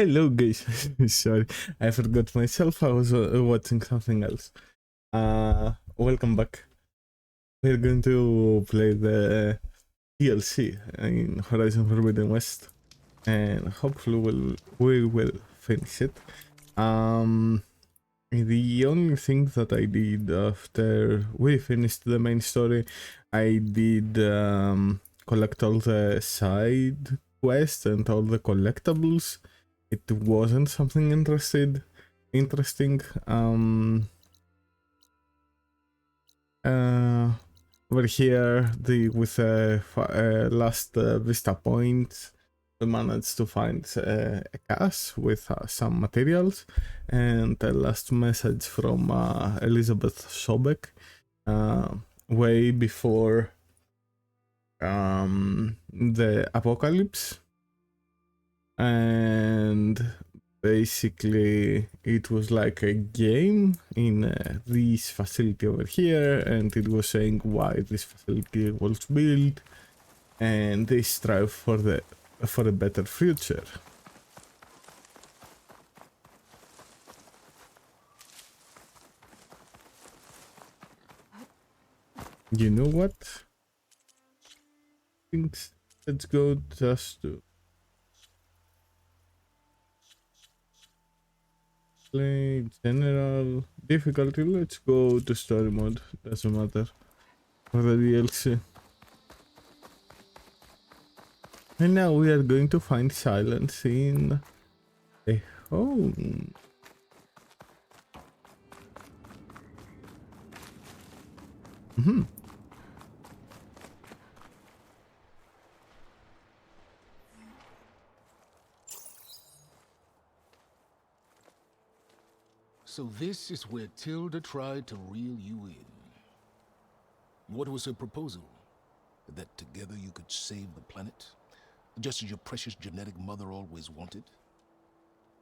Hello, guys. Sorry, I forgot myself. I was watching something else. Welcome back. We're going to play the DLC in Horizon Forbidden West, and hopefully we will finish it. The only thing that I did after we finished the main story, I did collect all the side quests and all the collectibles. It wasn't something interesting. Over here, with last Vista Point, we managed to find a cache with some materials, and a last message from Elizabeth Sobek, way before the apocalypse. And basically it was like a game in this facility over here, and it was saying why this facility was built, and they strive for a better future. You know what? Let's go just to play general difficulty. Let's go to story mode, doesn't matter, for the DLC. And now we are going to find silence in a home. So this is where Tilda tried to reel you in. What was her proposal? That together you could save the planet? Just as your precious genetic mother always wanted?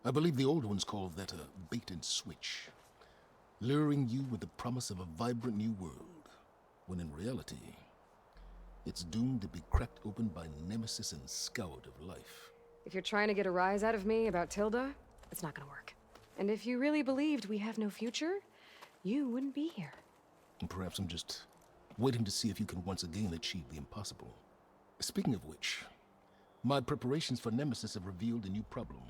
I believe the old ones called that a bait and switch. Luring you with the promise of a vibrant new world, when in reality, it's doomed to be cracked open by nemesis and scoured of life. If you're trying to get a rise out of me about Tilda, it's not gonna work. And if you really believed we have no future, you wouldn't be here. And perhaps I'm just waiting to see if you can once again achieve the impossible. Speaking of which, my preparations for Nemesis have revealed a new problem.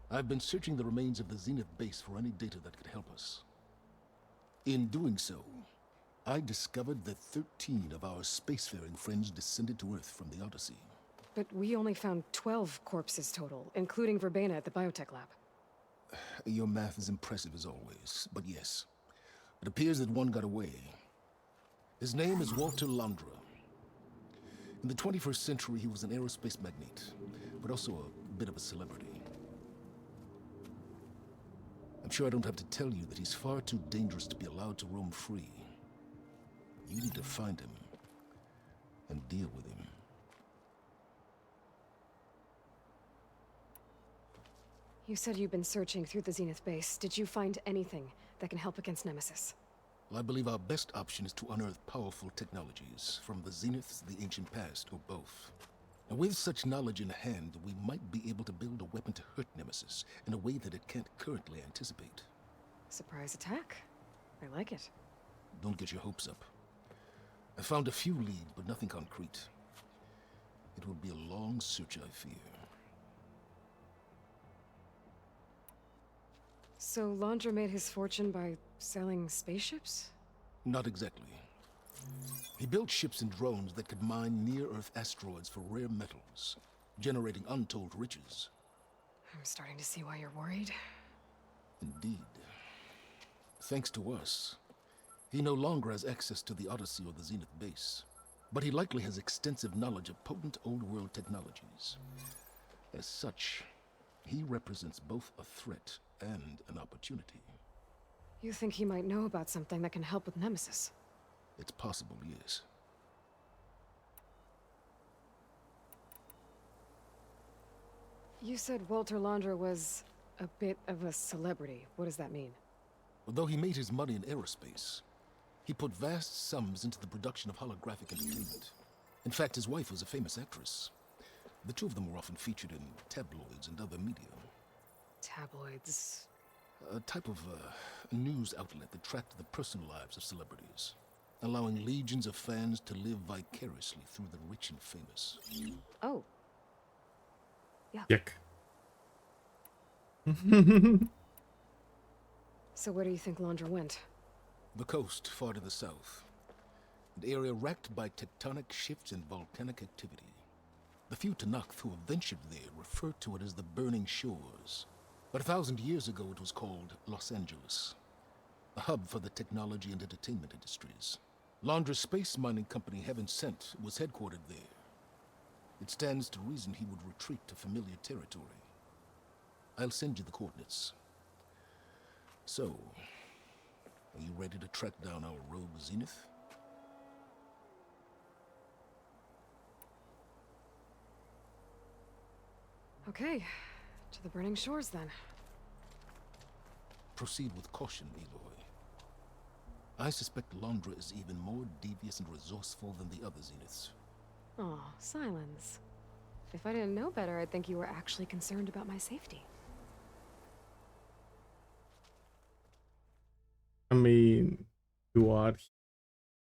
I've been searching the remains of the Zenith base for any data that could help us. In doing so, I discovered that 13 of our spacefaring friends descended to Earth from the Odyssey. But we only found 12 corpses total, including Verbena at the biotech lab. Your math is impressive as always, but yes, it appears that one got away. His name is Walter Landra. In the 21st century, he was an aerospace magnate, but also a bit of a celebrity. I'm sure I don't have to tell you that he's far too dangerous to be allowed to roam free. You need to find him and deal with him. You said you've been searching through the Zenith base. Did you find anything that can help against Nemesis? Well, I believe our best option is to unearth powerful technologies, from the Zeniths, the ancient past, or both. Now, with such knowledge in hand, we might be able to build a weapon to hurt Nemesis in a way that it can't currently anticipate. Surprise attack. I like it. Don't get your hopes up. I found a few leads, but nothing concrete. It will be a long search, I fear. So Landra made his fortune by selling spaceships? Not exactly. He built ships and drones that could mine near-Earth asteroids for rare metals, generating untold riches. I'm starting to see why you're worried. Indeed. Thanks to us, he no longer has access to the Odyssey or the Zenith base, but he likely has extensive knowledge of potent old-world technologies. As such, he represents both a threat and an opportunity. You think he might know about something that can help with Nemesis? It's possible, yes. You said Walter Landra was a bit of a celebrity. What does that mean? Although he made his money in aerospace, he put vast sums into the production of holographic entertainment. In fact, his wife was a famous actress. The two of them were often featured in tabloids and other media. Tabloids. A type of news outlet that tracked the personal lives of celebrities, allowing legions of fans to live vicariously through the rich and famous. Oh, Check. so where do you think Laundra went? The coast, far to the south. An area racked by tectonic shifts and volcanic activity. The few Tanakh who have ventured there refer to it as the Burning Shores. But 1,000 years ago it was called Los Angeles, a hub for the technology and entertainment industries. Laundra's space mining company, Heaven Sent, was headquartered there. It stands to reason he would retreat to familiar territory. I'll send you the coordinates. So, are you ready to track down our rogue Zenith? Okay, to the Burning Shores then. Proceed with caution, Aloy. I suspect Laundra is even more devious and resourceful than the other Zeniths. Aw, Silence. If I didn't know better, I'd think you were actually concerned about my safety. I mean, you are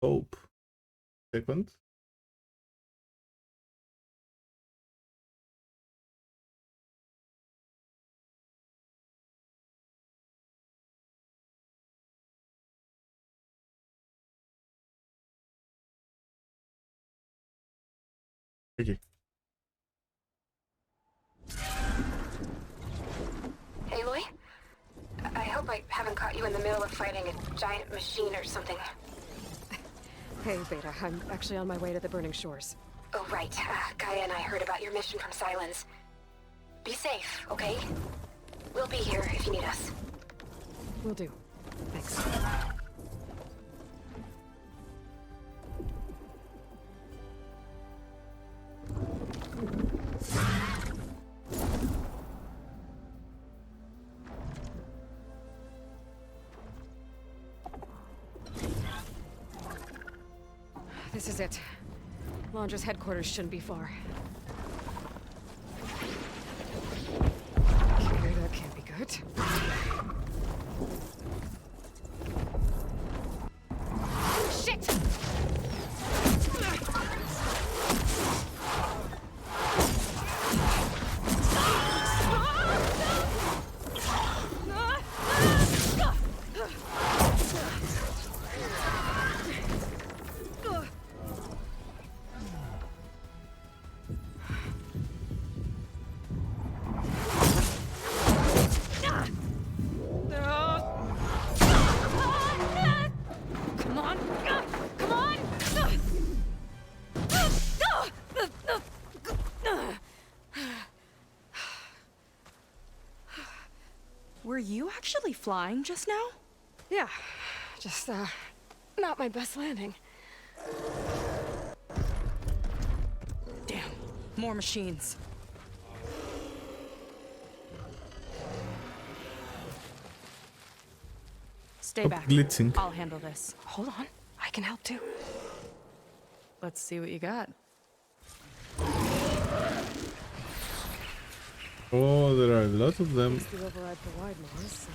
hope. Second. Okay. Aloy? I hope I haven't caught you in the middle of fighting a giant machine or something. Hey, Beta, I'm actually on my way to the Burning Shores. Oh, right. Gaia and I heard about your mission from Silence. Be safe, okay? We'll be here if you need us. Will do. Thanks. This is it. Laundra's headquarters shouldn't be far. Okay, that can't be good. Shit! Come on! Come on! Were you actually flying just now? Yeah, just, not my best landing. Damn, more machines. Stay back. Glitching. I'll handle this. Hold on, I can help too. Let's see what you got. Oh, there are a lot of them. Use the override for wide noise, so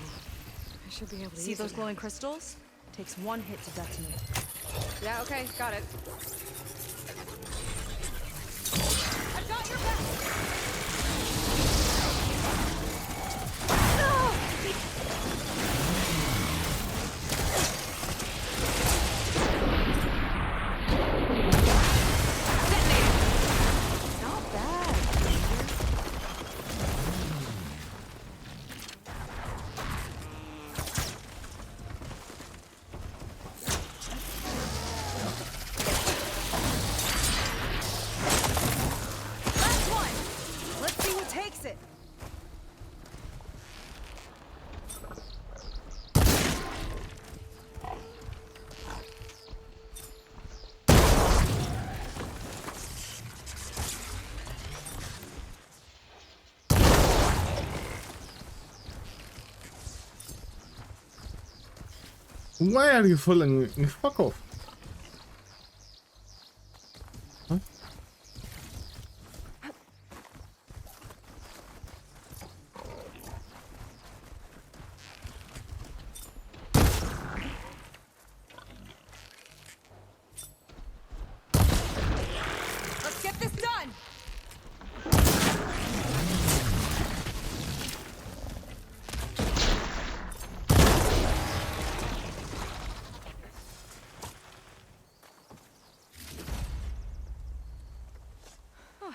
I should be able to See use those it glowing crystals? Takes one hit to detonate. now. Yeah, okay, got it. I've got your back! Not bad. Last one! Let's see who takes it! Why are you following me? Fuck off. Huh?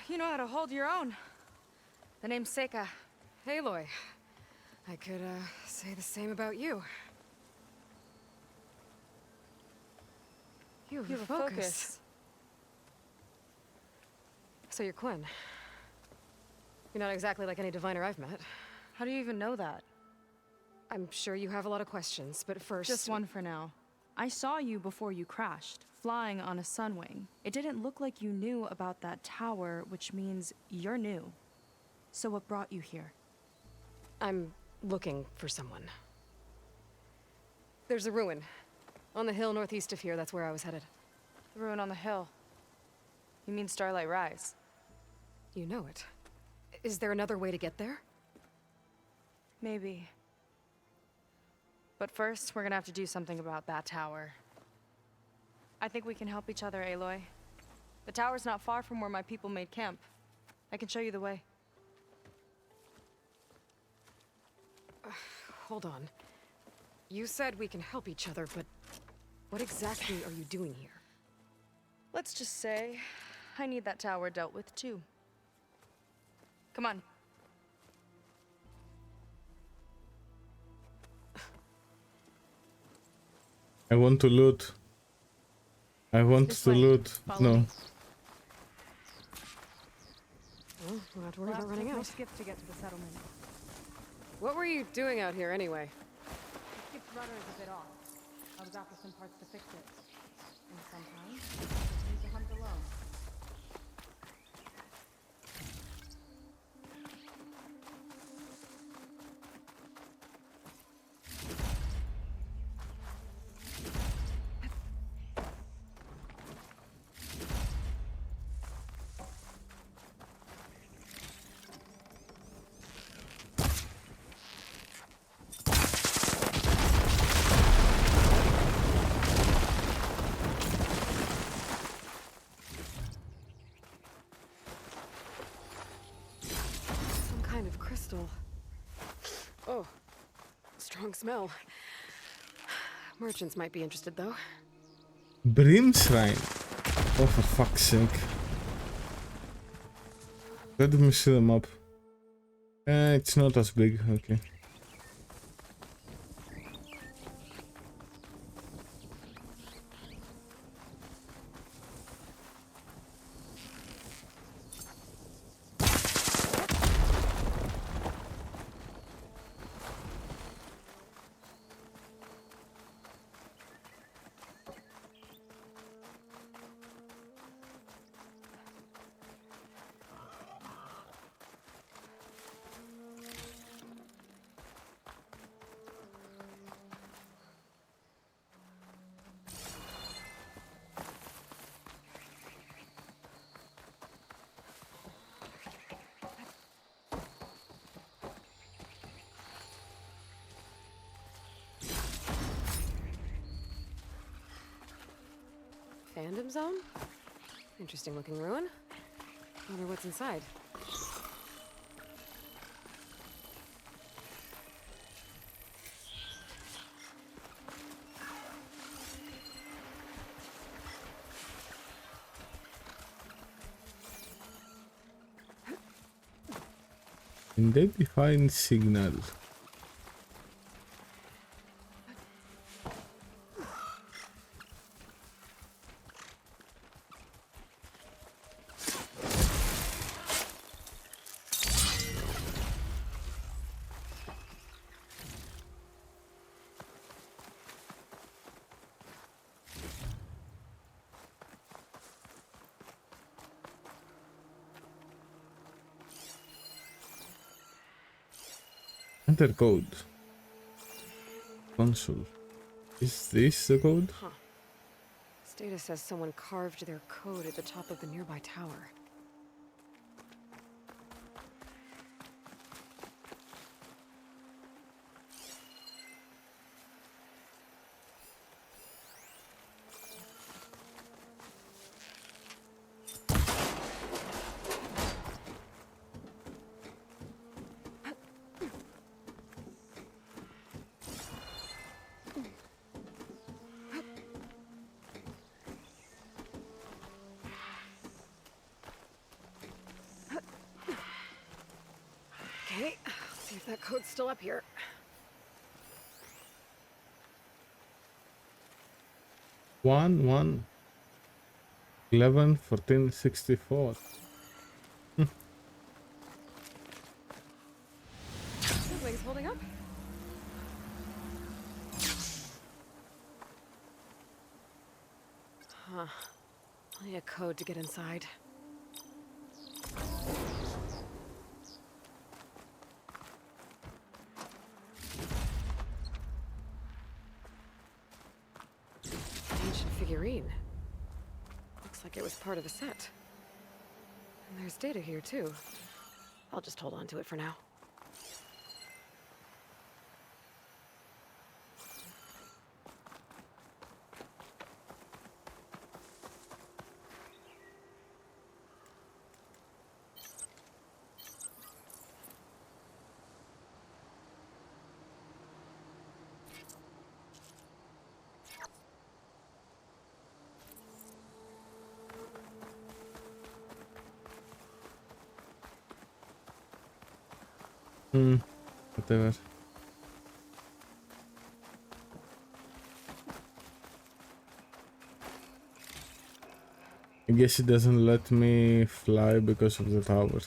You know how to hold your own. The name's Seika. Aloy. I could, say the same about you. You have a focus. So you're Quinn. You're not exactly like any diviner I've met. How do you even know that? I'm sure you have a lot of questions, but first... Just one for now. I saw you before you crashed, flying on a sunwing. It didn't look like you knew about that tower, which means you're new. So what brought you here? I'm looking for someone. There's a ruin. On the hill northeast of here, that's where I was headed. The ruin on the hill. You mean Starlight Rise? You know it. Is there another way to get there? Maybe. But first, we're gonna have to do something about that tower. I think we can help each other, Aloy. The tower's not far from where my people made camp. I can show you the way. Hold on. You said we can help each other, but what exactly are you doing here? Let's just say, I need that tower dealt with too. Come on. I want to loot. I want This to way. loot. Follow No. me. Well, we'll have to worry We'll about have to running take more out. skips to get to the settlement. What were you doing out here anyway? The skip's rudder is a bit off. I was after some parts to fix it. And sometimes, I need to hunt alone. Some kind of crystal. Oh, strong smell. Merchants might be interested, though. Brim Shrine. Oh, for fuck's sake. Let me see them up. It's not as big. Okay. Fandom Zone? Interesting looking ruin. Wonder what's inside. And they define signal. Enter code. Console. Is this the code? Status says someone carved their code at the top of the nearby tower. if that code's still up here. 11 14 64. Wings holding up? Huh. I'll need a code to get inside. Ancient figurine. Looks like it was part of a set. And there's data here, too. I'll just hold on to it for now. Whatever. I guess it doesn't let me fly because of the tower.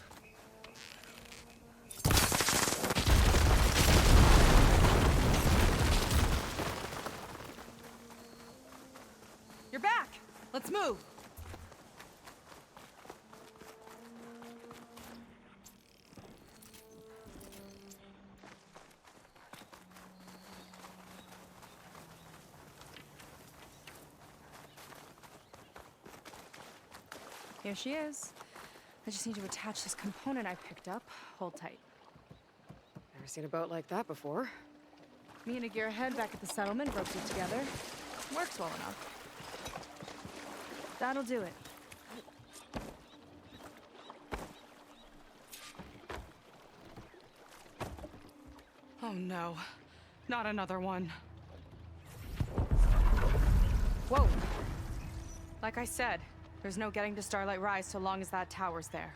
You're back! Let's move! Here she is. I just need to attach this component I picked up. Hold tight. Never seen a boat like that before. Me and a gearhead back at the settlement roped it together. Works well enough. That'll do it. Oh no. Not another one. Whoa. Like I said, there's no getting to Starlight Rise so long as that tower's there.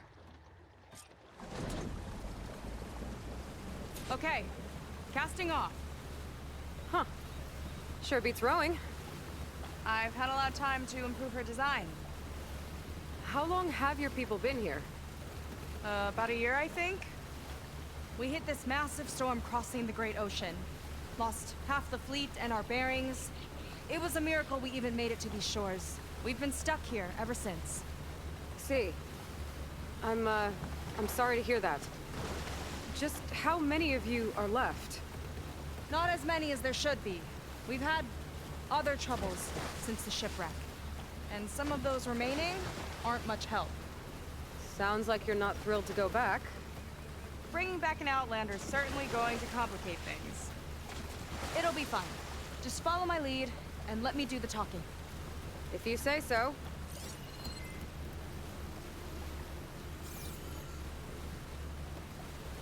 Okay, casting off. Huh. Sure beats rowing. I've had a lot of time to improve her design. How long have your people been here? About a year, I think. We hit this massive storm crossing the Great Ocean. Lost half the fleet and our bearings. It was a miracle we even made it to these shores. We've been stuck here ever since. See. I'm sorry to hear that. Just how many of you are left? Not as many as there should be. We've had other troubles since the shipwreck. And some of those remaining aren't much help. Sounds like you're not thrilled to go back. Bringing back an Outlander is certainly going to complicate things. It'll be fine. Just follow my lead and let me do the talking. If you say so.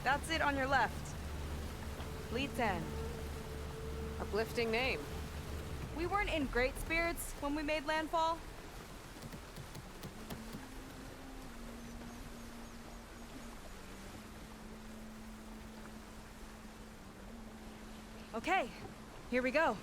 That's it on your left. Fleet's End. Uplifting name. We weren't in great spirits when we made landfall. Okay, here we go.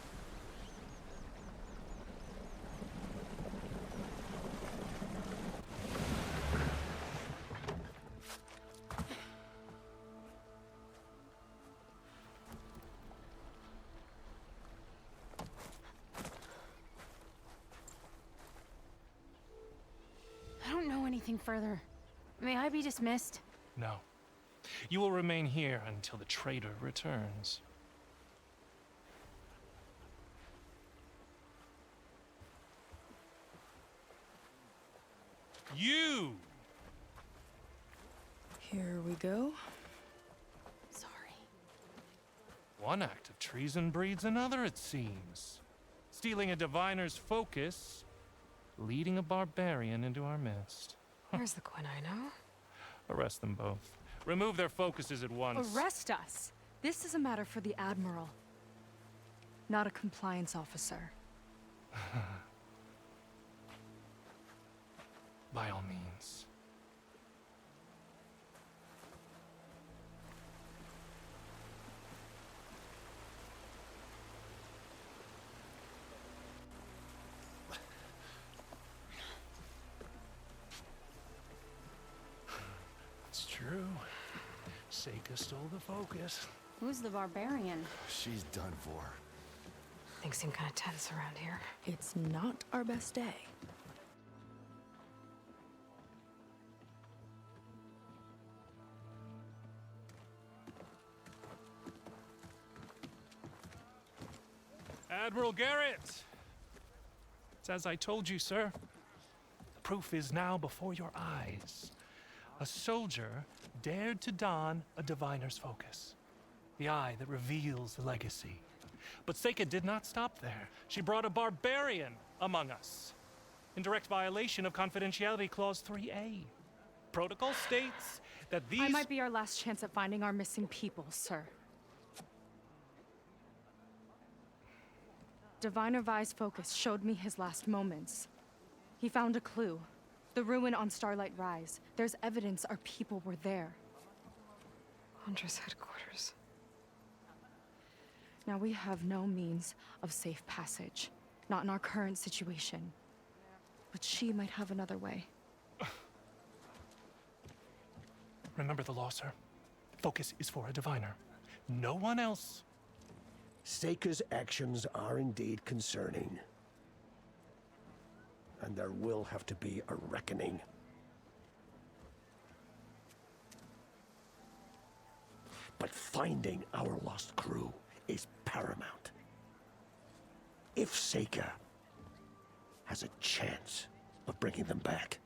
I don't know anything further. May I be dismissed? No. You will remain here until the traitor returns. You! Here we go. Sorry. One act of treason breeds another, it seems. Stealing a diviner's focus, leading a barbarian into our midst. Where's the Quinino? Arrest them both. Remove their focuses at once. Arrest us. This is a matter for the Admiral, not a compliance officer. By all means. Seika stole the focus. Who's the barbarian? She's done for. Things seem kind of tense around here. It's not our best day. Admiral Garrett! It's as I told you, sir. The proof is now before your eyes. A soldier dared to don a diviner's focus, the eye that reveals the legacy. But Seika did not stop there. She brought a barbarian among us, in direct violation of Confidentiality Clause 3A. Protocol states that these... I might be our last chance at finding our missing people, sir. Diviner Vi's focus showed me his last moments. He found a clue. The ruin on Starlight Rise. There's evidence our people were there. Huntress headquarters. Now we have no means of safe passage. Not in our current situation. But she might have another way. Remember the law, sir. Focus is for a diviner. No one else. Seika's actions are indeed concerning. And there will have to be a reckoning. But finding our lost crew is paramount. If Seika has a chance of bringing them back,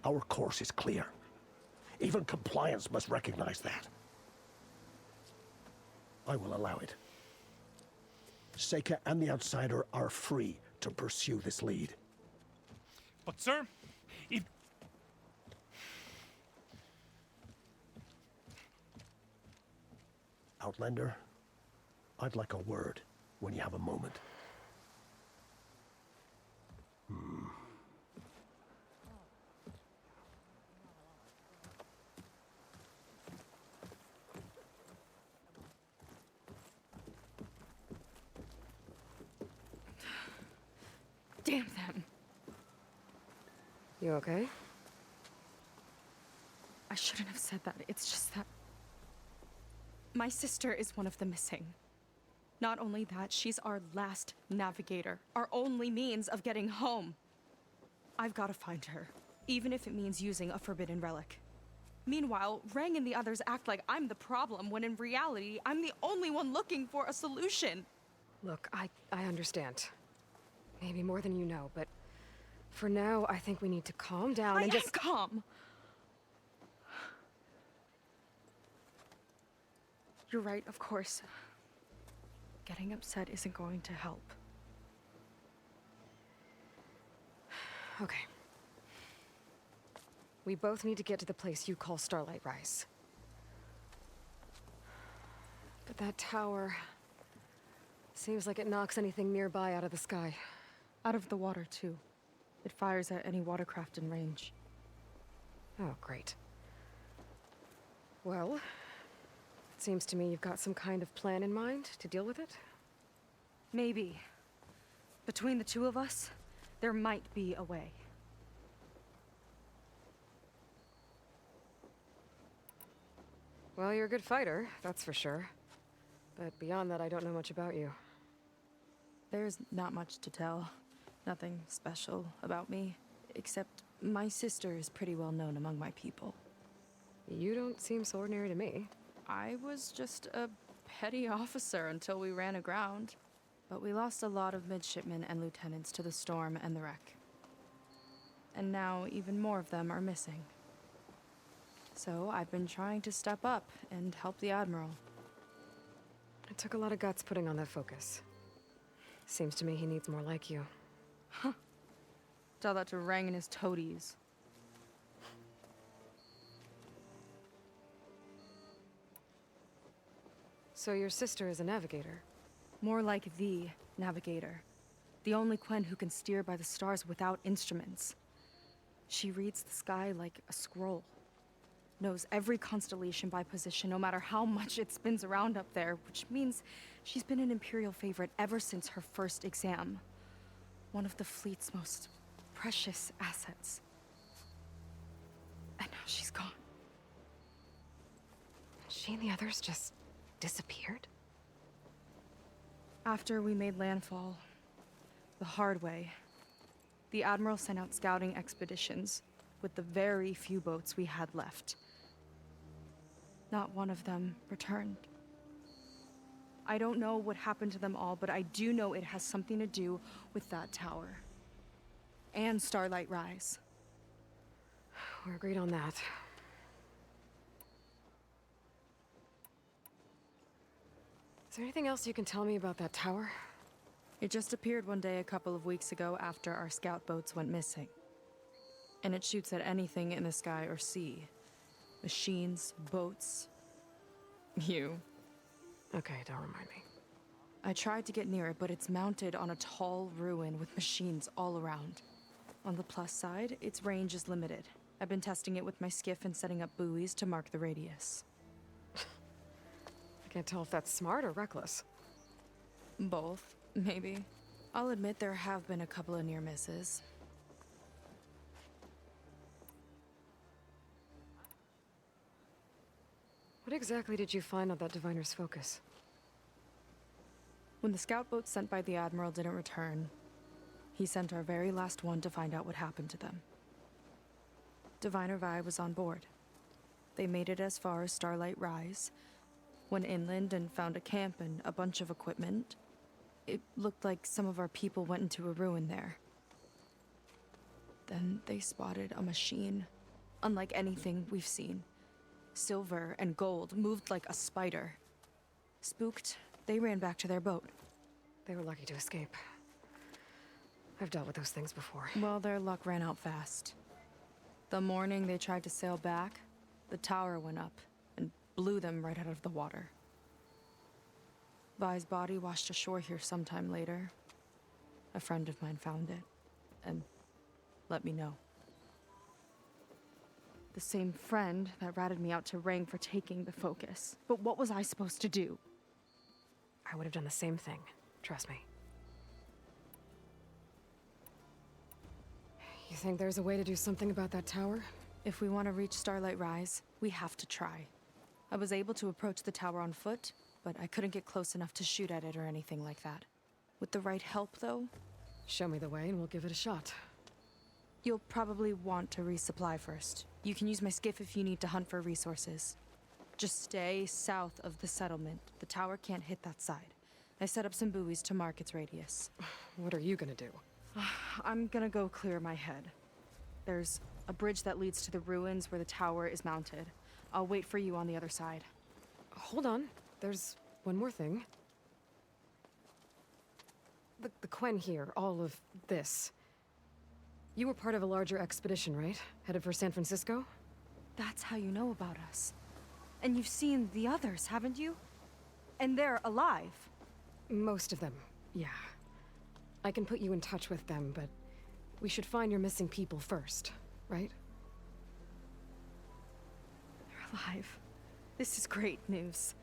our course is clear. Even compliance must recognize that. I will allow it. Seika and the Outsider are free to pursue this lead. But, sir, if... Outlander, I'd like a word when you have a moment. Damn them. You okay? I shouldn't have said that. It's just that... my sister is one of the missing. Not only that, she's our last navigator. Our only means of getting home. I've got to find her. Even if it means using a forbidden relic. Meanwhile, Rang and the others act like I'm the problem, when in reality, I'm the only one looking for a solution. Look, I understand. Maybe more than you know, but for now, I think we need to calm down and just... calm. You're right, of course. Getting upset isn't going to help. Okay. We both need to get to the place you call Starlight Rise. But that tower... seems like it knocks anything nearby out of the sky. Out of the water, too. It fires at any watercraft in range. Oh, great. Well, it seems to me you've got some kind of plan in mind to deal with it. Maybe. Between the two of us, there might be a way. Well, you're a good fighter, that's for sure. But beyond that, I don't know much about you. There's not much to tell. Nothing special about me, except my sister is pretty well known among my people. You don't seem so ordinary to me. I was just a petty officer until we ran aground. But we lost a lot of midshipmen and lieutenants to the storm and the wreck. And now even more of them are missing. So I've been trying to step up and help the Admiral. It took a lot of guts putting on that focus. Seems to me he needs more like you. Tell that to Rang and his toadies. So your sister is a navigator? More like the navigator. The only Quen who can steer by the stars without instruments. She reads the sky like a scroll. Knows every constellation by position, no matter how much it spins around up there, which means she's been an Imperial favorite ever since her first exam. One of the fleet's most precious assets. And now she's gone. she and the others just disappeared? After we made landfall, the hard way, the Admiral sent out scouting expeditions with the very few boats we had left. Not one of them returned. I don't know what happened to them all, but I do know it has something to do with that tower. And Starlight Rise. We're agreed on that. Is there anything else you can tell me about that tower? It just appeared one day a couple of weeks ago after our scout boats went missing. And it shoots at anything in the sky or sea. Machines, boats. You. Okay, don't remind me. I tried to get near it, but it's mounted on a tall ruin with machines all around. On the plus side, its range is limited. I've been testing it with my skiff and setting up buoys to mark the radius. I can't tell if that's smart or reckless. Both, maybe. I'll admit there have been a couple of near misses. What exactly did you find on that Diviner's Focus? When the scout boat sent by the Admiral didn't return, he sent our very last one to find out what happened to them. Diviner Vi was on board. They made it as far as Starlight Rise, went inland and found a camp and a bunch of equipment. It looked like some of our people went into a ruin there. Then they spotted a machine, unlike anything we've seen. Silver and gold, moved like a spider. Spooked, they ran back to their boat. They were lucky to escape. I've dealt with those things before. Well, their luck ran out fast. The morning they tried to sail back, the tower went up and blew them right out of the water. Vi's body washed ashore here sometime later. A friend of mine found it and let me know. The same friend that ratted me out to Rang for taking the Focus. But what was I supposed to do? I would have done the same thing. Trust me. You think there's a way to do something about that tower? If we want to reach Starlight Rise, we have to try. I was able to approach the tower on foot, but I couldn't get close enough to shoot at it or anything like that. With the right help, though, Show me the way and we'll give it a shot. you'll probably want to resupply first. You can use my skiff if you need to hunt for resources. Just stay south of the settlement. The tower can't hit that side. I set up some buoys to mark its radius. What are you gonna do? I'm gonna go clear my head. There's a bridge that leads to the ruins where the tower is mounted. I'll wait for you on the other side. Hold on. There's one more thing. The Quen here, all of this. You were part of a larger expedition, right? Headed for San Francisco? That's how you know about us. And you've seen the others, haven't you? And they're alive. Most of them, yeah. I can put you in touch with them, but we should find your missing people first, right? They're alive. This is great news.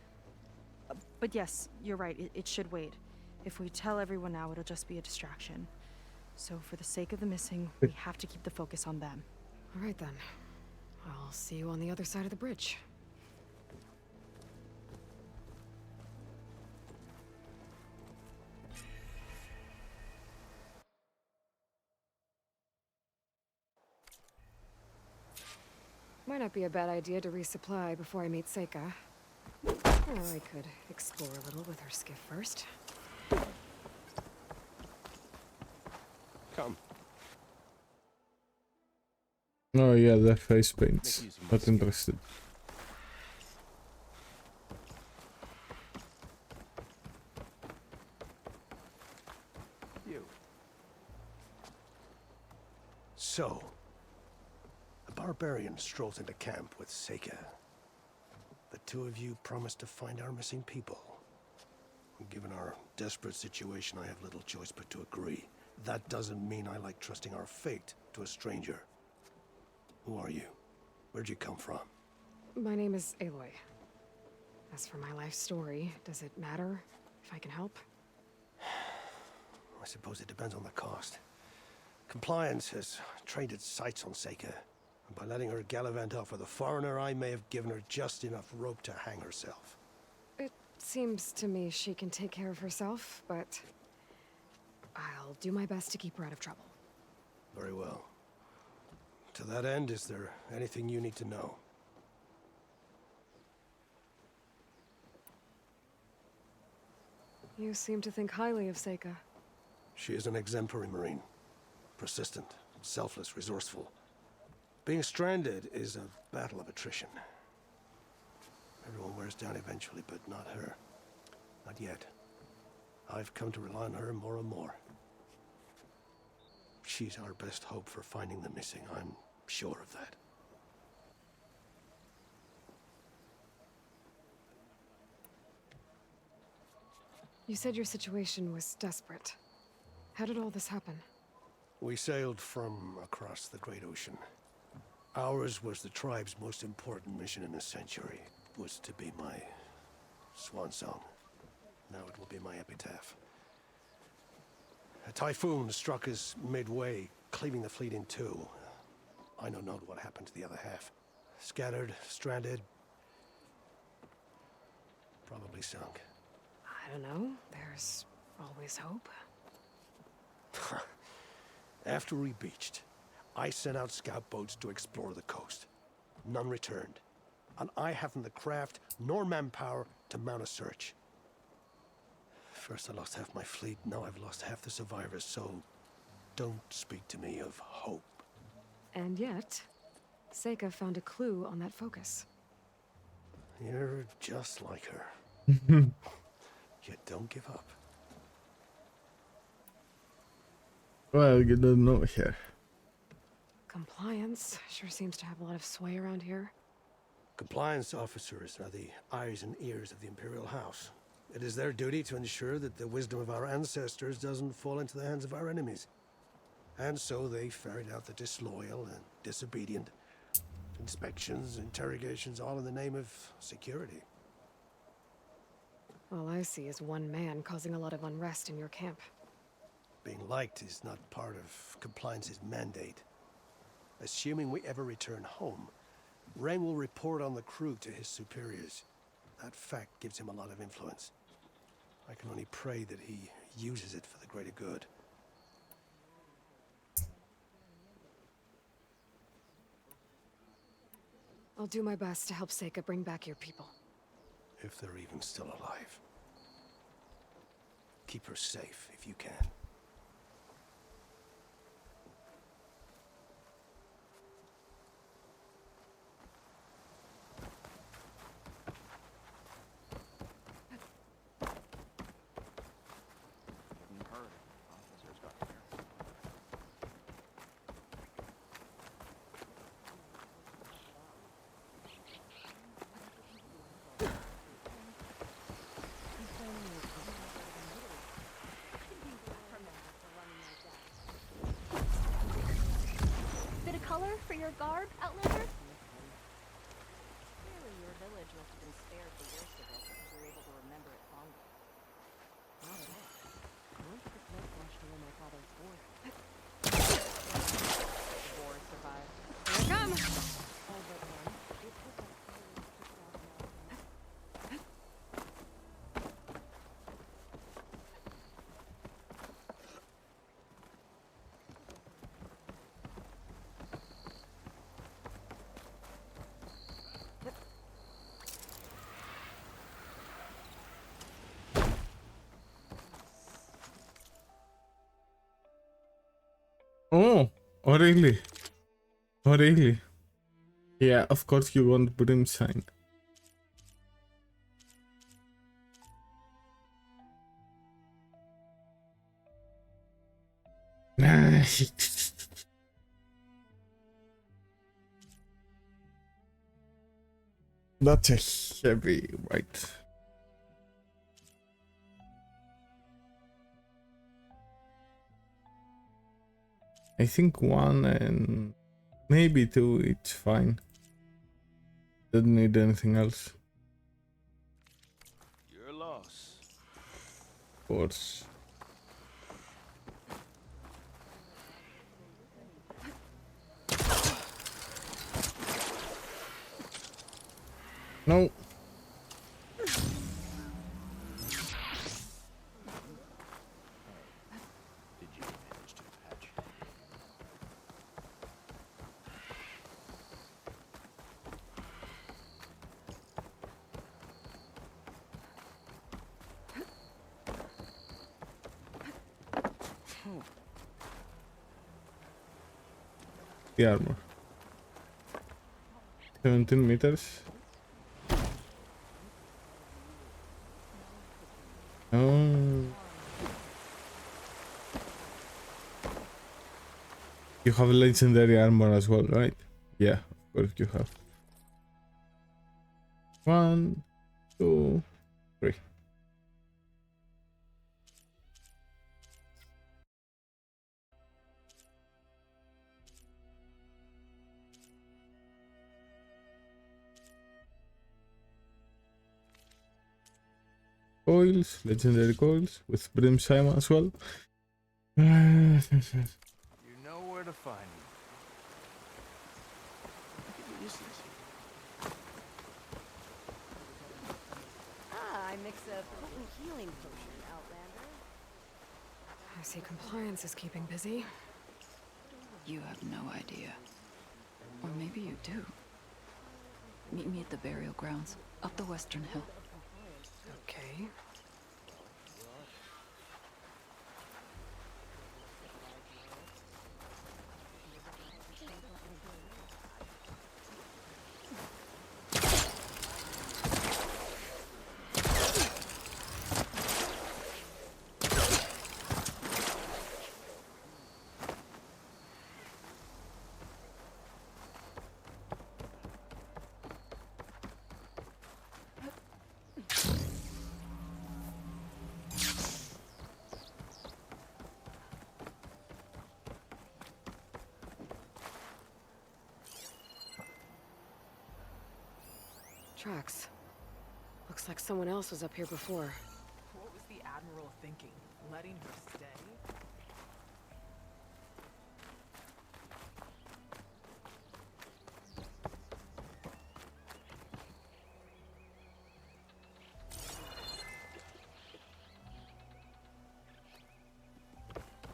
But yes, you're right, it should wait. If we tell everyone now, it'll just be a distraction. So for the sake of the missing, we have to keep the focus on them. All right then. I'll see you on the other side of the bridge. Might not be a bad idea to resupply before I meet Seika. Or I could explore a little with her skiff first. Come. Oh yeah, the face paints. Not interested. You. So, a barbarian strolls into camp with Seika. The two of you promised to find our missing people. Given our desperate situation, I have little choice but to agree. That doesn't mean I like trusting our fate to a stranger. Who are you? Where'd you come from? My name is Aloy. As for my life story, does it matter if I can help? I suppose it depends on the cost. Compliance has trained its sights on Seika. By letting her gallivant off with a foreigner, I may have given her just enough rope to hang herself. It seems to me she can take care of herself, but I'll do my best to keep her out of trouble. Very well. To that end, is there anything you need to know? You seem to think highly of Seika. She is an exemplary Marine. Persistent, selfless, resourceful. Being stranded is a battle of attrition. Everyone wears down eventually, but not her. Not yet. I've come to rely on her more and more. She's our best hope for finding the missing, I'm sure of that. You said your situation was desperate. How did all this happen? We sailed from across the Great Ocean. Ours was the tribe's most important mission in a century. It was to be my swan song. Now it will be my epitaph. A typhoon struck us midway, cleaving the fleet in two. I know not what happened to the other half. Scattered, stranded, probably sunk. I don't know. There's always hope. After we beached, I sent out scout boats to explore the coast. None returned. And I haven't the craft nor manpower to mount a search. First I lost half my fleet, now I've lost half the survivors, so don't speak to me of hope. And yet, Seika found a clue on that focus. You're just like her. Yet don't give up. Well, you don't know here. Compliance sure seems to have a lot of sway around here. Compliance officers are the eyes and ears of the Imperial House. It is their duty to ensure that the wisdom of our ancestors doesn't fall into the hands of our enemies. And so they ferret out the disloyal and disobedient. Inspections, interrogations, all in the name of security. All I see is one man causing a lot of unrest in your camp. Being liked is not part of Compliance's mandate. Assuming we ever return home, Rain will report on the crew to his superiors. That fact gives him a lot of influence. I can only pray that he uses it for the greater good. I'll do my best to help Seika bring back your people. If they're even still alive. Keep her safe if you can. Bit of color for your garb, Outlander? Clearly, your village must have been spared the worst of it because you're able to remember it fondly. Not at all. Most of the smoke washed away my father's force. The war survived. Here I come! All but one. It took us nearly 6,000 hours. Oh, really? Oh, really? Yeah, of course you want Brimsign. That's a heavy right. I think one and maybe two, it's fine. Doesn't need anything else. Your loss. Of course. No. Did you manage to patch? The armor. 17 meters. Oh. You have legendary armor as well, right? Yeah, of course you have. 1, 2, 3. Coils, legendary coils with Brim Shima as well. You know where to find me. I mix a potent healing potion, Outlander. I see compliance is keeping busy. You have no idea. Or maybe you do. Meet me at the burial grounds, up the western hill. Okay. Tracks. Looks like someone else was up here before. What was the Admiral thinking? Letting her stay?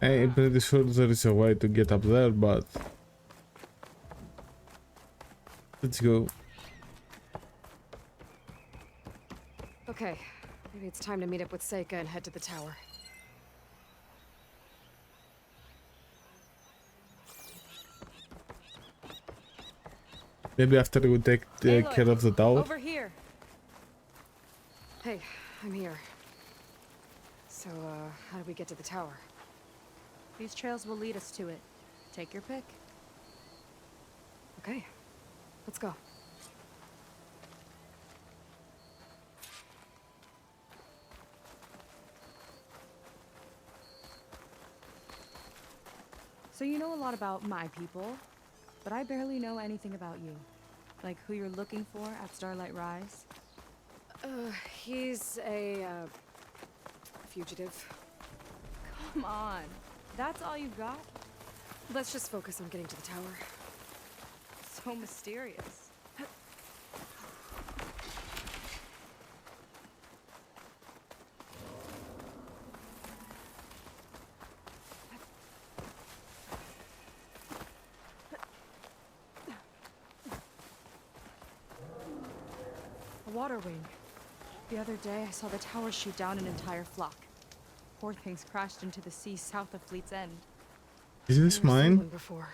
I'm pretty sure there is a way to get up there, but let's go. Okay, maybe it's time to meet up with Seika and head to the tower. Maybe after we take Aloy, care of the tower. Over here. Hey, I'm here. So, how do we get to the tower? These trails will lead us to it. Take your pick. Okay, let's go. So you know a lot about my people, but I barely know anything about you. Like who you're looking for at Starlight Rise. He's a, fugitive. Come on. That's all you've got? Let's just focus on getting to the tower. So mysterious. A water wing. The other day, I saw the tower shoot down an entire flock. Poor things crashed into the sea south of Fleet's End. Is this Never seen mine? one before.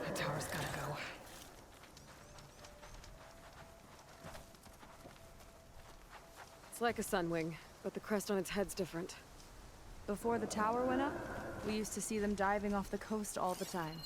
That tower's gotta go. It's like a sunwing, but the crest on its head's different. Before the tower went up, we used to see them diving off the coast all the time.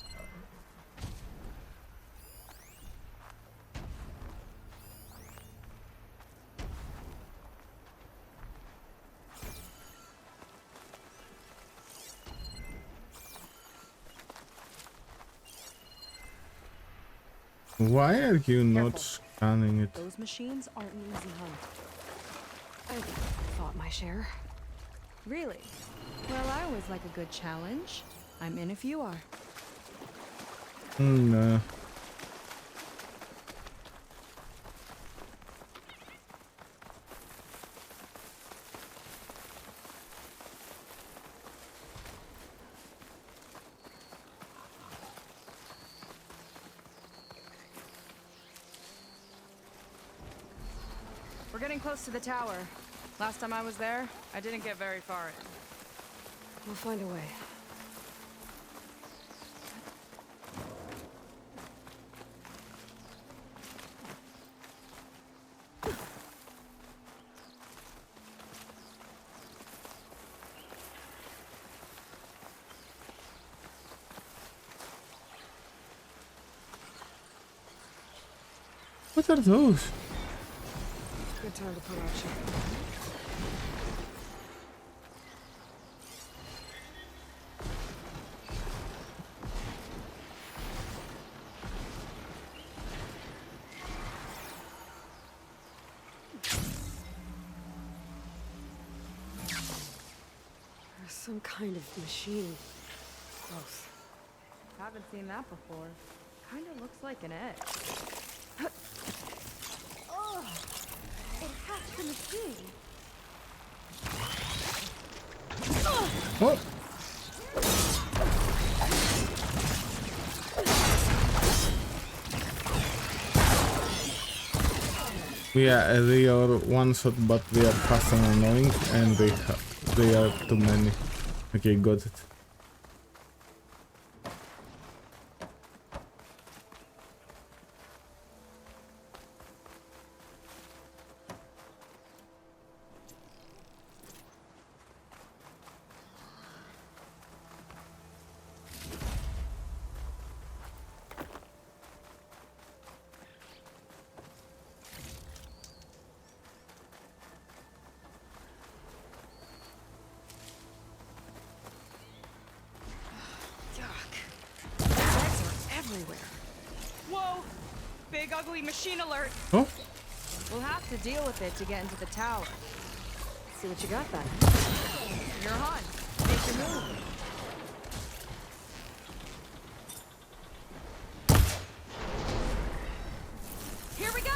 Why are you not Careful. scanning it? Those machines aren't an easy hunt. I've fought my share. Really? Well, I always like a good challenge. I'm in if you are. We're getting close to the tower. Last time I was there, I didn't get very far in. We'll find a way. What are those? Good time to put out ship. There's some kind of machine. Close. Haven't seen that before. Kinda looks like an egg. Oh, it hacked the machine. What? Yeah, they are one shot, but they are fast and annoying, and they are too many. Okay, got it. Everywhere. Whoa! Big ugly machine alert! Oh? We'll have to deal with it to get into the tower. See what you got then. You're on. Make your move. Here we go!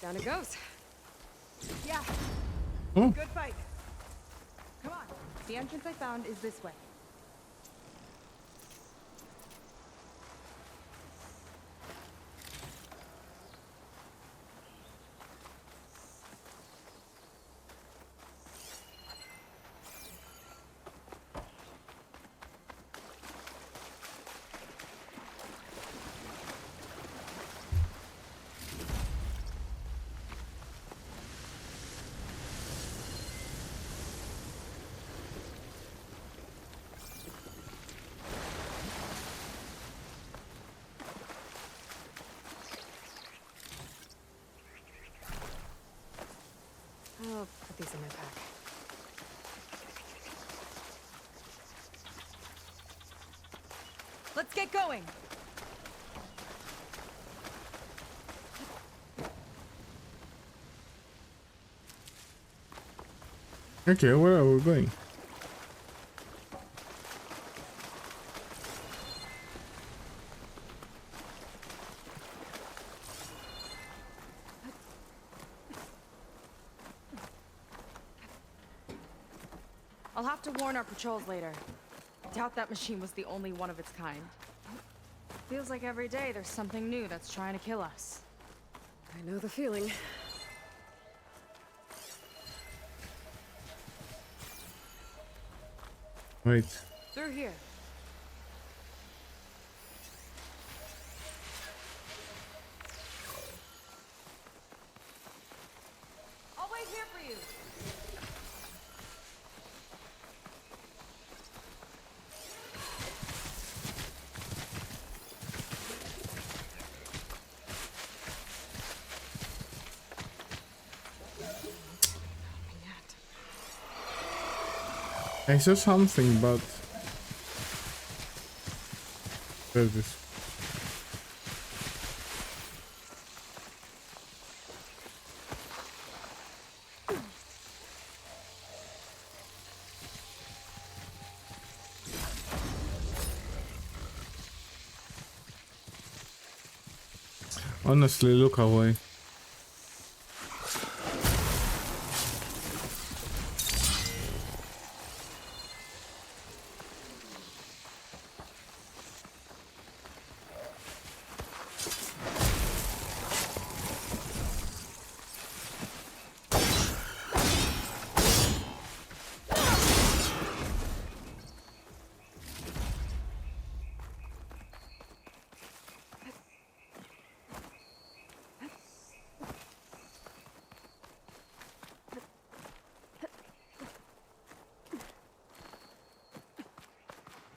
Down it goes. Yeah. Oh. Good fight. Come on. The entrance I found is this way. I'll put these in my pack. Let's get going. Okay, where are we going? I'll have to warn our patrols later. Doubt that machine was the only one of its kind. Feels like every day there's something new that's trying to kill us. I know the feeling. Wait. Through here. I'll wait here for you. I saw something, but where's this? Honestly, look away.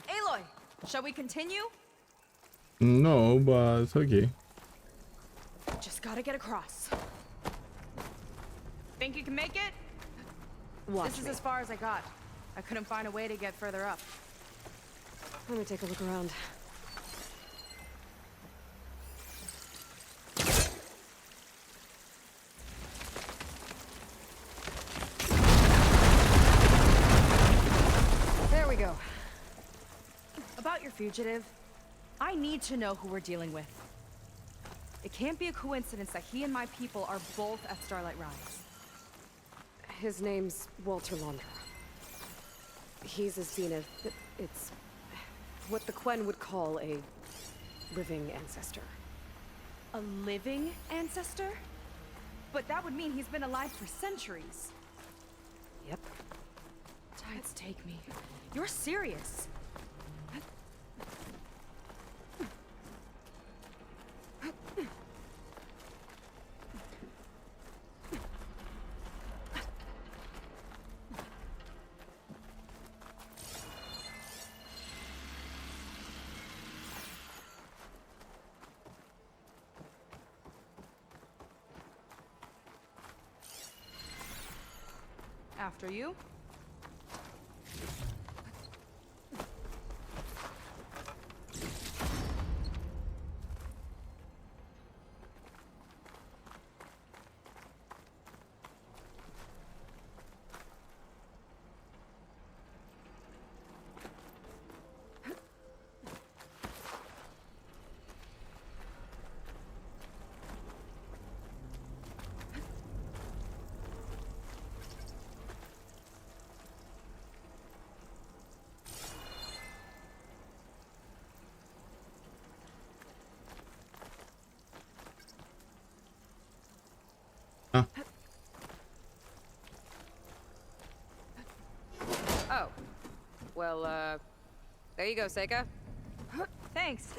Aloy, shall we continue? No, but okay. Just gotta get across. Think you can make it? Watch This is me. as far as I got. I couldn't find a way to get further up. Let me take a look around. There we go. About your fugitive, I need to know who we're dealing with. It can't be a coincidence that he and my people are both at Starlight Rise. His name's Walter Londra. He's a Zenith. It's what the Quen would call a living ancestor. A living ancestor? But that would mean he's been alive for centuries. Yep. Tides take me. You're serious. After you. Oh. Well, there you go, Seika. Thanks.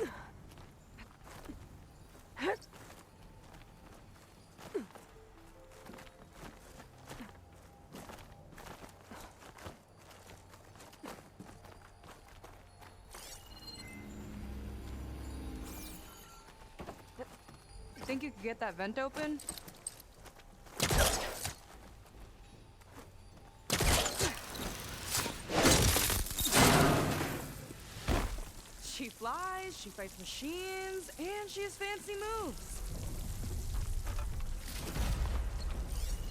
Think you could get that vent open? She flies, she fights machines, and she has fancy moves.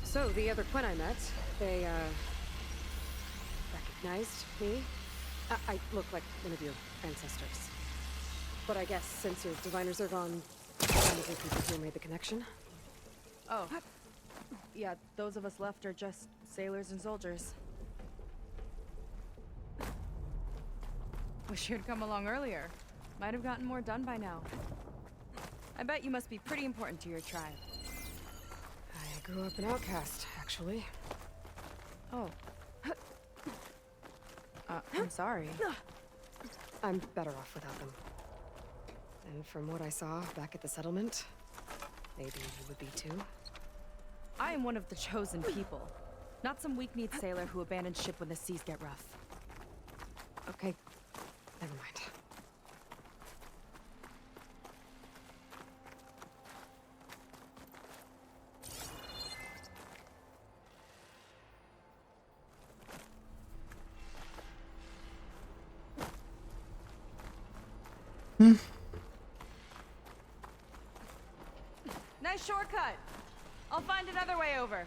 So, the other Quen I met, they, recognized me? I look like one of your ancestors. But I guess since your diviners are gone, probably people here made the connection. Oh. Yeah, those of us left are just sailors and soldiers. Wish you'd come along earlier. Might have gotten more done by now. I bet you must be pretty important to your tribe. I grew up an outcast, actually. Oh. I'm sorry. I'm better off without them. And from what I saw back at the settlement, maybe you would be too. I am one of the chosen people. Not some weak-kneed sailor who abandoned ship when the seas get rough. Okay, never mind. Nice shortcut. I'll find another way over.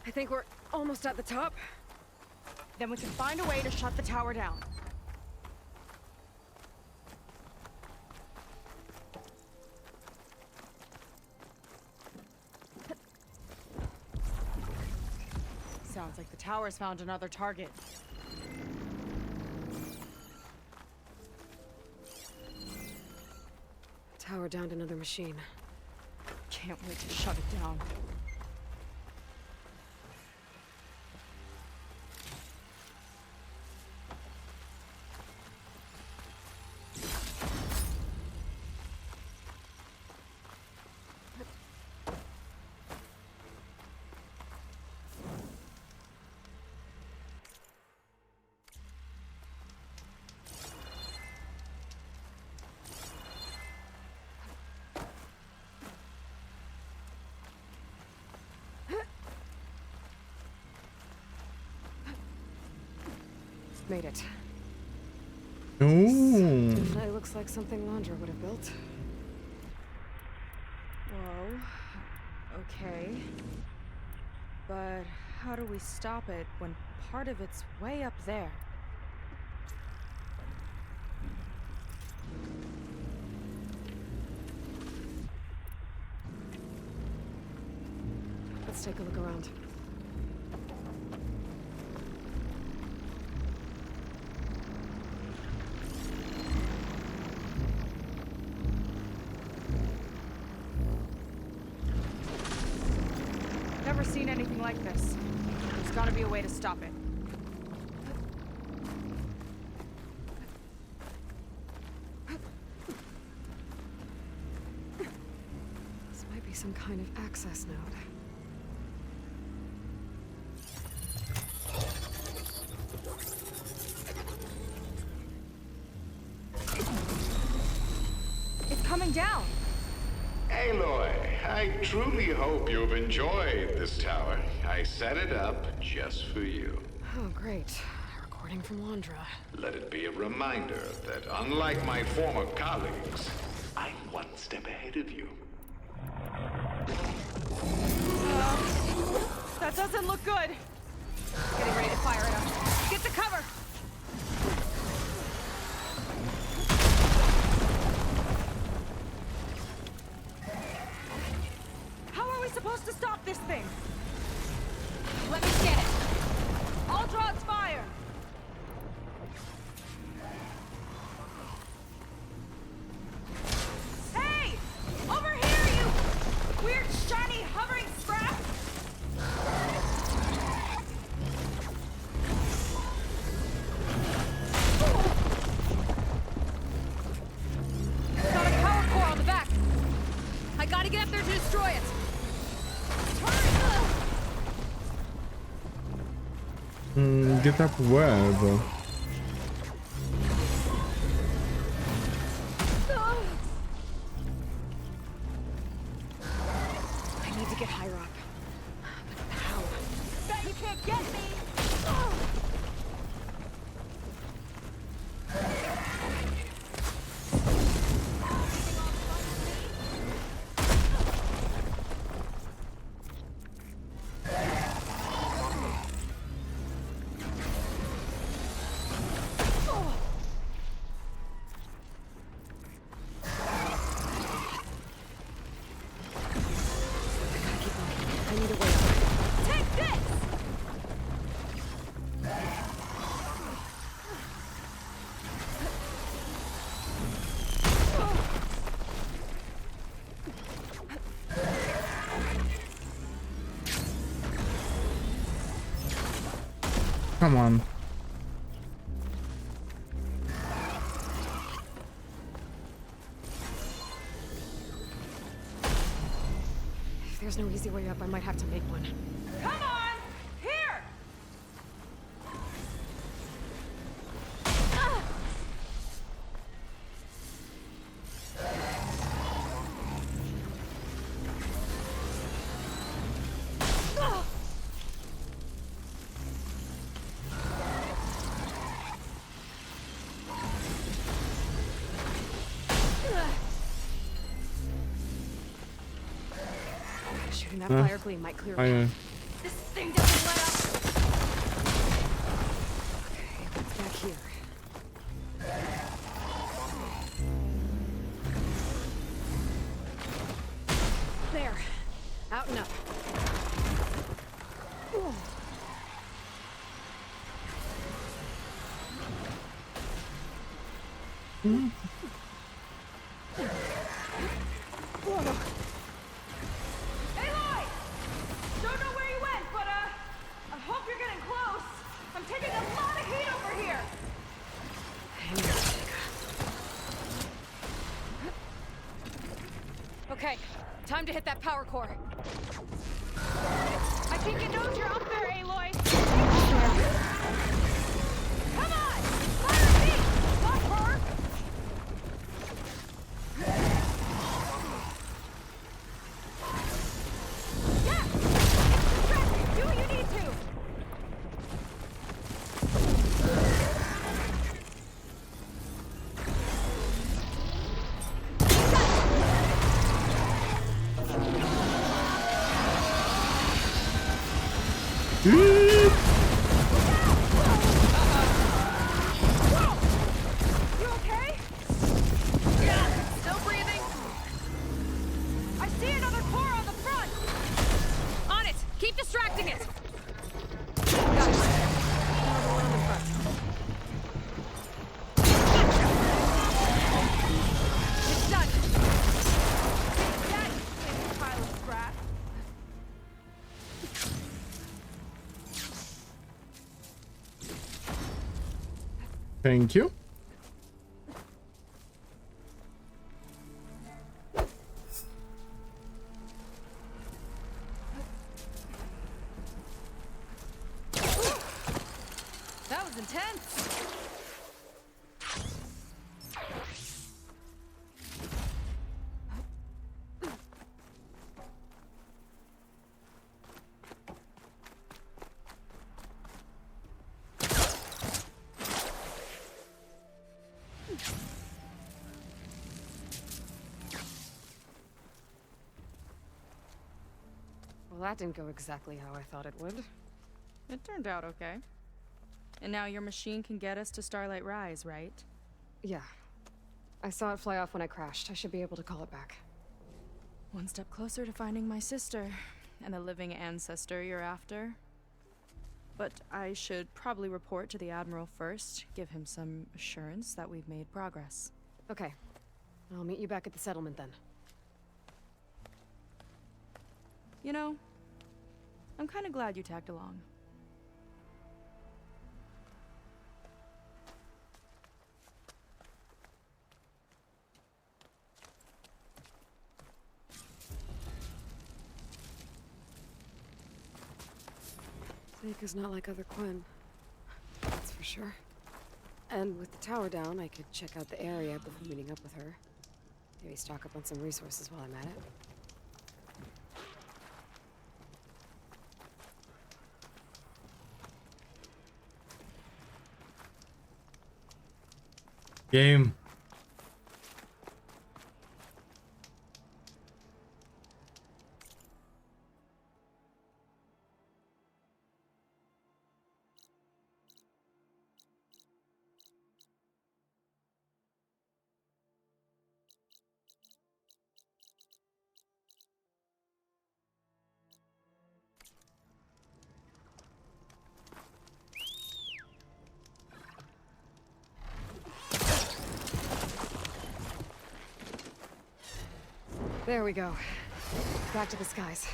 I think we're almost at the top. Then we can find a way to shut the tower down. Sounds like the tower's found another target. Tower downed another machine. Can't wait to shut it down. Made it. Ooh. Definitely looks like something Londra would have built. Whoa. Okay. But how do we stop it when part of it's way up there? Let's take a look around. Never seen anything like this. There's gotta be a way to stop it. This might be some kind of access node. It's coming down! Aloy, I truly hope you've enjoyed this tower. I set it up just for you. Oh, great. A recording from Londra. Let it be a reminder that unlike my former colleagues, I'm one step ahead of you. That doesn't look good! Getting ready to fire it up. Get to cover! How are we supposed to stop this thing? Let me get it! I'll draw its fire! Hey! Over here, you weird, shiny, hovering scrap! Got a power core on the back. I gotta get up there to destroy it. Get up where though? I need to get higher up. But how? Bet you can't get me. I need a way up. Take this! Come on. If there's no easy way up, I might have to make one. Come on! Here! Shooting that fire gleam might clear it. I This thing doesn't let up. Aloy! Don't know where you went, but I hope you're getting close. I'm taking a lot of heat over here. Okay, time to hit that power core. I think it knows you're up there, Aloy. Come on! Fire me! Not her! Yeah! Distract! Do what you need to! You okay? Yeah, still breathing. I see another core on the front. On it. Keep distracting it. Got it. Another one on the front. It's done. That is a pile of scrap. Thank you. That was intense. Well, that didn't go exactly how I thought it would. It turned out okay. And now your machine can get us to Starlight Rise, right? Yeah. I saw it fly off when I crashed. I should be able to call it back. One step closer to finding my sister, and the living ancestor you're after. But I should probably report to the Admiral first, give him some assurance that we've made progress. Okay. I'll meet you back at the settlement then. You know, I'm kind of glad you tagged along. Seika's not like other Quen. That's for sure. And with the tower down, I could check out the area before meeting up with her. Maybe stock up on some resources while I'm at it. Game. There we go. Back to the skies.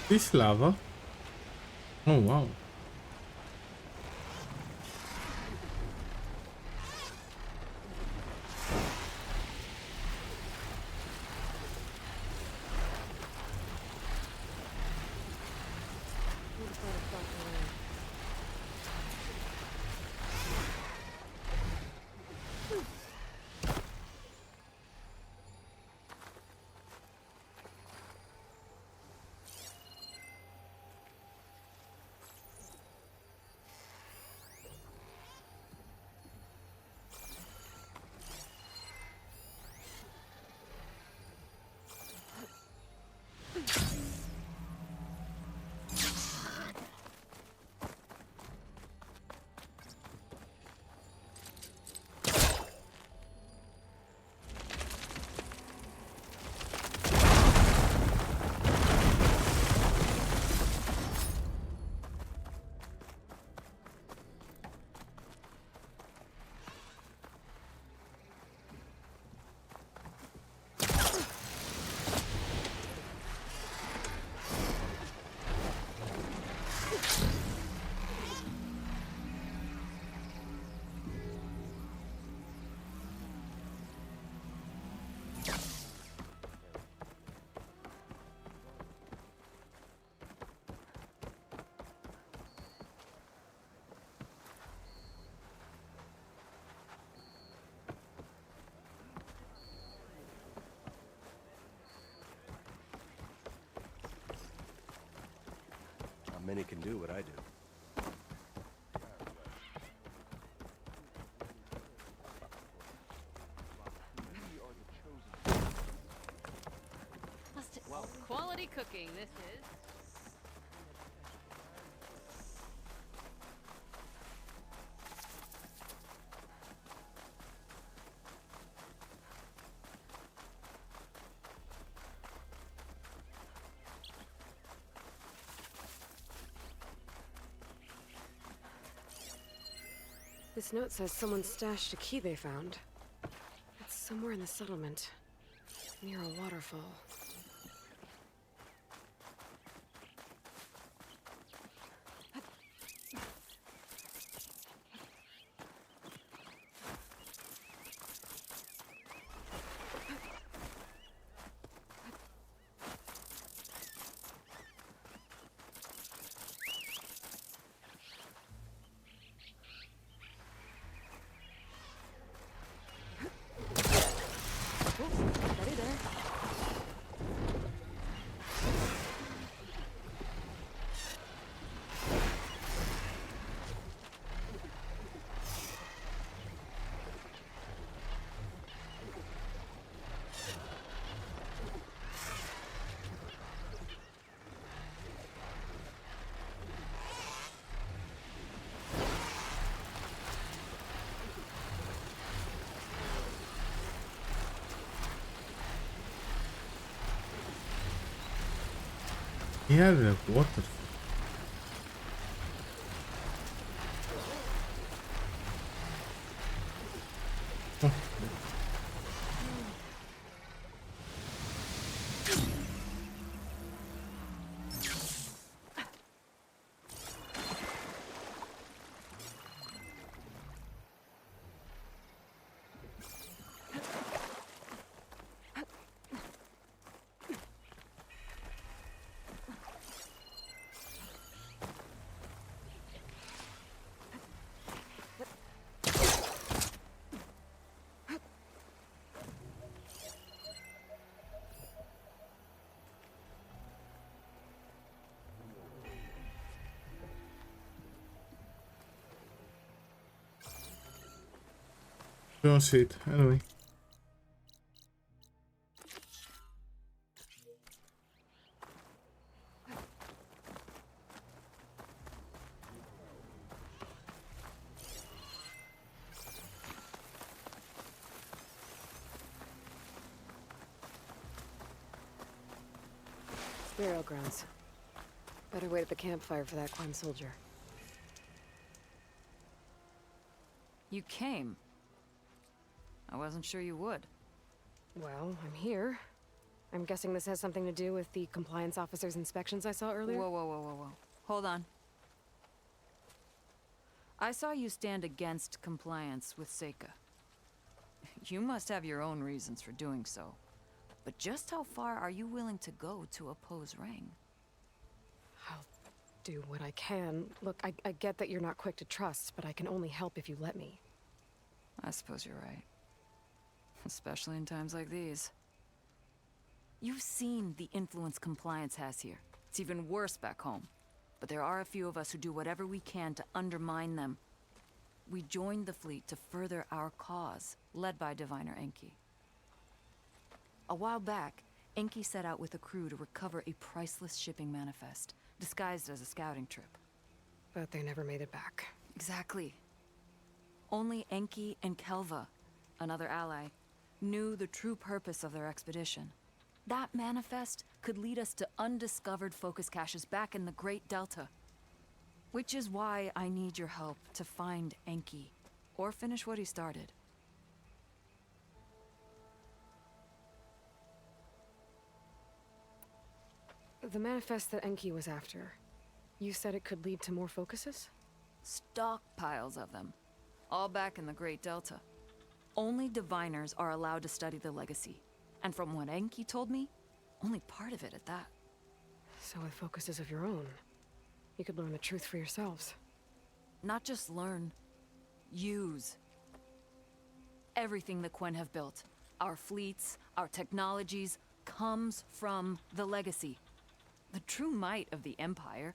This lava? Oh wow. many can do what I do. Quality cooking, this is. This note says someone stashed a key they found. It's somewhere in the settlement, near a waterfall. Steady there. Yeah, the water. Oh. Don't see it, anyway. Burial grounds. Better wait at the campfire for that Quen soldier. You came. I wasn't sure you would. Well, I'm here. I'm guessing this has something to do with the compliance officer's inspections I saw earlier? Whoa. Hold on. I saw you stand against compliance with Seika. You must have your own reasons for doing so. But just how far are you willing to go to oppose Rang? I'll do what I can. Look, I get that you're not quick to trust, but I can only help if you let me. I suppose you're right. Especially in times like these. You've seen the influence compliance has here. It's even worse back home. But there are a few of us who do whatever we can to undermine them. We joined the fleet to further our cause, led by Diviner Enki. A while back, Enki set out with a crew to recover a priceless shipping manifest, disguised as a scouting trip. But they never made it back. Exactly. Only Enki and Kelva, another ally, knew the true purpose of their expedition. That manifest could lead us to undiscovered focus caches back in the Great Delta. Which is why I need your help to find Enki, or finish what he started. The manifest that Enki was after, you said it could lead to more focuses? Stockpiles of them, all back in the Great Delta. Only diviners are allowed to study the legacy. And from what Enki told me, only part of it at that. So with focuses of your own, you could learn the truth for yourselves. Not just learn, use. Everything the Quen have built, our fleets, our technologies, comes from the legacy. The true might of the Empire.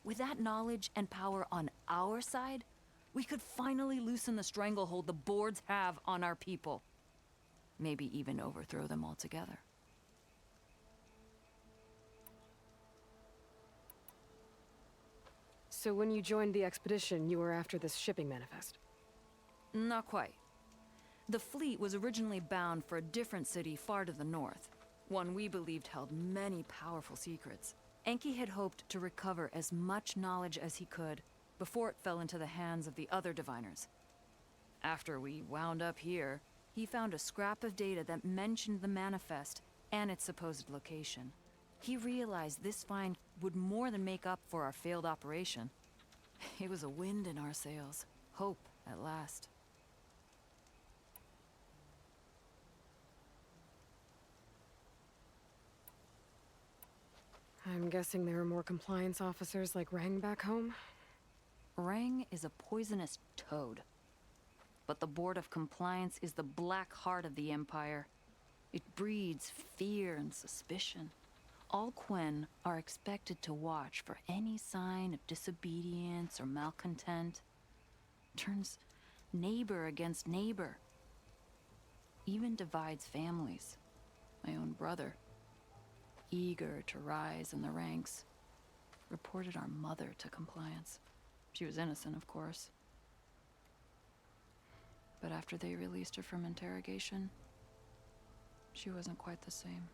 With that knowledge and power on our side, we could finally loosen the stranglehold the boards have on our people. Maybe even overthrow them altogether. So when you joined the expedition, you were after this shipping manifest? Not quite. The fleet was originally bound for a different city far to the north, one we believed held many powerful secrets. Enki had hoped to recover as much knowledge as he could before it fell into the hands of the other diviners. After we wound up here, he found a scrap of data that mentioned the manifest and its supposed location. He realized this find would more than make up for our failed operation. It was a wind in our sails. Hope, at last. I'm guessing there are more compliance officers like Rang back home? Rang is a poisonous toad. But the Board of Compliance is the black heart of the Empire. It breeds fear and suspicion. All Quen are expected to watch for any sign of disobedience or malcontent. Turns neighbor against neighbor. Even divides families. My own brother, eager to rise in the ranks, reported our mother to Compliance. She was innocent, of course. But after they released her from interrogation, she wasn't quite the same.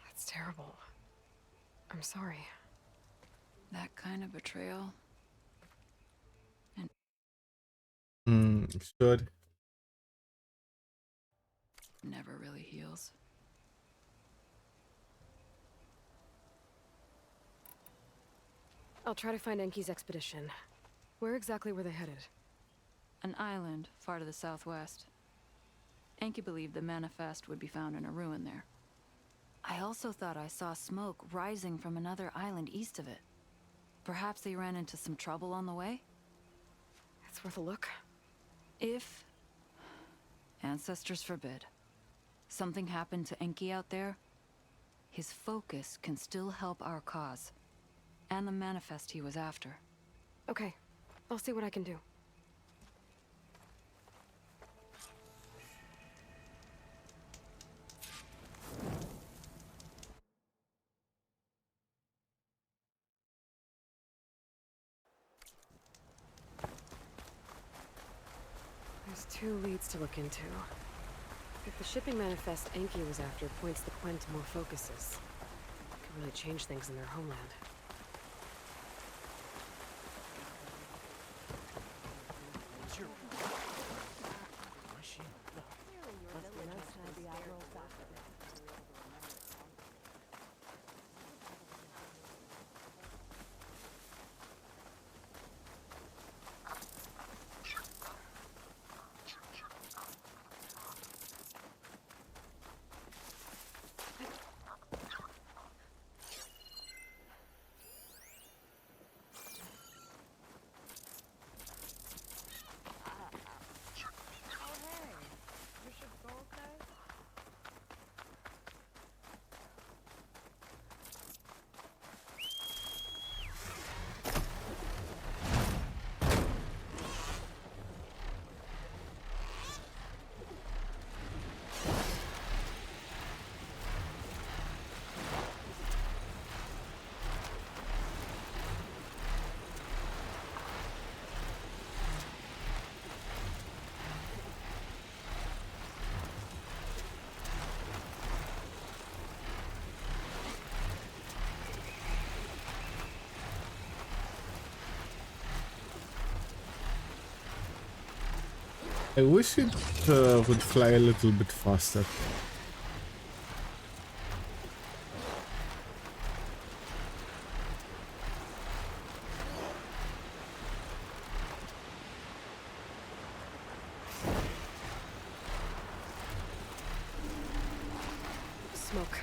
That's terrible. I'm sorry. That kind of betrayal. Sure. Never really heals. I'll try to find Enki's expedition. Where exactly were they headed? An island far to the southwest. Enki believed the manifest would be found in a ruin there. I also thought I saw smoke rising from another island east of it. Perhaps they ran into some trouble on the way? It's worth a look. If... ancestors forbid. Something happened to Enki out there, his focus can still help our cause. And the manifest he was after. Okay. I'll see what I can do. There's 2 leads to look into. If the shipping manifest Enki was after points the Quen to more focuses, it could really change things in their homeland. I wish it would fly a little bit faster. Smoke.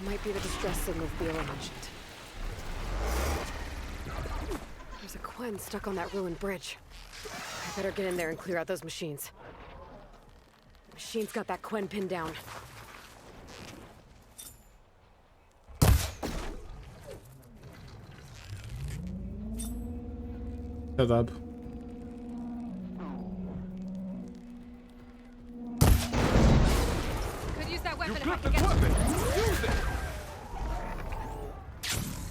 Might be the distress signal Theola mentioned. There's a Quen stuck on that ruined bridge. I better get in there and clear out those machines. The machine's got that Quen pinned down. Shut up. Could use that weapon if I Got the can get weapon! Use it!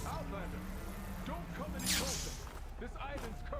Outlander, don't come any closer. This island's cursed.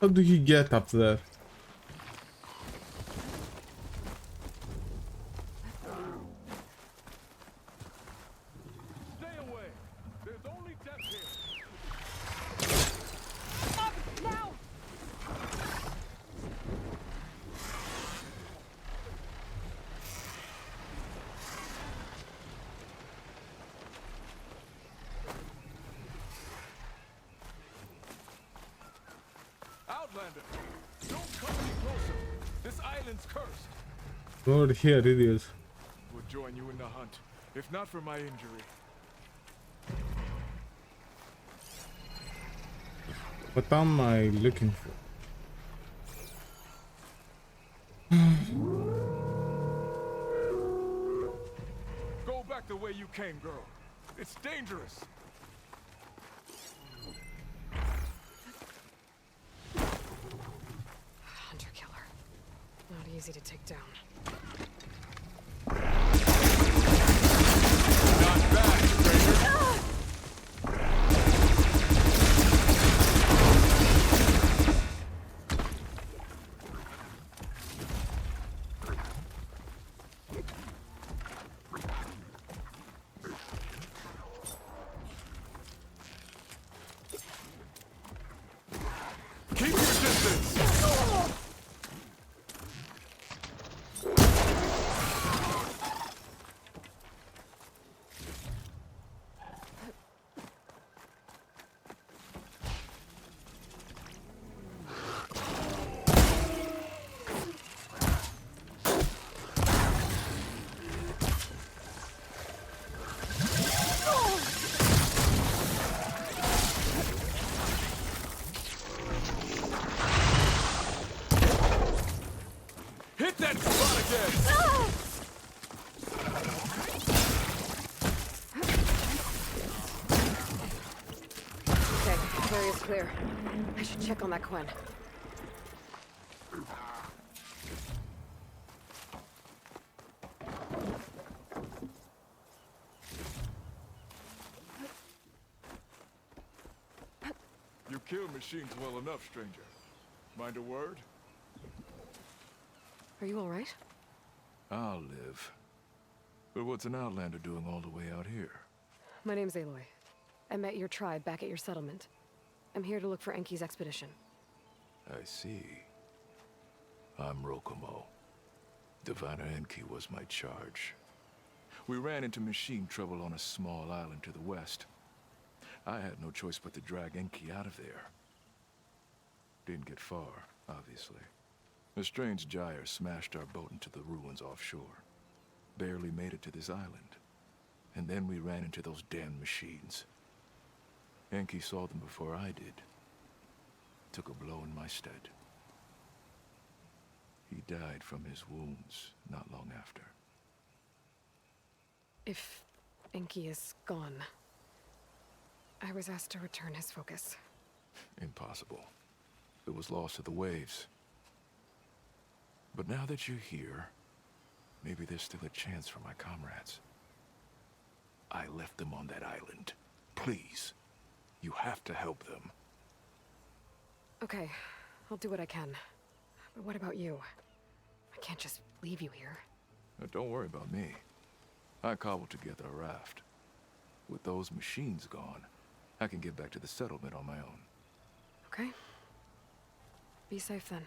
How do you get up there? Stay away. There's only death here. now! Outlander, don't come any closer. This island's cursed. Over here it is. We'll join you in the hunt, if not for my injury. What am I looking for? Go back the way you came, girl. It's dangerous. Hunter killer. Not easy to take down. Not bad, stranger. Keep your distance. Hit that spot again. Okay, area's clear. I should check on that Quen. You kill machines well enough, stranger. Mind a word? Are you alright? I'll live. But what's an outlander doing all the way out here? My name's Aloy. I met your tribe back at your settlement. I'm here to look for Enki's expedition. I see. I'm Rokomo. Diviner Enki was my charge. We ran into machine trouble on a small island to the west. I had no choice but to drag Enki out of there. Didn't get far, obviously. A strange gyre smashed our boat into the ruins offshore. Barely made it to this island. And then we ran into those damn machines. Enki saw them before I did. Took a blow in my stead. He died from his wounds not long after. If Enki is gone, I was asked to return his focus. Impossible. It was lost to the waves. But now that you're here, maybe there's still a chance for my comrades. I left them on that island. Please, you have to help them. Okay, I'll do what I can. But what about you? I can't just leave you here. Don't worry about me. I cobbled together a raft. With those machines gone, I can get back to the settlement on my own. Okay. Be safe then.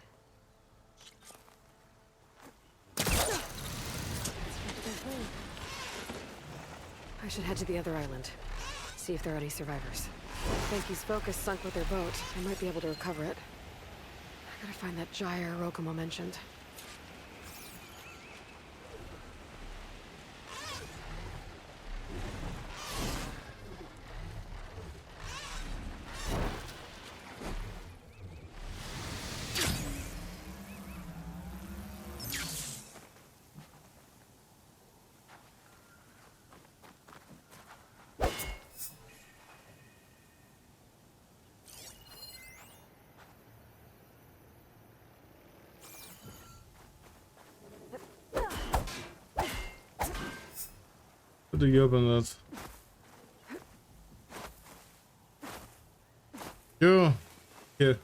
I should head to the other island. see if there are any survivors. Genki's focus sunk with their boat. I might be able to recover it. I gotta find that gyre Rokumo mentioned. How do you open that? Yo, here.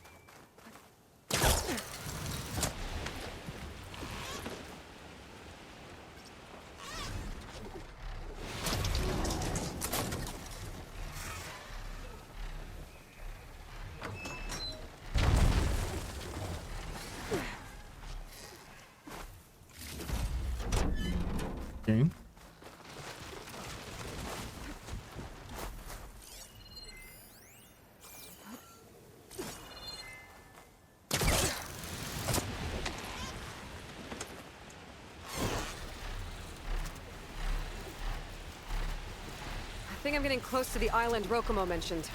Okay. I think I'm getting close to the island Rokumo mentioned.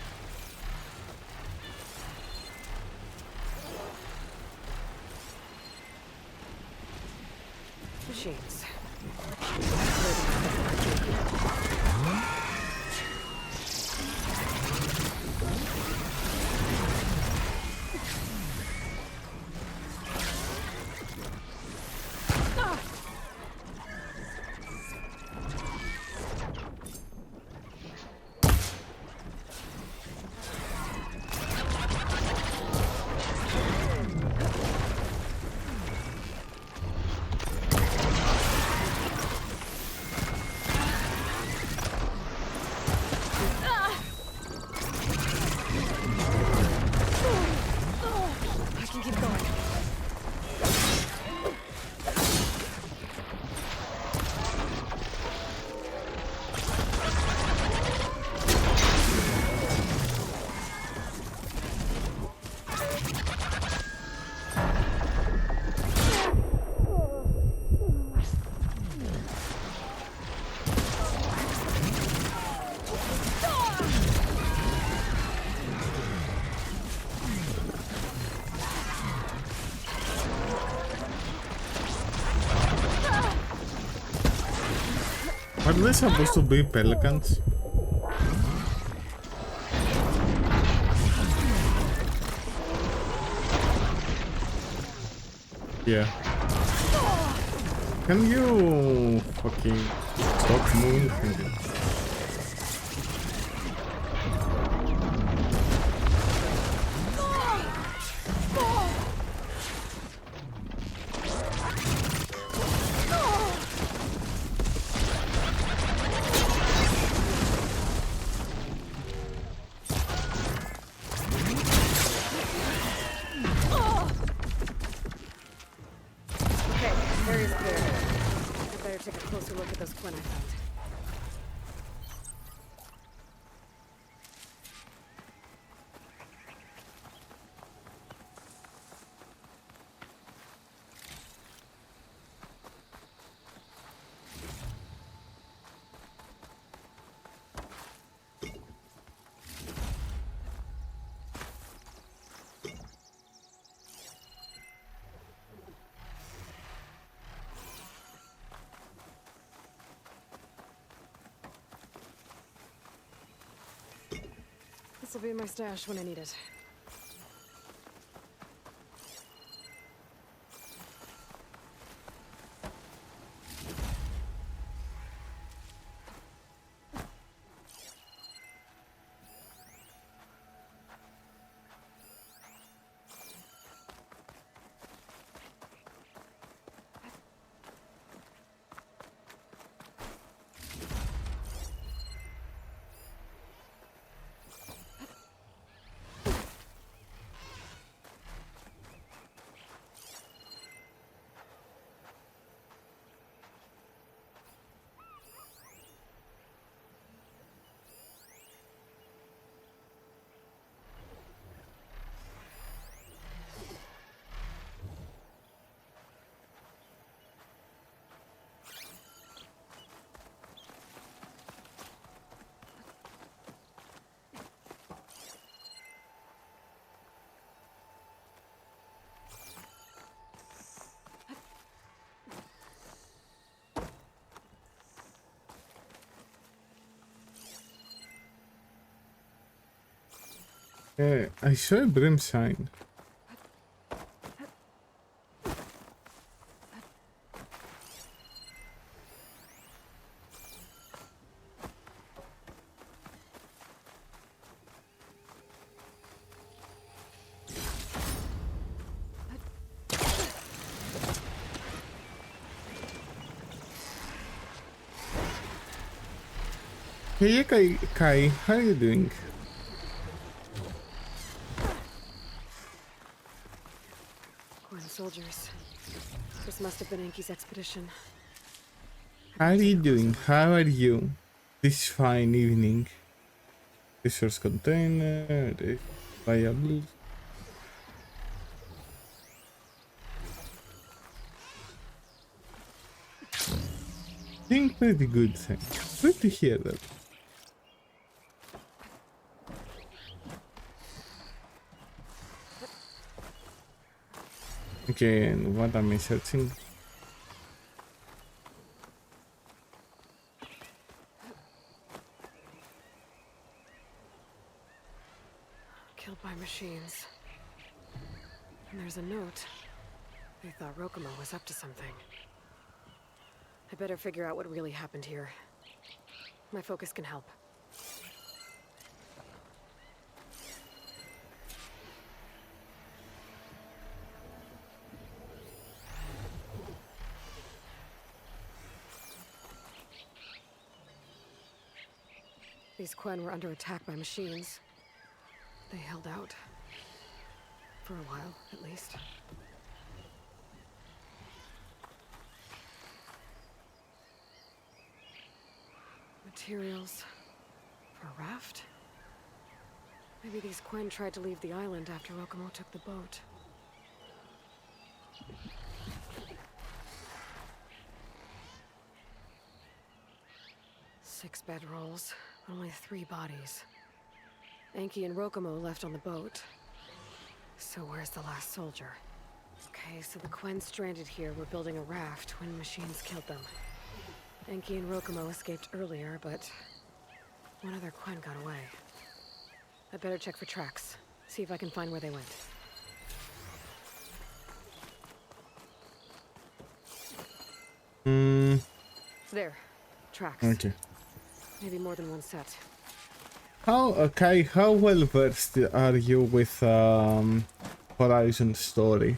Machines. Are they supposed to be pelicans? Yeah. Can you fucking stop moving? Thank you. This will be in my stash when I need it. I saw a brim sign. Hey Kai, how are you doing? Gwen soldiers. This must have been Enki's expedition. How are you doing? How are you? This fine evening. Resource container, viable. Doing pretty good, thanks. Good to hear that. Okay, and what am I searching? Killed by machines. And there's a note. They thought Rokumo was up to something. I better figure out what really happened here. My focus can help. These Quen were under attack by machines. They held out. For a while, at least. Materials for a raft? Maybe these Quen tried to leave the island after Rokumo took the boat. Six bedrolls, only 3 bodies. Enki and Rokumo left on the boat. So where's the last soldier? Okay, so the Quen stranded here were building a raft when machines killed them. Enki and Rokumo escaped earlier, but one other Quen got away. I'd better check for tracks, see if I can find where they went. There. Tracks. Okay. Maybe more than one set. How well versed are you with Horizon story?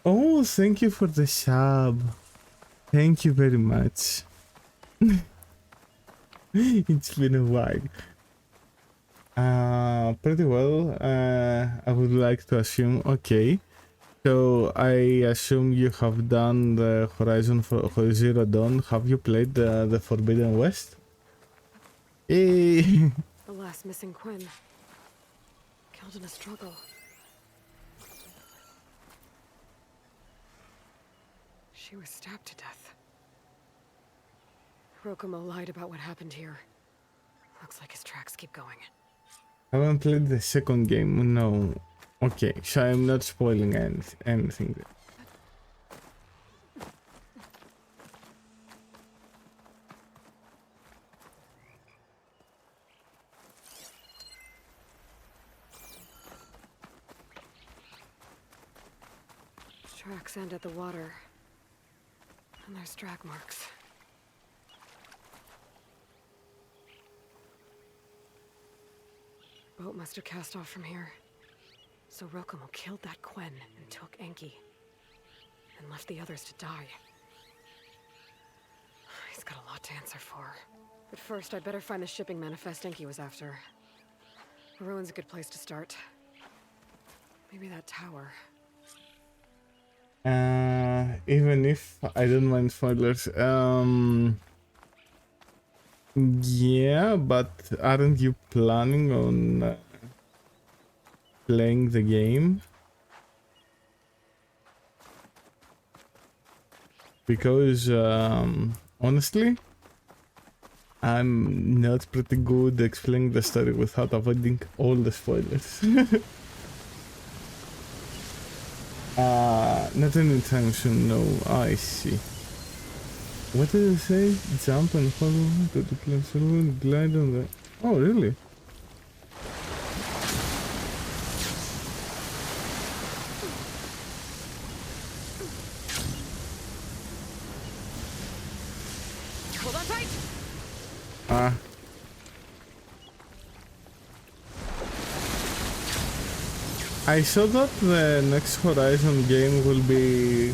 Oh, thank you for the sub. Thank you very much. It's been a while. Pretty well. I would like to assume. Okay. So I assume you have done the Horizon Zero Dawn. Have you played the Forbidden West? Hey. The last missing Quen. Killed in a struggle. She was stabbed to death. Rokumo lied about what happened here. Looks like his tracks keep going. I haven't played the second game, no. Okay, so I'm not spoiling anything. Tracks end at the water. And there's drag marks. Boat must have cast off from here. So Rokumo killed that Quen and took Enki. And left the others to die. He's got a lot to answer for. But first, I'd better find the shipping manifest Enki was after. A ruin's a good place to start. Maybe that tower. Even if I don't mind spoilers, yeah, but aren't you planning on playing the game? Because honestly, I'm not pretty good at explaining the story without avoiding all the spoilers. Not anytime soon, no. I see. What did it say? Jump and follow to the classroom, glide on the... Oh, really? Hold on tight! Ah. I saw that the next Horizon game will be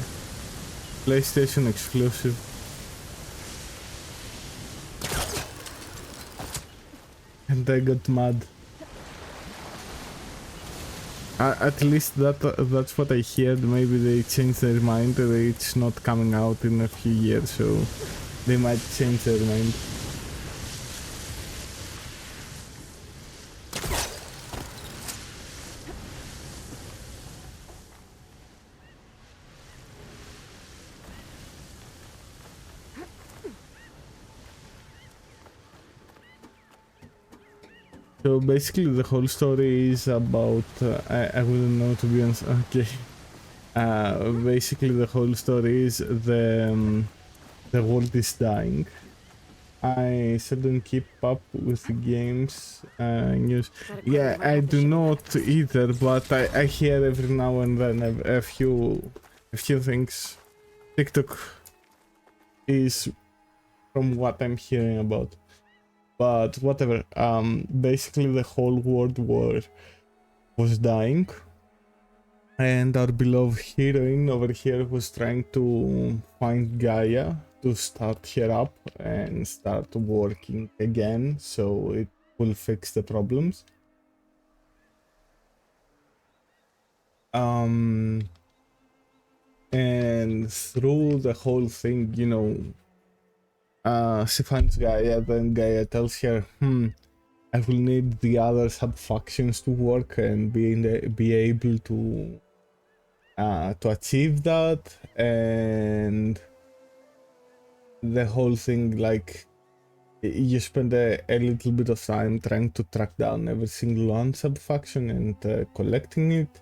PlayStation exclusive. And I got mad. At least that's what I heard. Maybe they changed their mind. It's not coming out in a few years, so they might change their mind. So basically the whole story is about, I wouldn't know to be honest, okay. Basically the whole story is the world is dying. I shouldn't keep up with the games news. Yeah, I do not either, but I hear every now and then a few things. TikTok is from what I'm hearing about. But whatever, basically the whole world was dying, and our beloved heroine over here was trying to find Gaia to start her up and start working again, so it will fix the problems. And through the whole thing, you know, she finds Gaia, then Gaia tells her, I will need the other sub-factions to work and be able to achieve that, and the whole thing, like, you spend a little bit of time trying to track down every single one sub-faction and collecting it,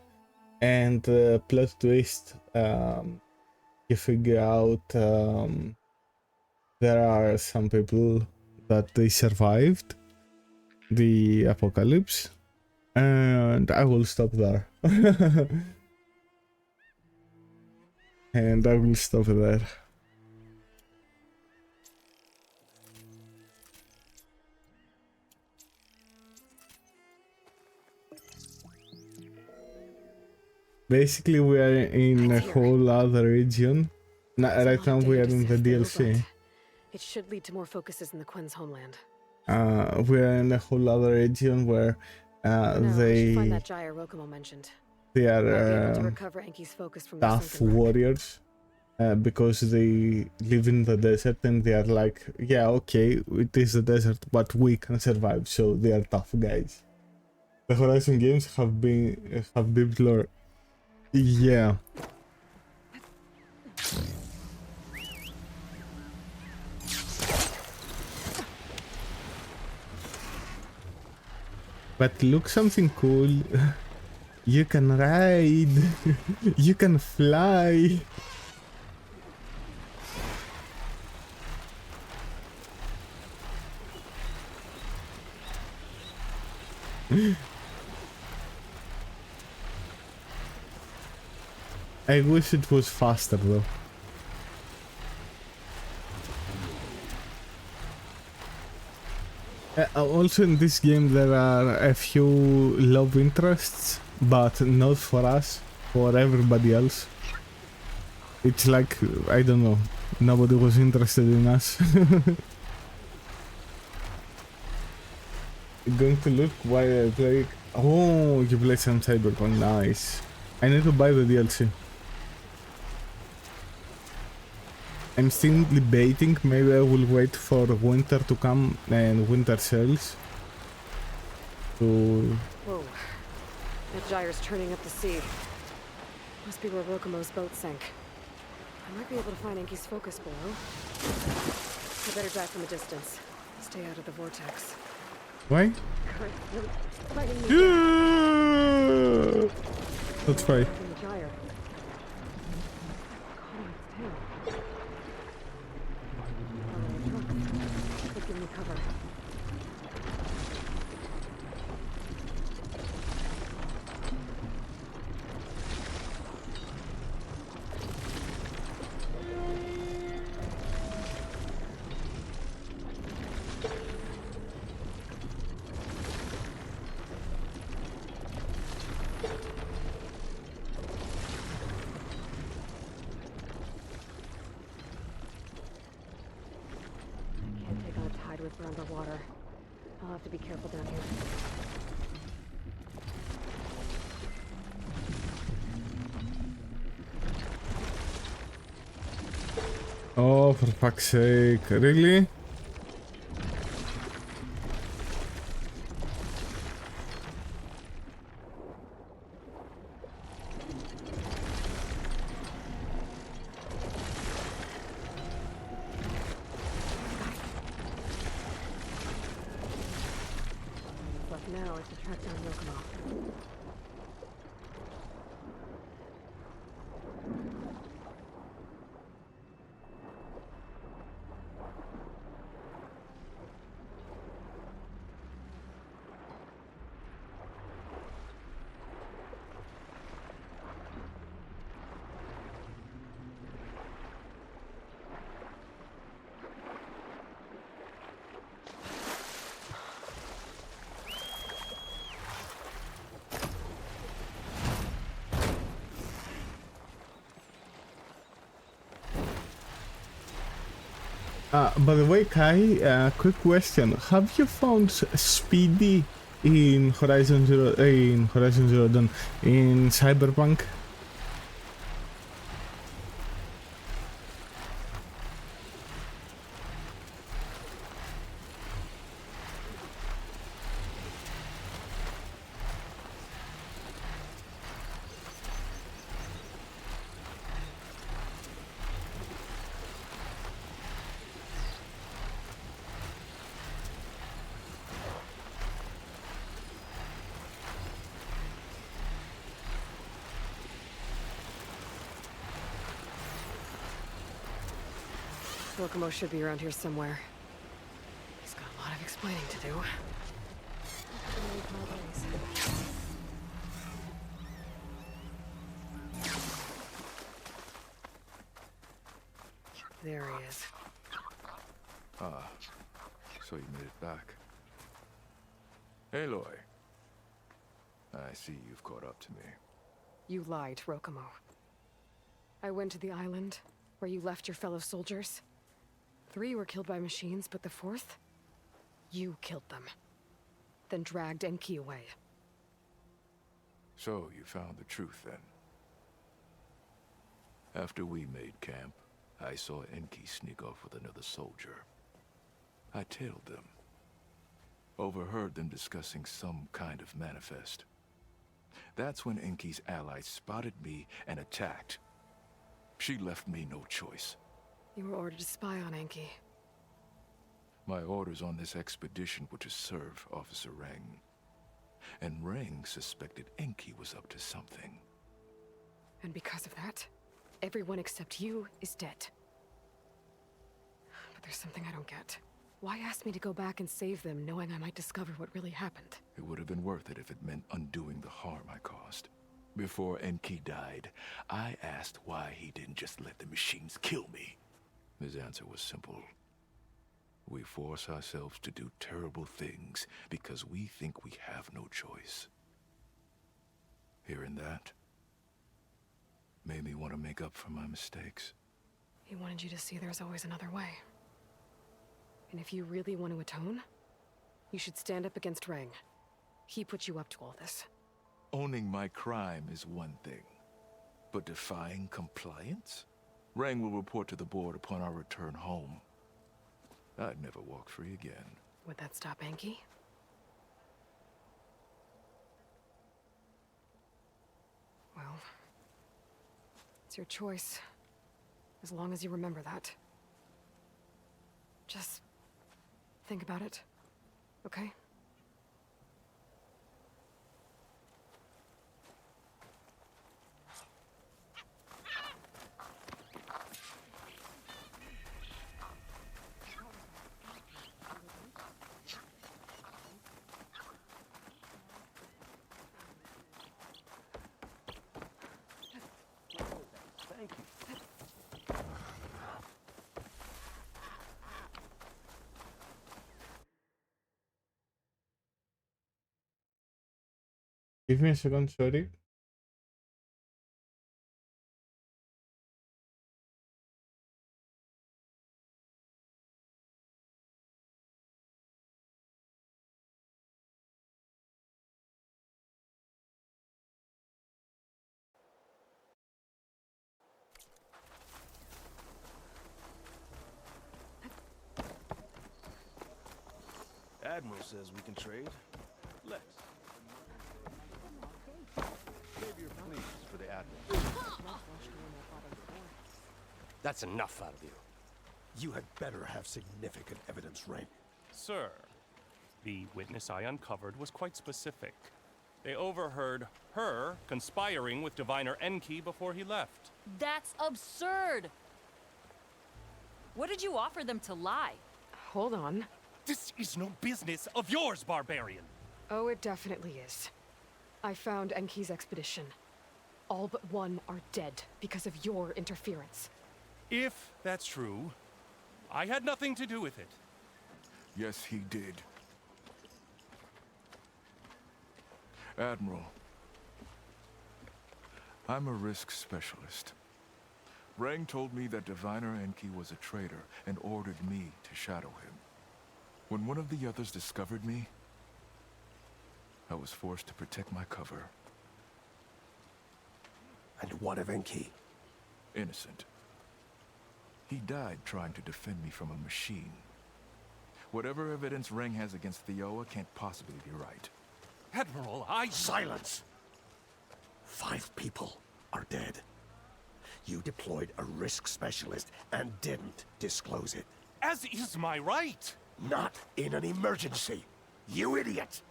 and plot twist, you figure out there are some people that they survived the apocalypse, and I will stop there. And I will stop there. Basically, we are in a whole other region. Right now we are in the DLC. It should lead to more focuses in the Quen's homeland. We are in a whole other region where they find that Jaya Rokumo mentioned. They are to recover Enki's focus from tough warriors because they live in the desert, and they are like, yeah, okay, it is the desert, but we can survive. So they are tough guys. The Horizon games have deep lore. Yeah. But look, something cool. You can ride. You can fly. I wish it was faster though. Also in this game there are a few love interests, but not for us, for everybody else. It's like, I don't know, nobody was interested in us. Going to look while I play. Oh, you play some Cyberpunk, nice. I need to buy the DLC. I'm still debating, maybe I will wait for winter to come and winter sales. Whoa. That gyre's turning up the sea. Must be where Rokumo's boat sank. I might be able to find Enki's focus below. I better dive from a distance. Stay out of the vortex. Why? Yeah! That's right. water. I'll have to be careful down here. Oh, for fuck's sake. Really? What's left now is to track down Yokomo. By the way, Kai, quick question. Have you found Speedy in Horizon Zero Dawn, in Cyberpunk? Yokomo should be around here somewhere. He's got a lot of explaining to do. There he is. Ah, so you made it back. Aloy. I see you've caught up to me. You lied, Rokumo. I went to the island where you left your fellow soldiers. 3 were killed by machines, but the 4th? You killed them. Then dragged Enki away. So you found the truth then. After we made camp, I saw Enki sneak off with another soldier. I tailed them. Overheard them discussing some kind of manifest. That's when Enki's allies spotted me and attacked. She left me no choice. You were ordered to spy on Enki. My orders on this expedition were to serve Officer Reng. And Reng suspected Enki was up to something. And because of that, everyone except you is dead. But there's something I don't get. Why ask me to go back and save them, knowing I might discover what really happened? It would have been worth it if it meant undoing the harm I caused. Before Enki died, I asked why he didn't just let the machines kill me. His answer was simple. We force ourselves to do terrible things because we think we have no choice. Hearing that made me want to make up for my mistakes. He wanted you to see there's always another way. And if you really want to atone, you should stand up against Reng. He put you up to all this. Owning my crime is one thing, but defying compliance? Reng will report to the board upon our return home. I'd never walk free again. Would that stop Enki? Well, it's your choice. As long as you remember that. Just think about it, okay? Thank you. Give me a second, sorry. Admiral says we can trade. Let's. Save your pleas for the Admiral. That's enough out of you. You had better have significant evidence, Rank. Sir, the witness I uncovered was quite specific. They overheard her conspiring with Diviner Enki before he left. That's absurd! What did you offer them to lie? Hold on. This is no business of yours, barbarian! Oh, it definitely is. I found Enki's expedition. All but one are dead because of your interference. If that's true, I had nothing to do with it. Yes, he did. Admiral, I'm a risk specialist. Rang told me that Diviner Enki was a traitor and ordered me to shadow him. When one of the others discovered me, I was forced to protect my cover. And what of Enki? Innocent. He died trying to defend me from a machine. Whatever evidence Rang has against Theoa can't possibly be right. Admiral, Silence! 5 people are dead. You deployed a risk specialist and didn't disclose it. As is my right! Not in an emergency, you idiot!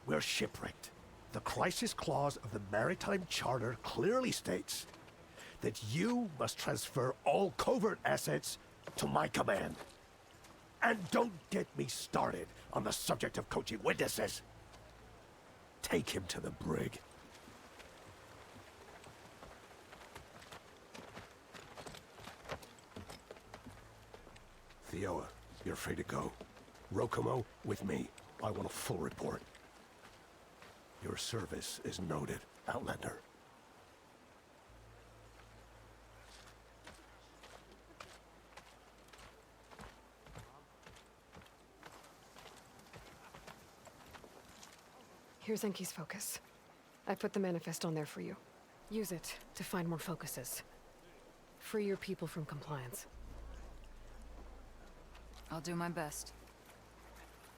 We're shipwrecked. The crisis clause of the Maritime Charter clearly states that you must transfer all covert assets to my command. And don't get me started on the subject of coaching witnesses. Take him to the brig. Theoa, you're free to go. Rokomo, with me. I want a full report. Your service is noted, Outlander. Here's Enki's focus. I put the manifest on there for you. Use it to find more focuses. Free your people from compliance. I'll do my best.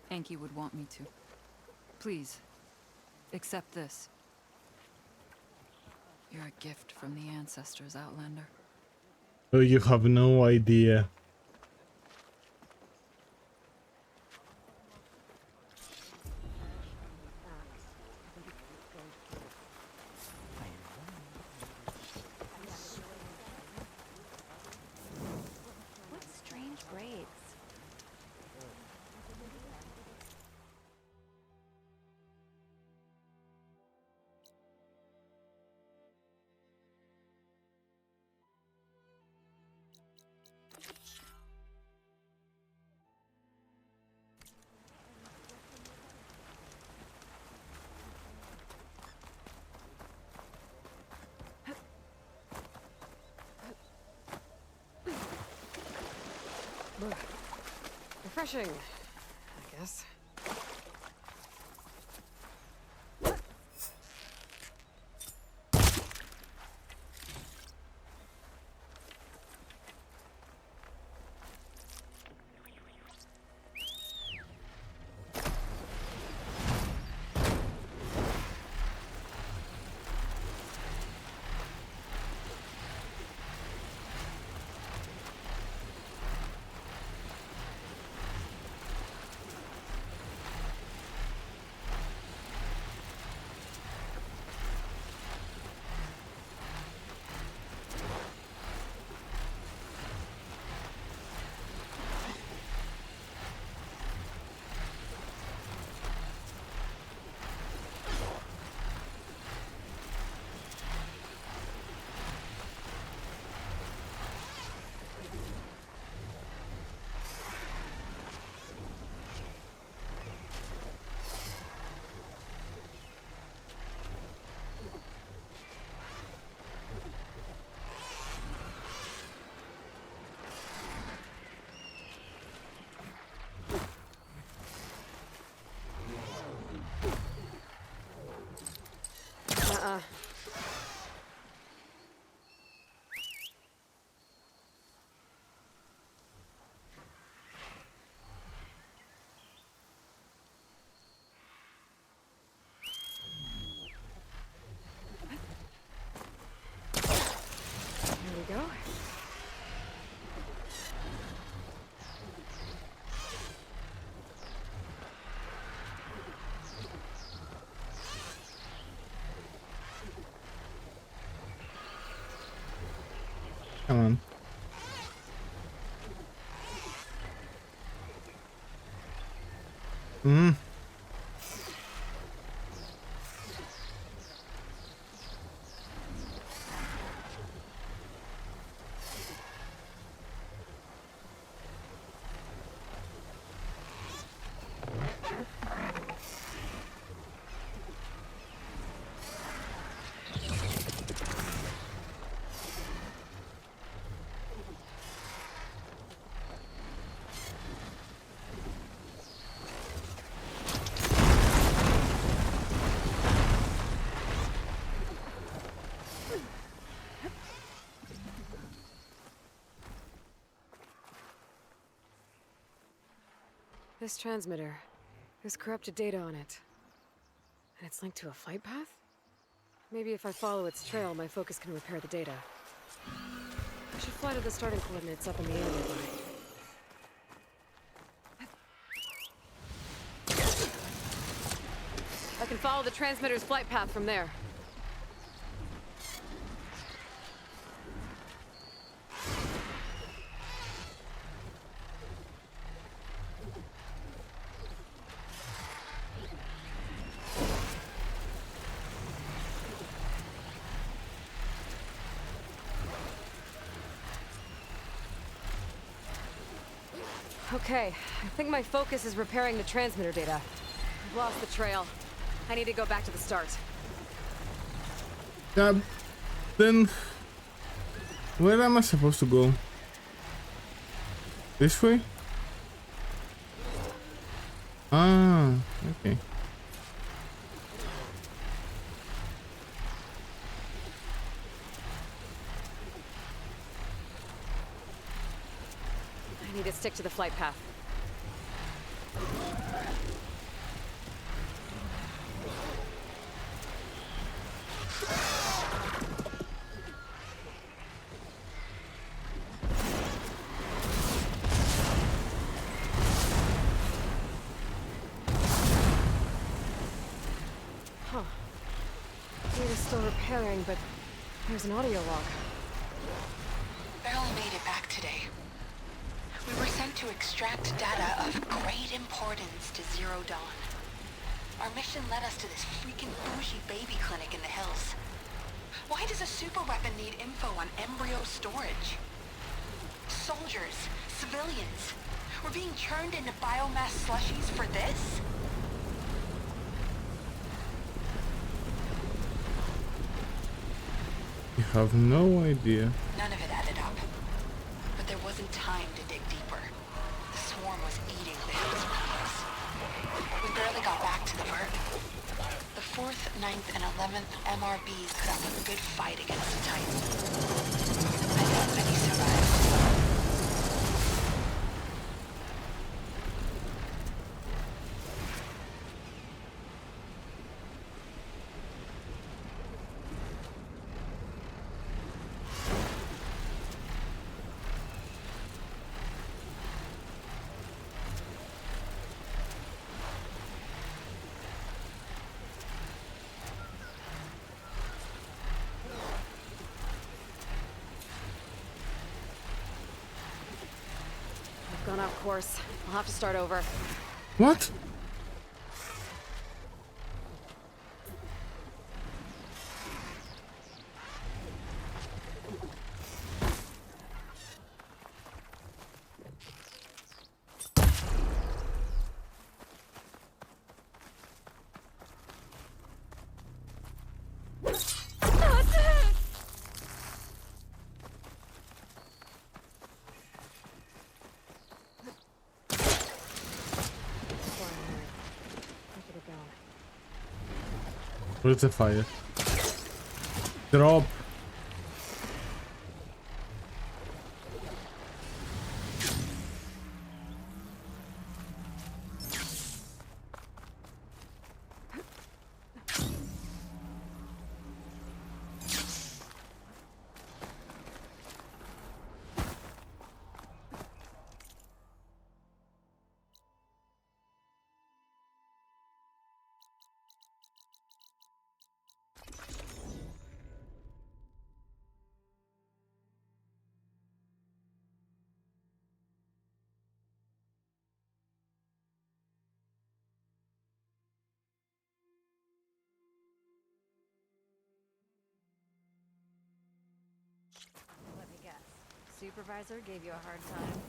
Enki would want me to. Please, accept this. You're a gift from the ancestors, Outlander. Oh, you have no idea. What strange braids. Refreshing, I guess. go. Come on. Hmm. This transmitter, there's corrupted data on it. And it's linked to a flight path? Maybe if I follow its trail, my focus can repair the data. I should fly to the starting coordinates up in the air nearby. I can follow the transmitter's flight path from there. Okay, I think my focus is repairing the transmitter data. I've lost the trail. I need to go back to the start. Then where am I supposed to go? This way? Ah, okay. I need to stick to the flight path. Huh. Data's still repairing, but there's an audio log. Beryl made it back today. We were sent to extract data of great importance to Zero Dawn. Our mission led us to this freaking bougie baby clinic in the hills. Why does a super weapon need info on embryo storage? Soldiers, civilians, we're being churned into biomass slushies for this? You have no idea. None of it added up. But there wasn't time to dig deeper. The swarm was eating the hills around us. We barely got back to the vert. The 4th, 9th, and 11th MRBs put up a good fight against the Titans. I doubt many survived. Gone off course. I'll have to start over. What? Where's the fire? Drop. supervisor gave you a hard time.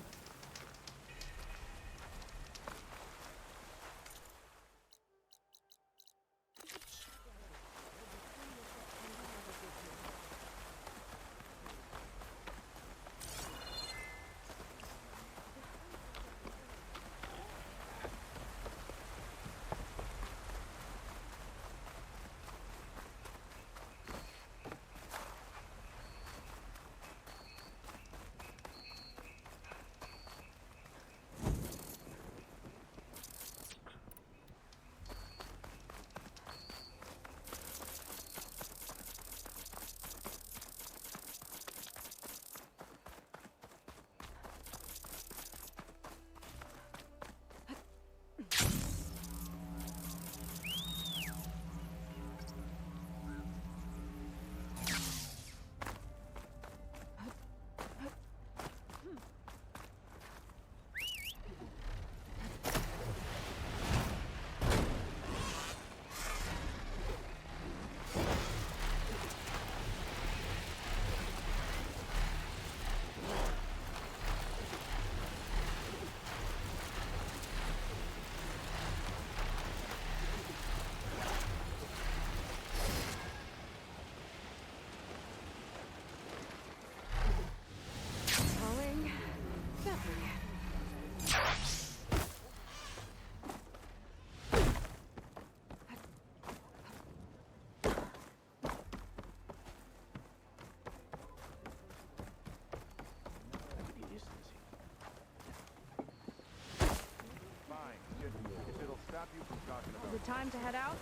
The time to head out?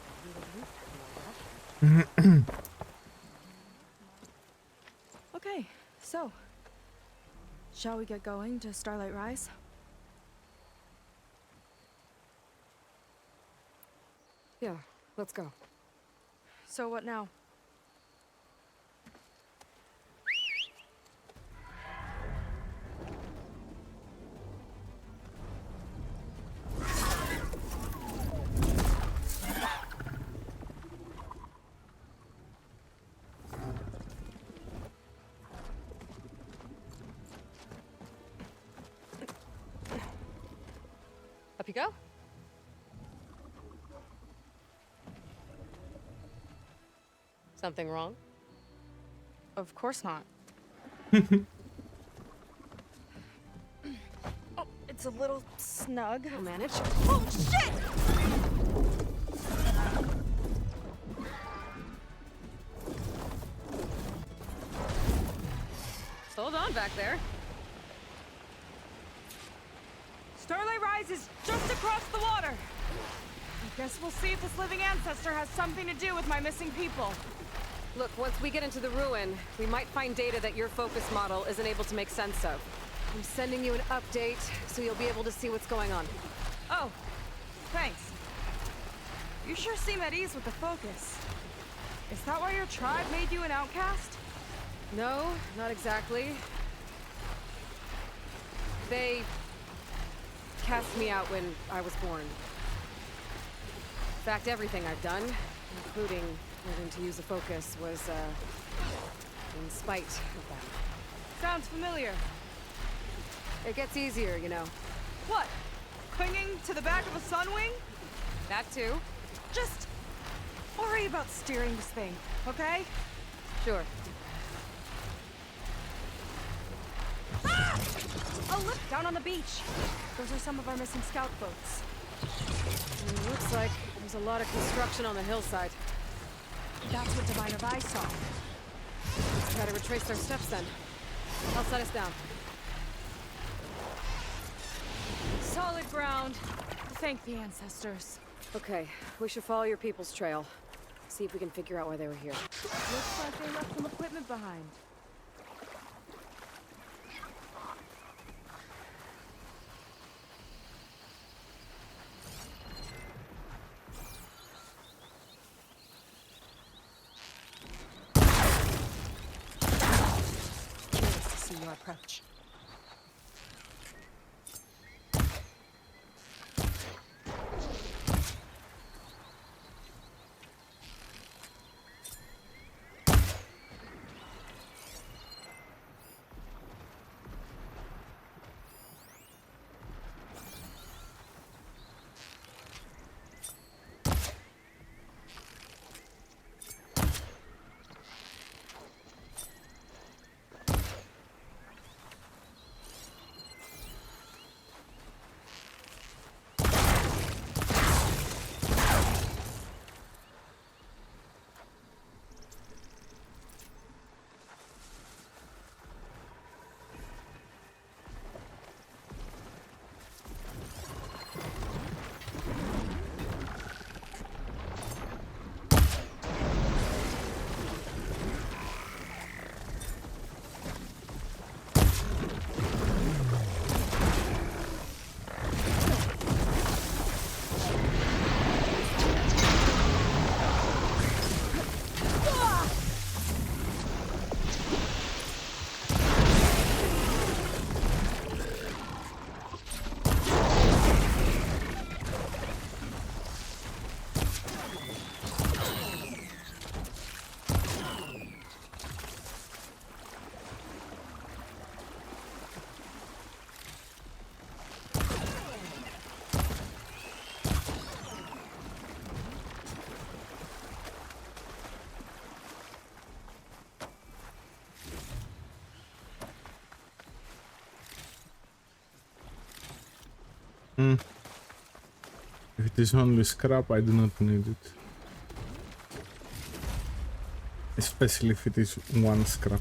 Okay, so shall we get going to Starlight Rise? Yeah, let's go. So what now? Up you go. Something wrong? Of course not. Oh, it's a little snug. I'll manage. Oh, shit! Hold on back there. Starlight Rise is just across the water. I guess we'll see if this living ancestor has something to do with my missing people. Look, once we get into the ruin, we might find data that your focus model isn't able to make sense of. I'm sending you an update, so you'll be able to see what's going on. Oh, thanks. You sure seem at ease with the focus. Is that why your tribe made you an outcast? No, not exactly. They cast me out when I was born. In fact, everything I've done, including learning to use a focus, was, in spite of that. Sounds familiar. It gets easier, you know. What? Clinging to the back of a Sunwing? That too. Just worry about steering this thing, okay? Sure. Ah! Oh, look, down on the beach. Those are some of our missing scout boats. Looks like there's a lot of construction on the hillside. That's what Diviner Vi saw. Let's try to retrace their steps then. I'll set us down. Solid ground. Thank the ancestors. Okay, we should follow your people's trail. See if we can figure out why they were here. Looks like they left some equipment behind. Curious to see your approach. If it is only scrap, I do not need it. Especially if it is one scrap.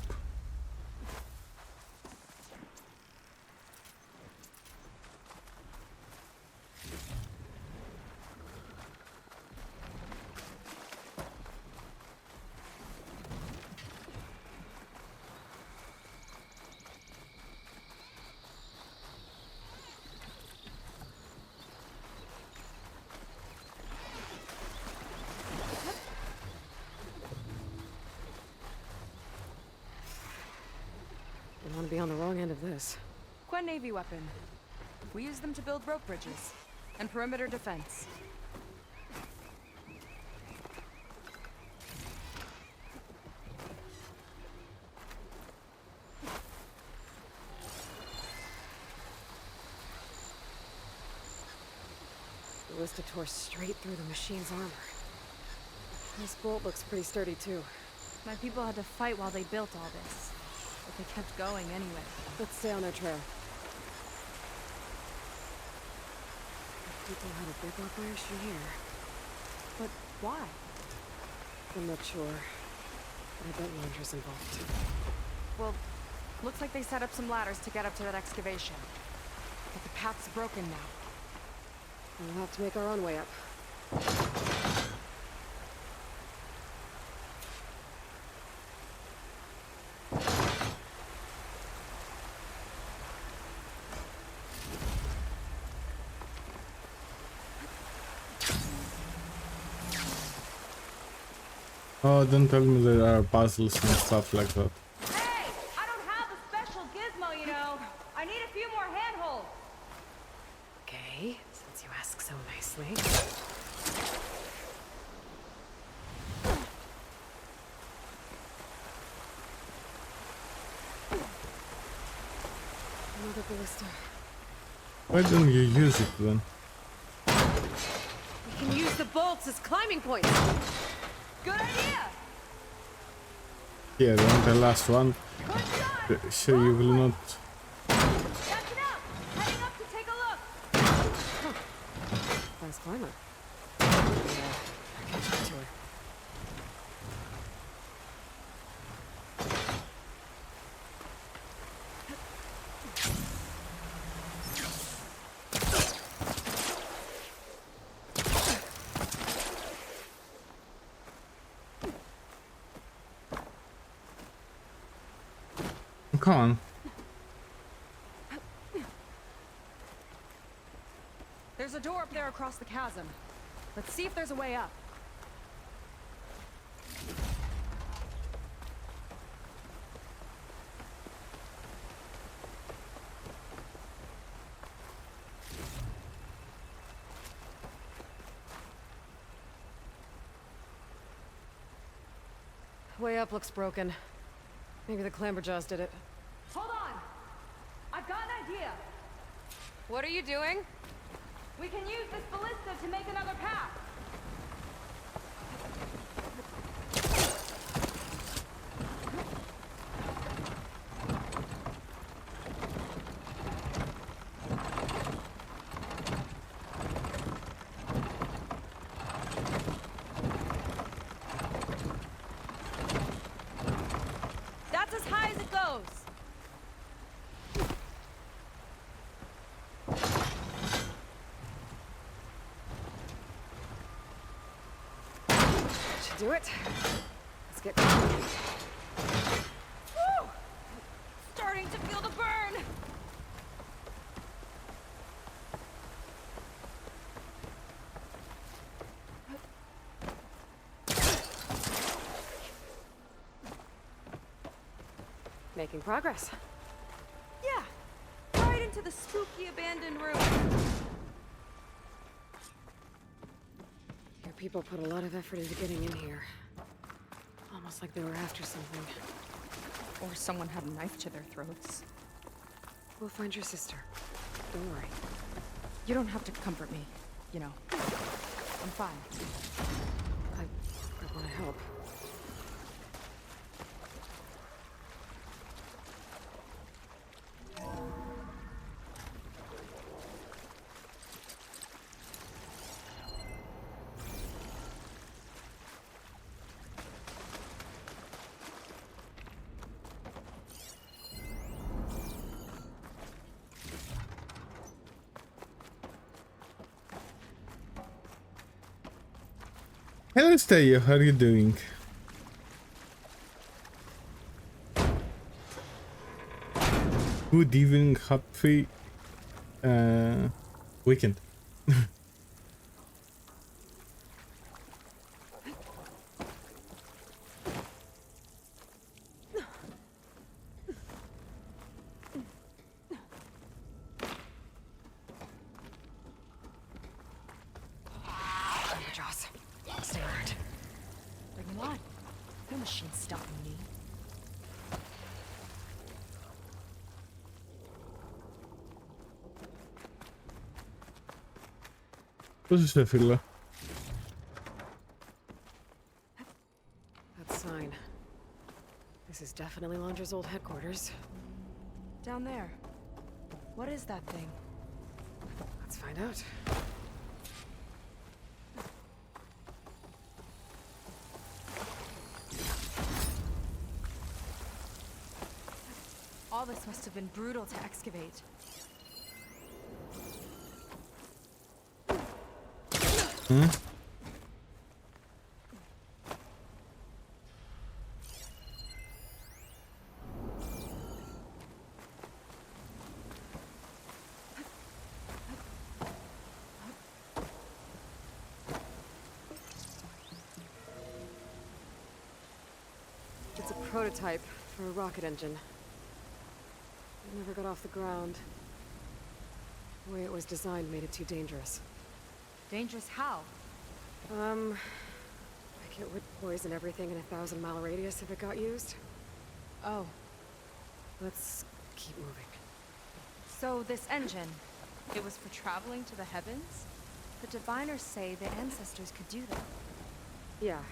I want to be on the wrong end of this. Quen Navy weapon. We use them to build rope bridges and perimeter defense. The ballista tore straight through the machine's armor. This bolt looks pretty sturdy too. My people had to fight while they built all this, but they kept going anyway. Let's stay on their trail. People had a big operation here. But why? I'm not sure. But I bet Landra's involved. Well, looks like they set up some ladders to get up to that excavation. But the path's broken now. We'll have to make our own way up. Oh, don't tell me there are puzzles and stuff like that. Hey! I don't have a special gizmo, you know. I need a few more handholds. Okay, since you ask so nicely. Another ballista. Why don't you use it then? We can use the bolts as climbing points. Good idea! Here, on the last one. So you will not. That's enough! Heading up to take a look! Fast climber. Yeah, I catch up to her. Come on. There's a door up there across the chasm. Let's see if there's a way up. Way up looks broken. Maybe the Clamberjaws did it. Hold on! I've got an idea! What are you doing? We can use this ballista to make another path! That's as high as it goes! Should do it. Let's get going. Woo! Starting to feel the burn! Making progress. Yeah! Right into the spooky abandoned room. Your people put a lot of effort into getting in here. Almost like they were after something. Or someone had a knife to their throats. We'll find your sister. Don't worry. You don't have to comfort me, you know. I'm fine. I want to help. Hello, Staya. How are you doing? Good evening. Happy weekend. Joss, stay alert. Bring him on. No machine's stopping me. Πώς είσαι, φίλε? That sign. This is definitely Londra's old headquarters. Down there. What is that thing? Let's find out. All this must have been brutal to excavate. Hmm? It's a prototype for a rocket engine. It never got off the ground. The way it was designed made it too dangerous. Dangerous how? Like it would poison everything in a 1,000-mile radius if it got used. Oh. Let's keep moving. So this engine, it was for traveling to the heavens? The diviners say the ancestors could do that. Yeah.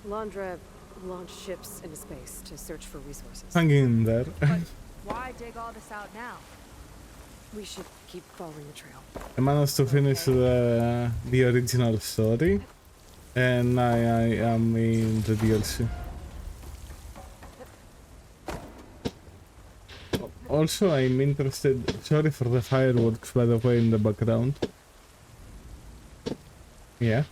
Londra launched ships into space to search for resources. Hang in there. But why dig all this out now? We should keep following the trail. I managed to finish the original story, and I am in the DLC. Also, I'm interested. Sorry for the fireworks, by the way, in the background. Yeah.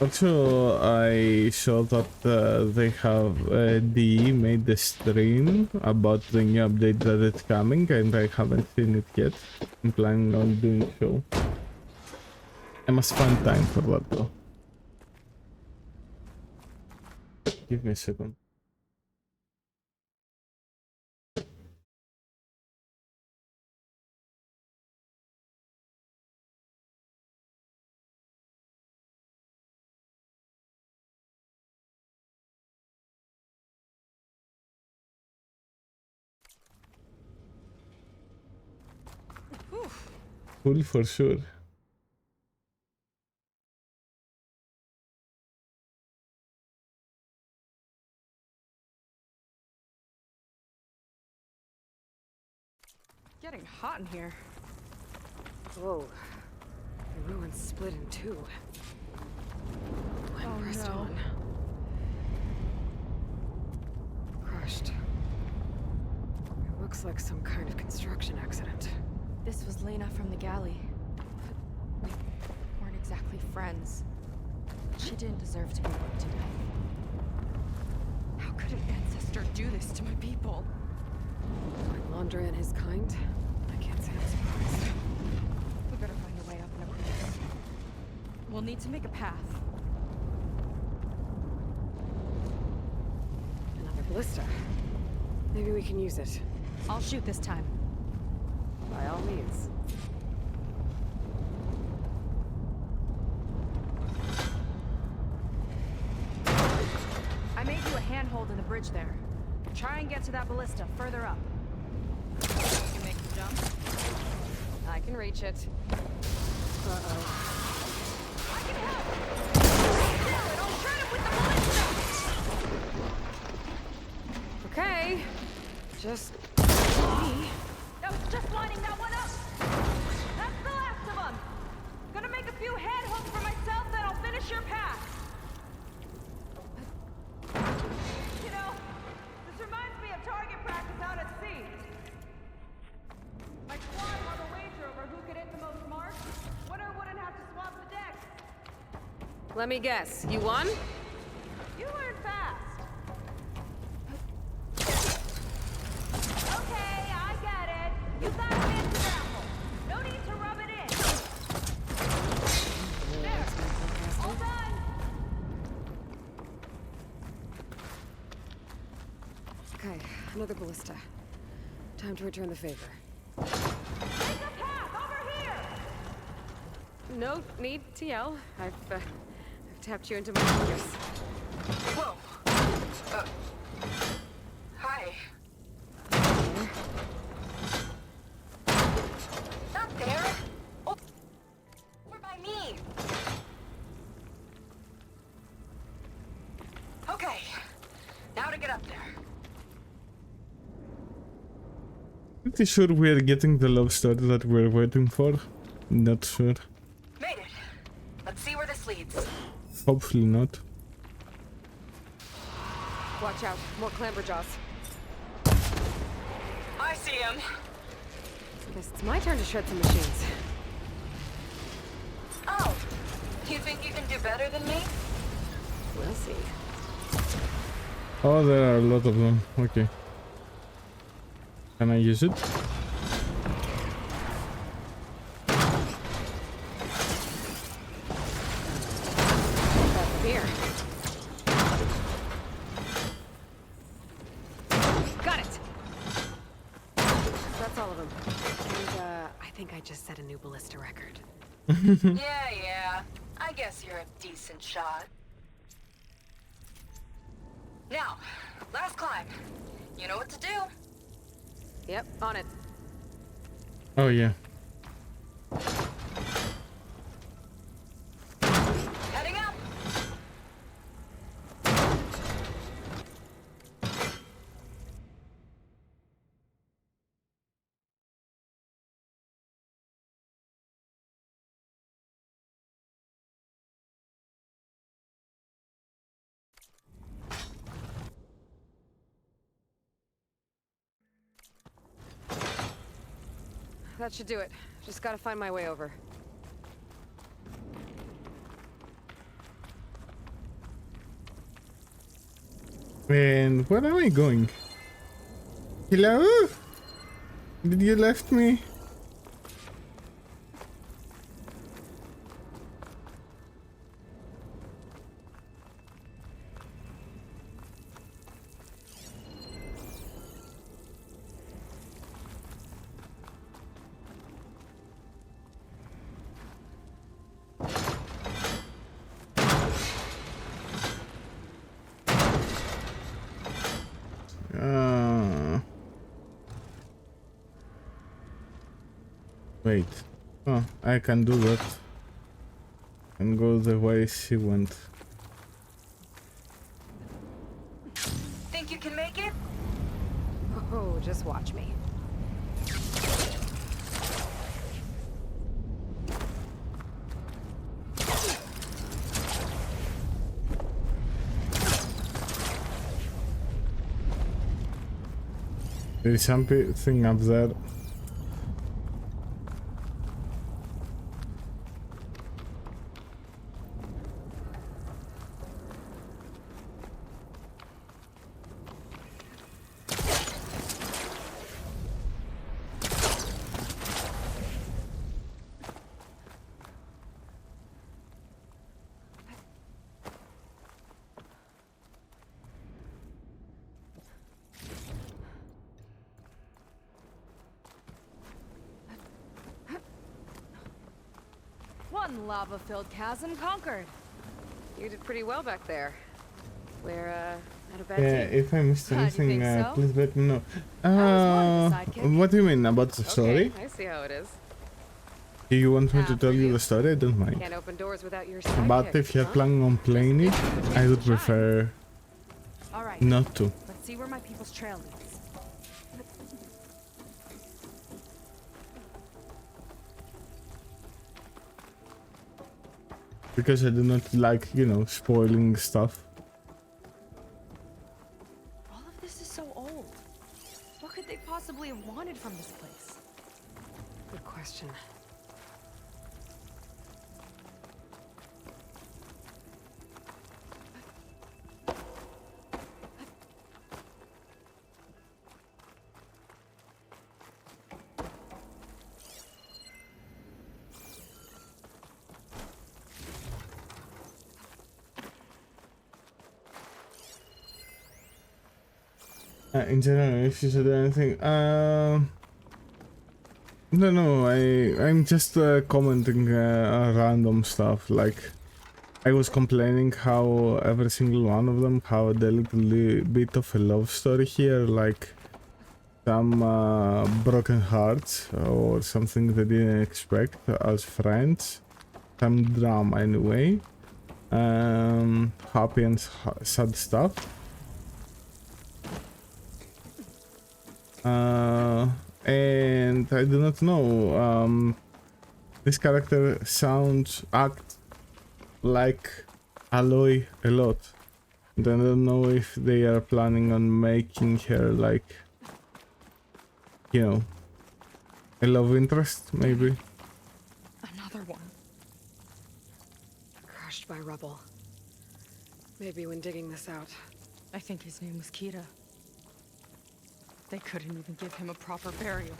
Also, I saw that they have DE made the stream about the new update that is coming, and I haven't seen it yet. I'm planning on doing so. I must find time for that though. Give me a second. Cool for sure. Getting hot in here. Whoa. The ruins split in two. When pressed on. Crushed. It looks like some kind of construction accident. This was Lena from the galley. We weren't exactly friends. She didn't deserve to be worked to death. How could an ancestor do this to my people? Like Londra and his kind? I can't say I'm surprised. We better find a way up and across. We'll need to make a path. Another ballista. Maybe we can use it. I'll shoot this time. By all means. I made you a handhold in the bridge there. Try and get to that ballista further up. You make the jump? I can reach it. Uh-oh. I can help! Still, and I'll shred it with the ballista! Okay. Just... me. That was just lining that one up! That's the last of them! Gonna make a few handholds for myself, then I'll finish your path! You know, this reminds me of target practice out at sea. My squad held a wager over who could hit the most marks. Winner wouldn't have to swap the decks. Let me guess. You won? You learn fast. Okay, I get it. You got a fancy grapple. No need to rub it in. There. All done. Okay, another ballista. Time to return the favor. Take a path over here. No need to yell. I've tapped you into my fingers. Whoa. Hi. Not there. Over by me. Okay. Now to get up there. Pretty sure we're getting the love story that we're waiting for. Not sure. Made it. Let's see where this leads. Hopefully not. Watch out. More clamberjaws. I see him. Guess it's my turn to shred some machines. Oh. You think you can do better than me? We'll see. Oh, there are a lot of them. Okay. Can I use it? Back here. Got it. That's all of them. And I think I just set a new ballista record. Yeah. I guess you're a decent shot. Now, last climb. You know what to do. Yep, on it. Oh yeah. Heading up. That should do it. Just gotta find my way over. And where am I going? Hello? Did you left me? Wait. Oh, I can do that. And go the way she went. Think you can make it? Oh, just watch me. There's something up there. One lava-filled chasm conquered. You did pretty well back there. We're, at a bad Yeah, team. if I missed How do you anything, think so? please let me know. one of the sidekicks. What do you mean about the story? Okay, I see how it is. Do you want me to After tell you you. the story? I don't mind. Can't open doors without your But sidekick, if you're huh? planning on playing it, I would prefer All right. not to. Let's see where my people's trail leads. Because I do not like, you know, spoiling stuff. All of this is so old. What could they possibly have wanted from this place? Good question. In general, if you said anything, no, I'm just commenting random stuff. Like, I was complaining how every single one of them have a little bit of a love story here, like some broken hearts or something they didn't expect as friends, some drama anyway, happy and sad stuff. And I do not know, this character acts like Aloy a lot. And I don't know if they are planning on making her like, you know, a love interest, maybe. Another one. Crushed by rubble. Maybe when digging this out. I think his name was Kira. They couldn't even give him a proper burial.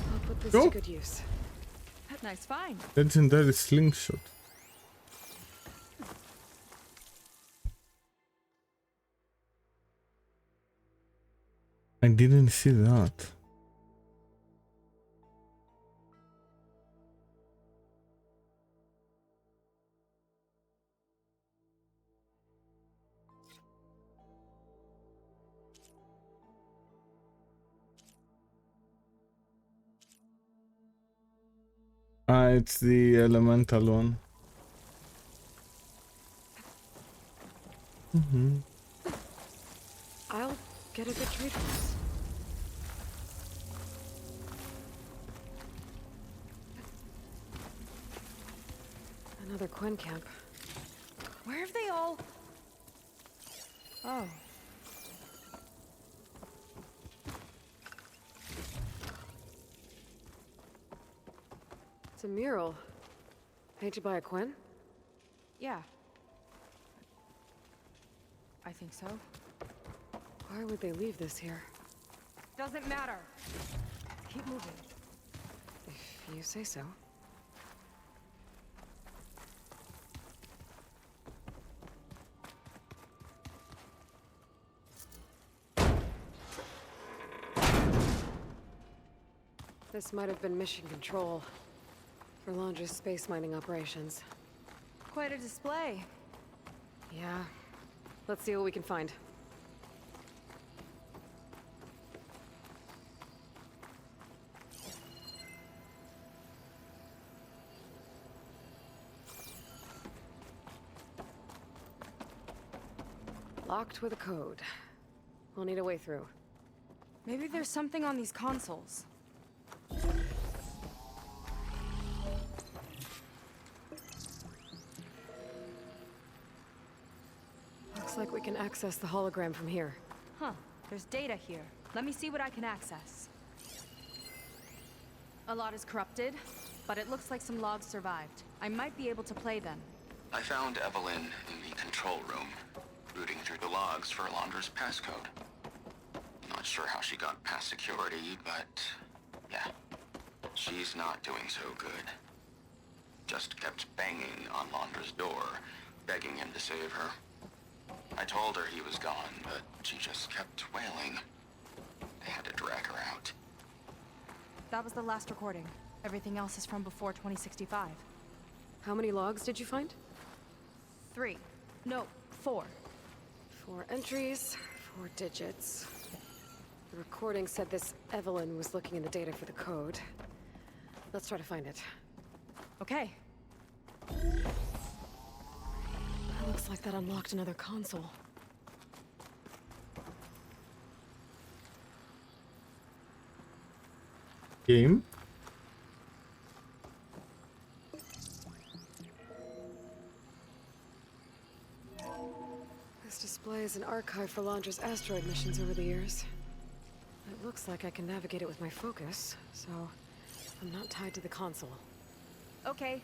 I'll put this Go. to good use. Nice find. Legendary slingshot. I didn't see that. It's the elemental one. I'll get a good trade for this. Another Quen camp. Where have they all... Oh. It's a mural. Painted by a Quen? Yeah. I think so. Why would they leave this here? Doesn't matter. Keep moving. If you say so. This might have been mission control for Londra's space mining operations. Quite a display. Yeah. Let's see what we can find. Locked with a code. We'll need a way through. Maybe there's something on these consoles. Looks like we can access the hologram from here. Huh. There's data here. Let me see what I can access. A lot is corrupted, but it looks like some logs survived. I might be able to play them. I found Evelyn in the control room, rooting through the logs for Londra's passcode. Not sure how she got past security, but yeah, she's not doing so good. Just kept banging on Londra's door, begging him to save her. I told her he was gone, but she just kept wailing. I had to drag her out. That was the last recording. Everything else is from before 2065. How many logs did you find? 3. No, 4. 4 entries, 4 digits. The recording said this Evelyn was looking in the data for the code. Let's try to find it. Okay. Looks like that unlocked another console. Game? This displays an archive for Londra's asteroid missions over the years. It looks like I can navigate it with my focus, so I'm not tied to the console. Okay.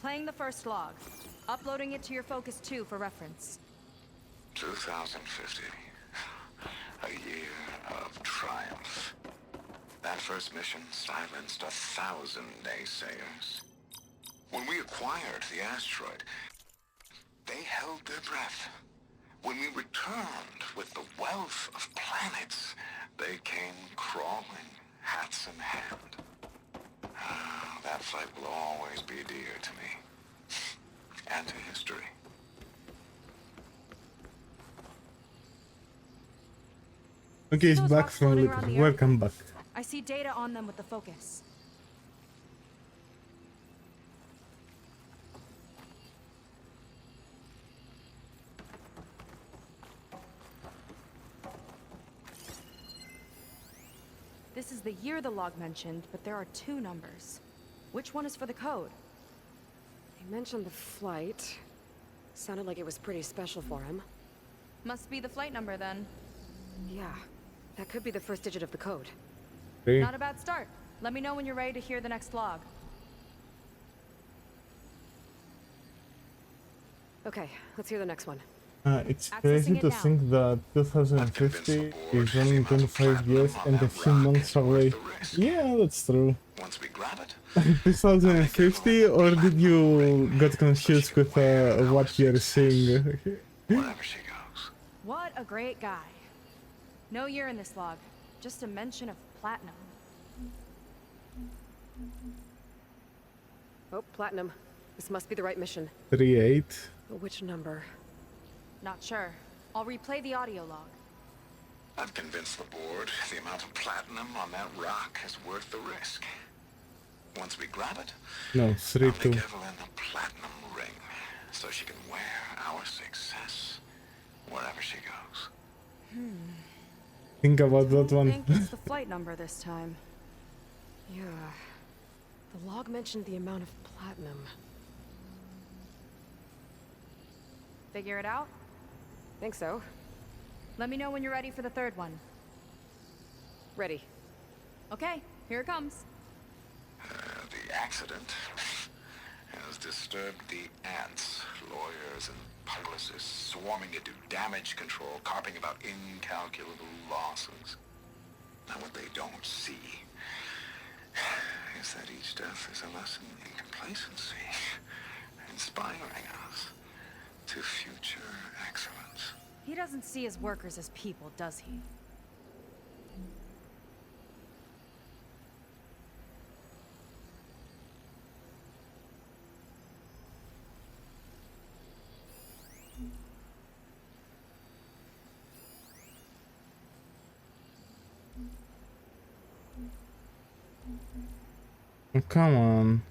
Playing the first log. Uploading it to your Focus 2 for reference. 2050. A year of triumph. That first mission silenced 1,000 naysayers. When we acquired the asteroid, they held their breath. When we returned with the wealth of planets, they came crawling, hats in hand. That fight will always be dear to me. And to history. Okay, it's Those back rocks from floating Liquid. around the Earth? Welcome back. I see data on them with the Focus. This is the year the log mentioned, but there are 2 numbers. Which one is for the code? They mentioned the flight. Sounded like it was pretty special for him. Must be the flight number then. Yeah, that could be the first digit of the code. Okay. Not a bad start. Let me know when you're ready to hear the next log. Okay, let's hear the next one. It's crazy to think that 2050 is only 25 years and a few months away. Yeah, that's true. Once we grab it, 2050, or did you got confused with what you're seeing? wherever she goes. What a great guy. No year in this log, just a mention of platinum. Oh, platinum. This must be the right mission. 38. Which number? Not sure. I'll replay the audio log. I've convinced the board the amount of platinum on that rock is worth the risk. Once we grab it, No, I'll 3-2. make Evelyn a platinum ring, so she can wear our success wherever she goes. Think about that I one. think it's the flight number this time. Yeah. The log mentioned the amount of platinum. Figure it out? Think so. Let me know when you're ready for the 3rd one. Ready. Okay, here it comes. The accident has disturbed the ants, lawyers and publicists swarming to do damage control, carping about incalculable losses. Now what they don't see is that each death is a lesson in complacency, inspiring us to future excellence. He doesn't see his workers as people, does he? Oh, come on.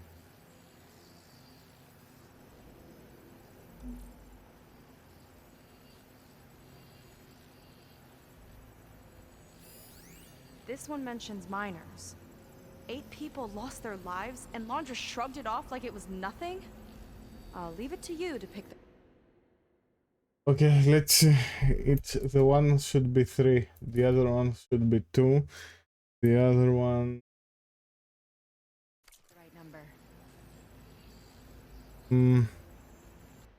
This one mentions miners. 8 people lost their lives, and Laundra shrugged it off like it was nothing? I'll leave it to you to pick the... Okay, let's see. It's the one should be 3. The other one should be 2. The other one. right number.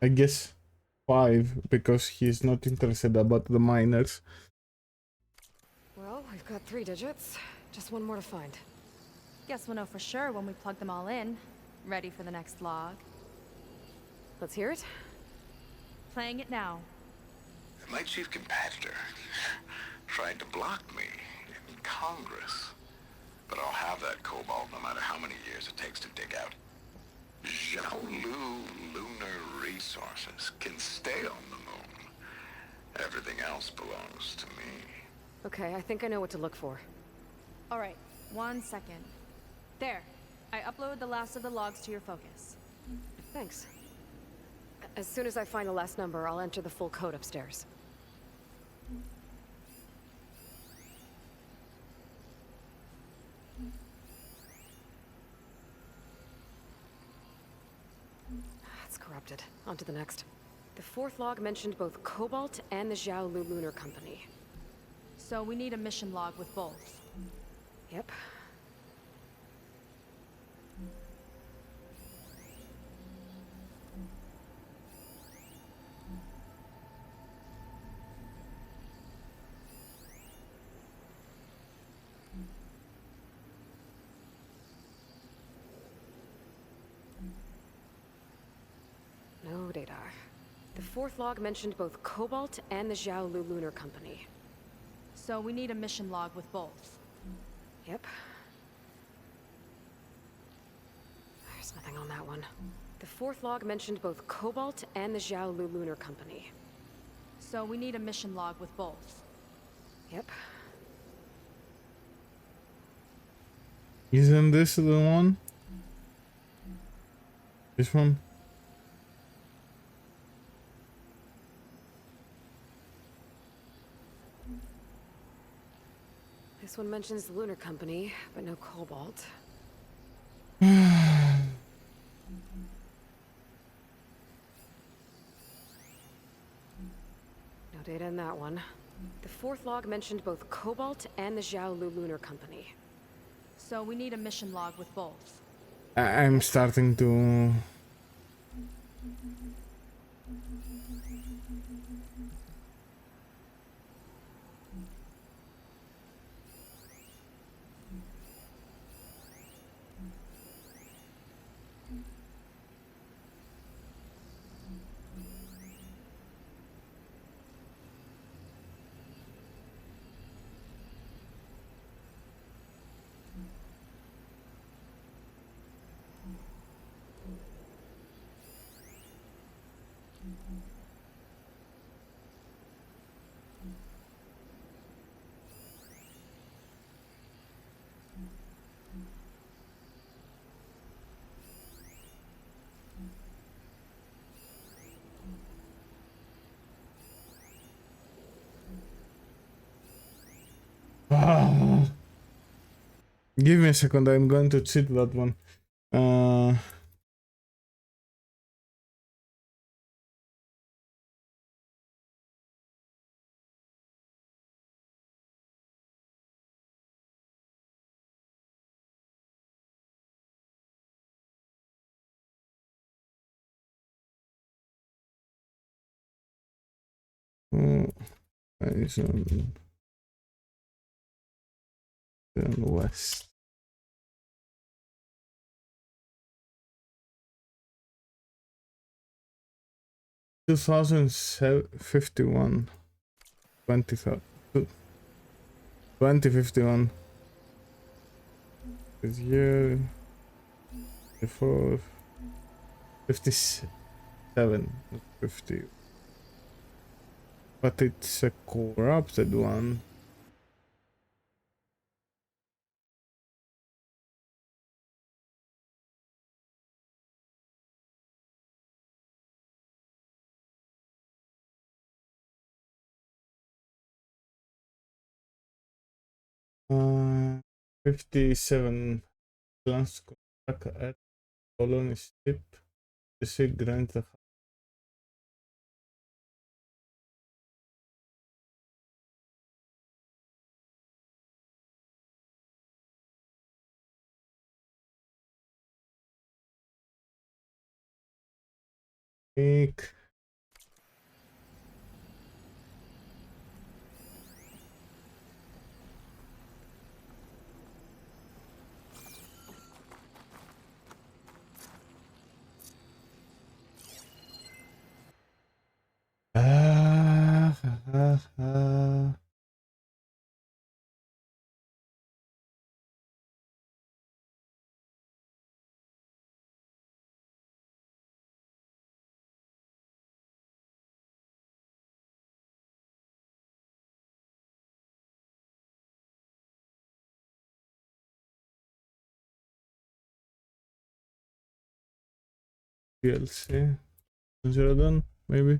I guess 5 because he's not interested about the miners. Well, we've got 3 digits. Just one more to find. Guess we'll know for sure when we plug them all in. Ready for the next log. Let's hear it. Playing it now. My chief competitor tried to block me in Congress, but I'll have that cobalt no matter how many years it takes to dig out. Xiaolu Lunar Resources can stay on the moon. Everything else belongs to me. Okay, I think I know what to look for. All right, 1 second. There. I uploaded the last of the logs to your Focus. Thanks. As soon as I find the last number, I'll enter the full code upstairs. It's corrupted. On to the next. The 4th log mentioned both Cobalt and the Xiaolu Lunar Company. So we need a mission log with both. Yep. data. The fourth log mentioned both Cobalt and the Xiaolu Lunar Company. So we need a mission log with both. Yep. There's nothing on that one. The fourth log mentioned both Cobalt and the Xiaolu Lunar Company. So we need a mission log with both. Yep. Isn't this the one? This one? This one mentions the Lunar Company, but no Cobalt. No data in that one. The fourth log mentioned both Cobalt and the Xiaolu Lunar Company. So we need a mission log with both. I'm starting to... Give me a second, I'm going to cheat that one. Horizon West. Two thousand 51 2051 this year before 57 50, but it's a corrupted one. Uh, 57 plans attack at colony ship. The ship grants a week. DLC. Zero done, maybe.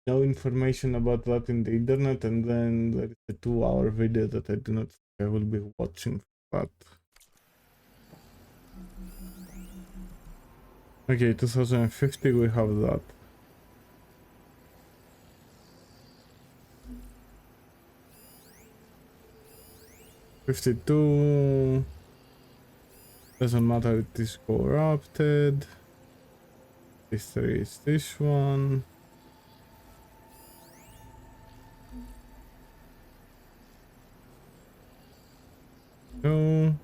no information about that in the internet, and then there is a 2-hour video that I do not think I will be watching for that. Okay, 2050 we have that. $52 doesn't matter, it is corrupted. History is this one. No.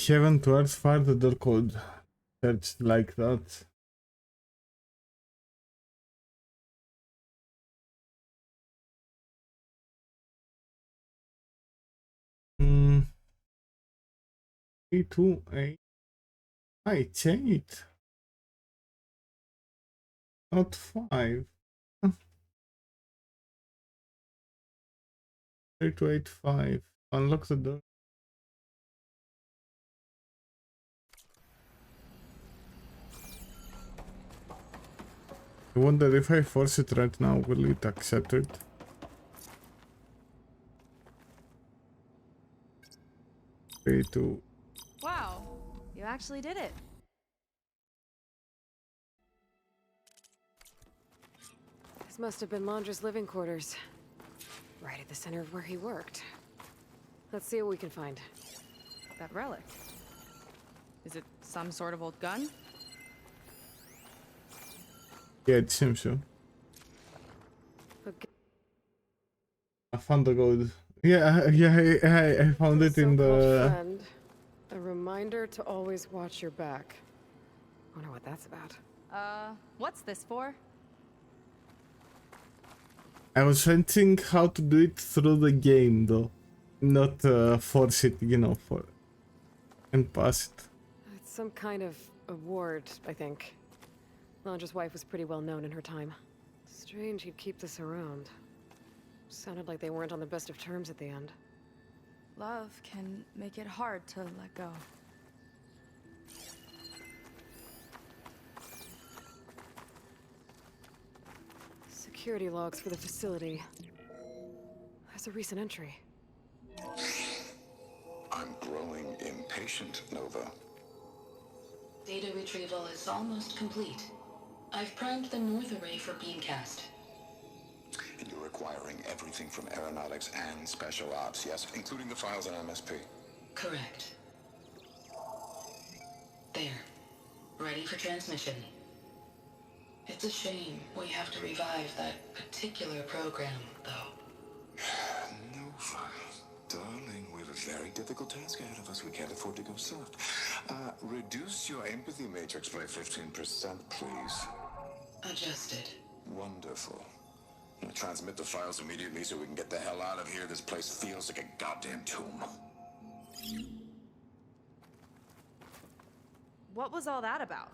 Heaven to Earth fire the door code. Search like that. Hmm. 3, 2, 8. It's 8. Not 5. 3, 2, 8, 5. Unlock the door. I wonder if I force it right now, will it accept it? 3, 2. Wow, you actually did it. This must have been Londra's living quarters. Right at the center of where he worked. Let's see what we can find. That relic. Is it some sort of old gun? Yeah, it seems so. Okay. I found the code. Yeah, I found it in the... Friend. A reminder to always watch your back. Wonder what that's about. What's this for? I was thinking how to do it through the game though. Not force it, you know, for... and pass it. It's some kind of award, I think. Londra's wife was pretty well known in her time. Strange he'd keep this around. Sounded like they weren't on the best of terms at the end. Love can make it hard to let go. Security logs for the facility. There's a recent entry. I'm growing impatient, Nova. Data retrieval is almost complete. I've primed the North Array for beamcast. And you're acquiring everything from aeronautics and special ops, yes? Including the files on MSP. Correct. There. Ready for transmission. It's a shame we have to revive that particular program, though. Nova, darling, we have a very difficult task ahead of us. We can't afford to go soft. Reduce your empathy matrix by 15%, please. Adjusted. Wonderful. Now transmit the files immediately so we can get the hell out of here. This place feels like a goddamn tomb. What was all that about?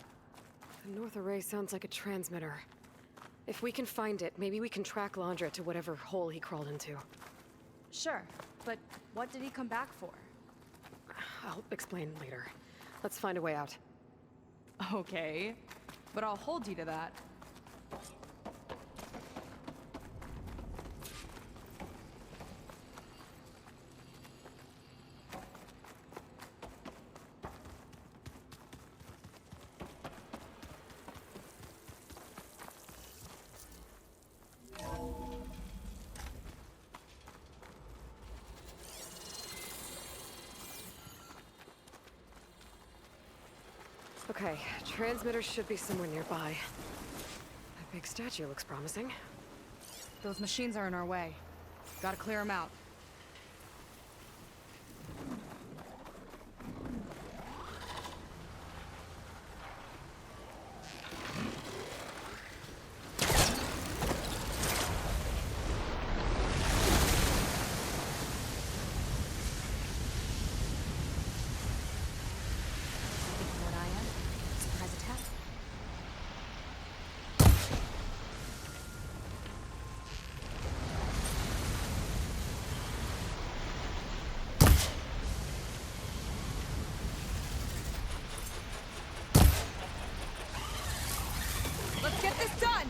The North Array sounds like a transmitter. If we can find it, maybe we can track Londra to whatever hole he crawled into. Sure, but what did he come back for? I'll explain later. Let's find a way out. Okay, but I'll hold you to that. Okay, transmitter should be somewhere nearby. That big statue looks promising. Those machines are in our way. Gotta clear them out. Let's get this done!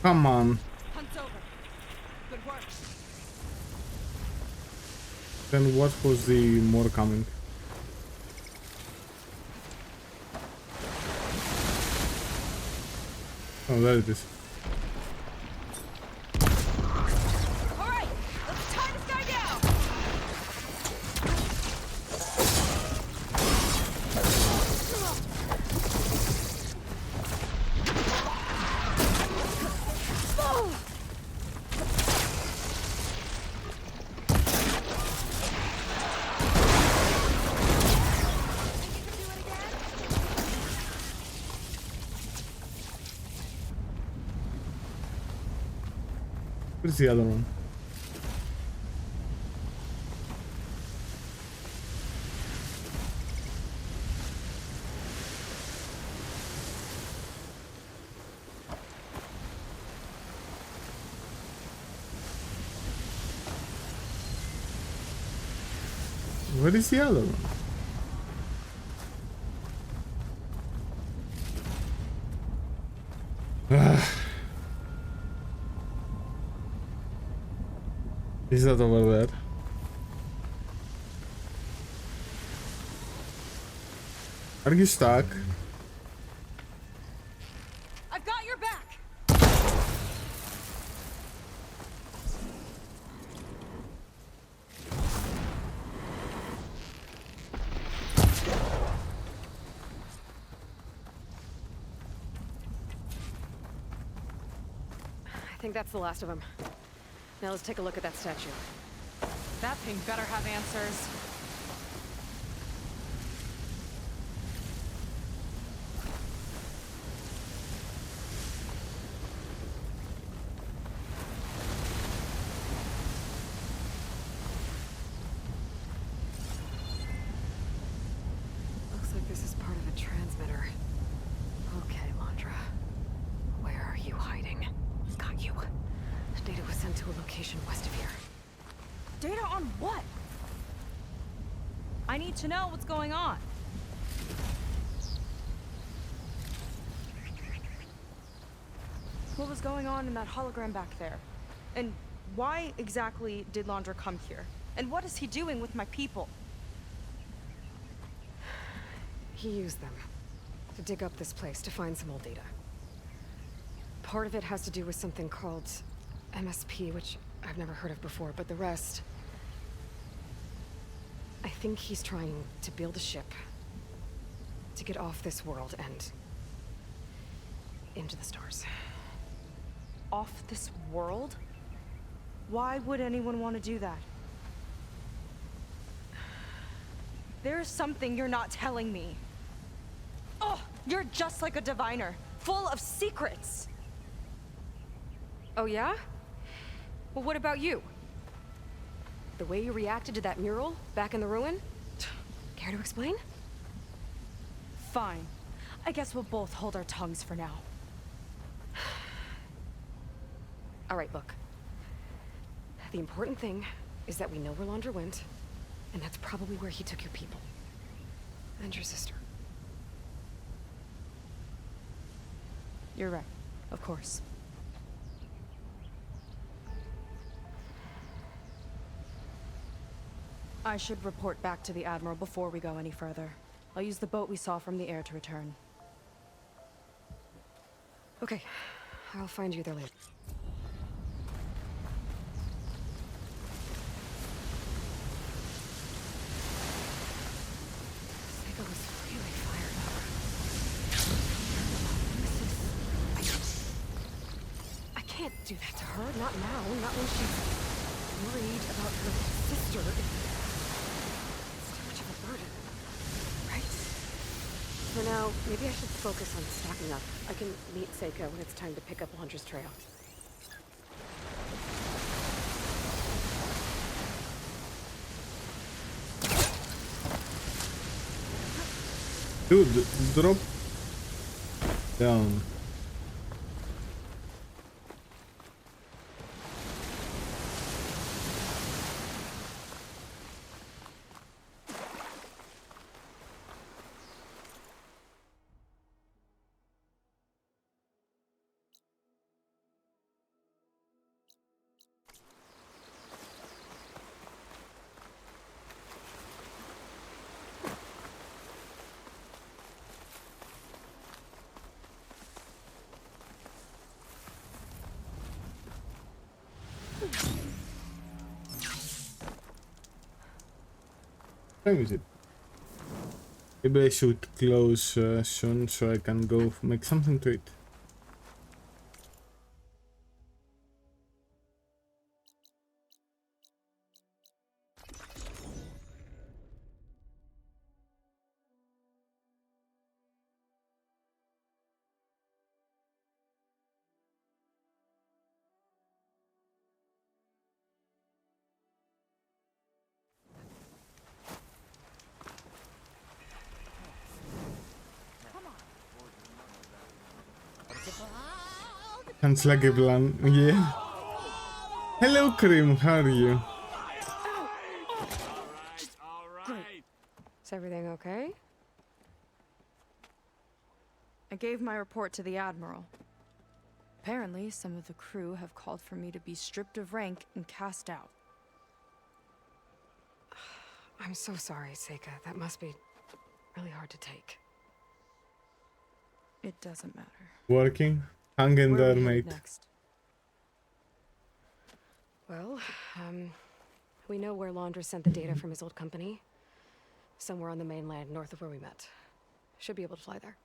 Come on. Hunt's over. Good work. Then what was the more coming? Oh, there it is. All right, let's tie this guy down. Where's the other one? Where is the other one? Is that over there? Are you stuck? I've got your back. I think that's the last of them. Now let's take a look at that statue. That thing better have answers. Looks like this is part of a transmitter. Okay, Landra. Where are you hiding? Got you. Data was sent to a location west of here. Data on what? I need to know what's going on. What was going on in that hologram back there? And why exactly did Landra come here? And what is he doing with my people? He used them to dig up this place to find some old data. Part of it has to do with something called MSP, which I've never heard of before, but the rest... I think he's trying to build a ship to get off this world and into the stars. Off this world? Why would anyone want to do that? There's something you're not telling me. Oh, you're just like a diviner, full of secrets. Oh yeah? Well, what about you? The way you reacted to that mural back in the ruin? Care to explain? Fine. I guess we'll both hold our tongues for now. All right, look. The important thing is that we know where Landra went, and that's probably where he took your people. And your sister. You're right. Of course. I should report back to the Admiral before we go any further. I'll use the boat we saw from the air to return. Okay. I'll find you there later. Seika was really fired up. I can't do that to her. Not now. Not when she's worried about her sister. It's too much of a burden. Right? For now, maybe I should focus on stacking up. I can meet Seika when it's time to pick up Londra's trail. Dude, drop down. What time is it? Maybe I should close soon so I can go make something to eat. Sounds like a plan. Yeah. Hello, Cream. How are you? Is everything okay? I gave my report to the Admiral. Apparently, some of the crew have called for me to be stripped of rank and cast out. I'm so sorry, Seika. That must be really hard to take. It doesn't matter. Working? Hang in Where are there, we mate. headed next? Well, we know where Laundra sent the data from his old company. Somewhere on the mainland, north of where we met. Should be able to fly there.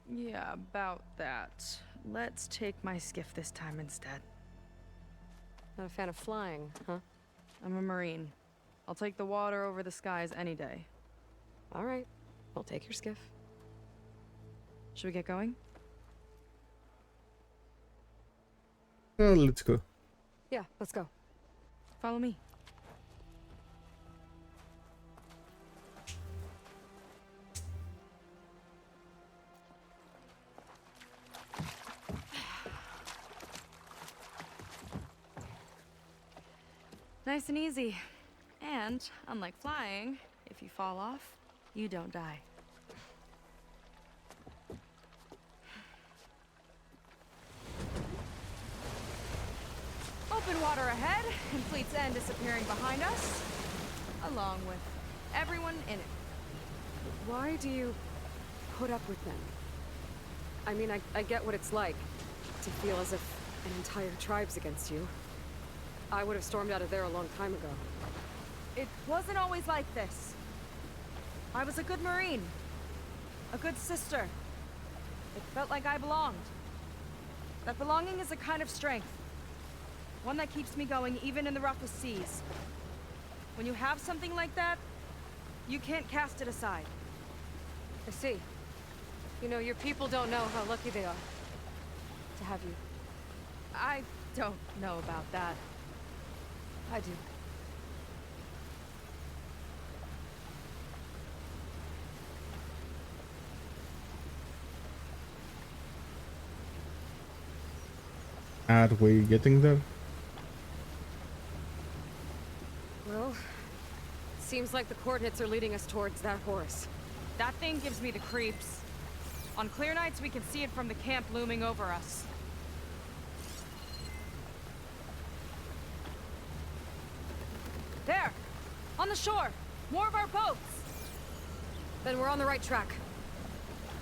Yeah, about that. Let's take my skiff this time instead. Not a fan of flying, huh? I'm a Marine. I'll take the water over the skies any day. All right. We'll take your skiff. Should we get going? Oh, let's go. Yeah, let's go. Follow me. Nice and easy. And, unlike flying, if you fall off, you don't die. Open water ahead, and Fleet's End disappearing behind us, along with everyone in it. Why do you put up with them? I mean, I get what it's like to feel as if an entire tribe's against you. I would have stormed out of there a long time ago. It wasn't always like this. I was a good Marine. A good sister. It felt like I belonged. That belonging is a kind of strength. One that keeps me going even in the roughest seas. When you have something like that, you can't cast it aside. I see. You know, your people don't know how lucky they are to have you. I don't know about that. I do. Are we getting there? Well, seems like the coordinates are leading us towards that horse. That thing gives me the creeps. On clear nights, we can see it from the camp looming over us. There! On the shore! More of our boats! Then we're on the right track.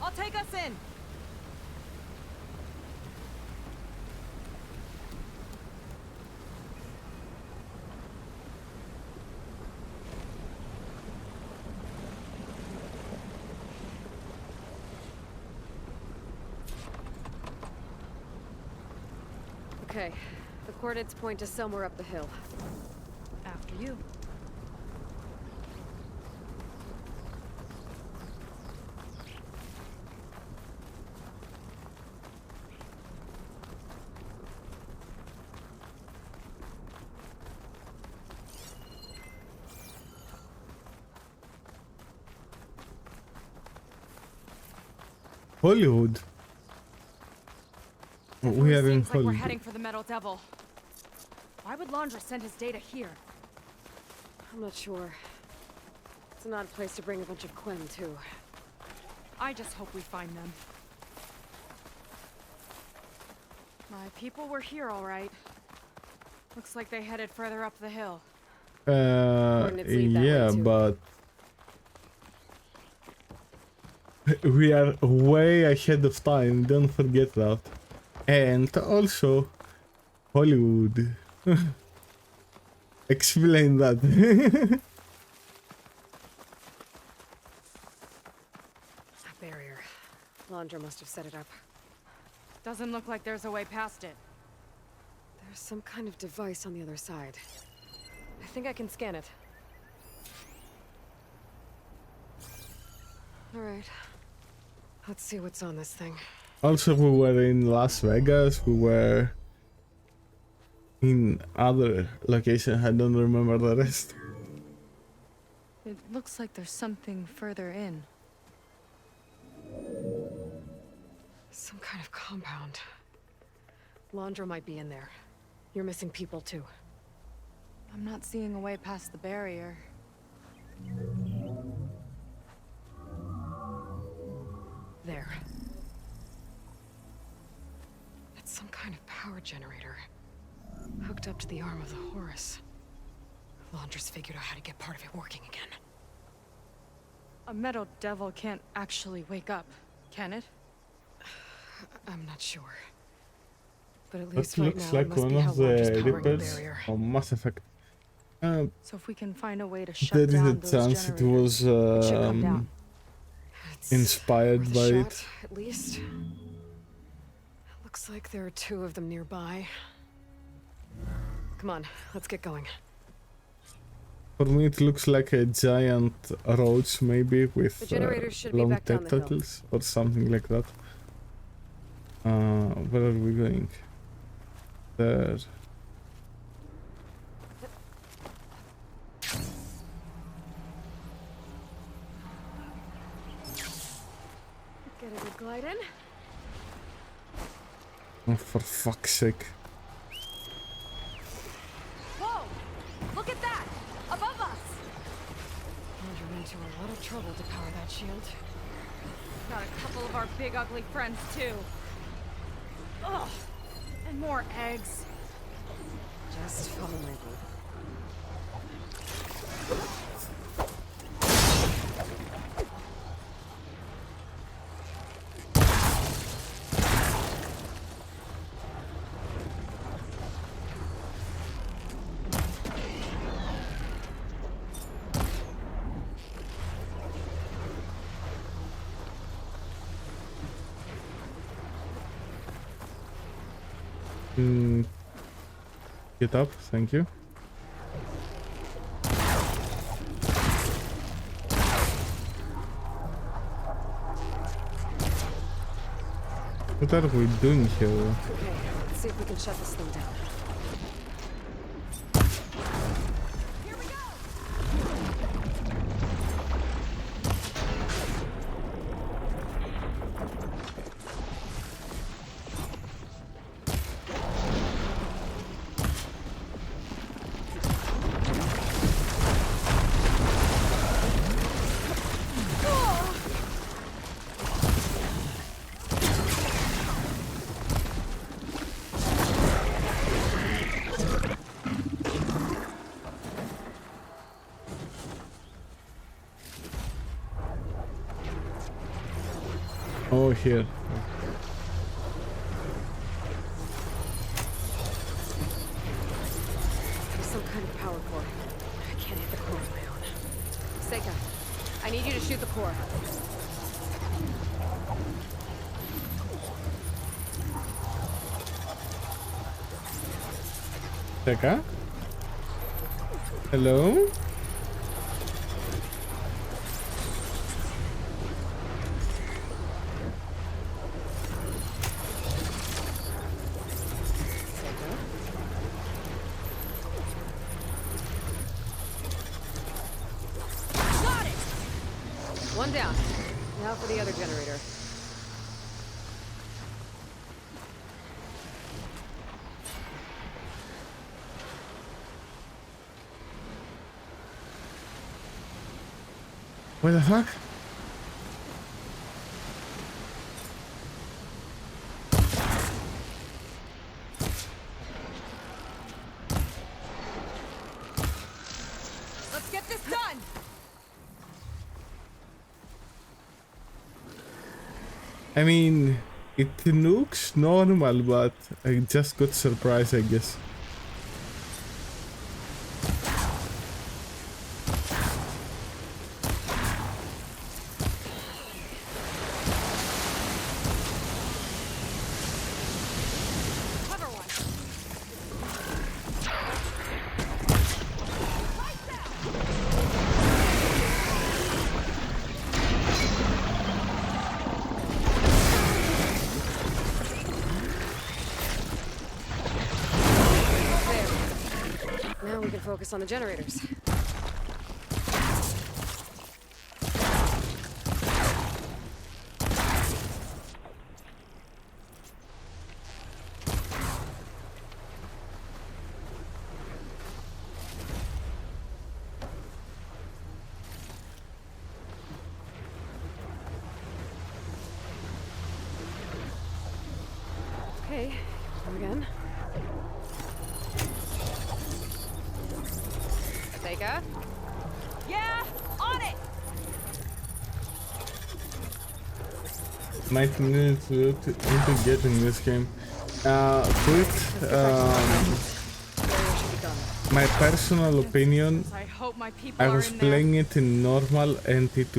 I'll take us in! Okay, the coordinates point to somewhere up the hill. After you. Hollywood. We are in Seems like we're Hollywood. heading for the Metal Devil. Why would Laundra send his data here? I'm not sure. It's an odd place to bring a bunch of Quen, too. I just hope we find them. My people were here, all right. Looks like they headed further up the hill. Yeah, but we are way ahead of time, don't forget that. And also, Hollywood. Explain that. A barrier. Laundra must have set it up. Doesn't look like there's a way past it. There's some kind of device on the other side. I think I can scan it. Alright. Let's see what's on this thing. Also, we were in Las Vegas, we were in other locations, I don't remember the rest. It looks like there's something further in. Some kind of compound. Laundra might be in there. You're missing people too. I'm not seeing a way past the barrier. There. It's some kind of power generator. Hooked up to the arm of the Horus. Laundra's figured out how to get part of it working again. A Metal Devil can't actually wake up, can it? I'm not sure. But at That least right looks now like it must one be how of Laundra's the powering the Reapers barrier. from Mass Effect. So if we can find a way to shut There is a down those chance it generators, was it should come down. inspired Worth by a it. shot, at least. Looks like there are two of them nearby. Come on, let's get going. For me, it looks like a giant roach, maybe with The generators should be long back down the hill. tentacles or something like that. Where are we going? There. Get a good glide in. Oh, for fuck's sake. Whoa! Look at that! Above us! Laundra went to a lot of trouble to power that shield. Got a couple of our big ugly friends too. Ugh! And more eggs. Just follow my lead. Get up, thank you. What are we doing here? Okay, let's see if we can shut this thing down. Oh, here. There's some kind of power core. I can't hit the core on my own. Seika, I need you to shoot the core. Seika? Hello? Got it! One down. Now for the other generator. What the fuck? Let's get this done! I mean, it looks normal, but I just got surprised, I guess. Now we can focus on the generators. Okay, come again. Seika? Yeah, on it! Might need to look into getting this game. Quick, my personal opinion, I hope my people I are was in there. playing it in normal and it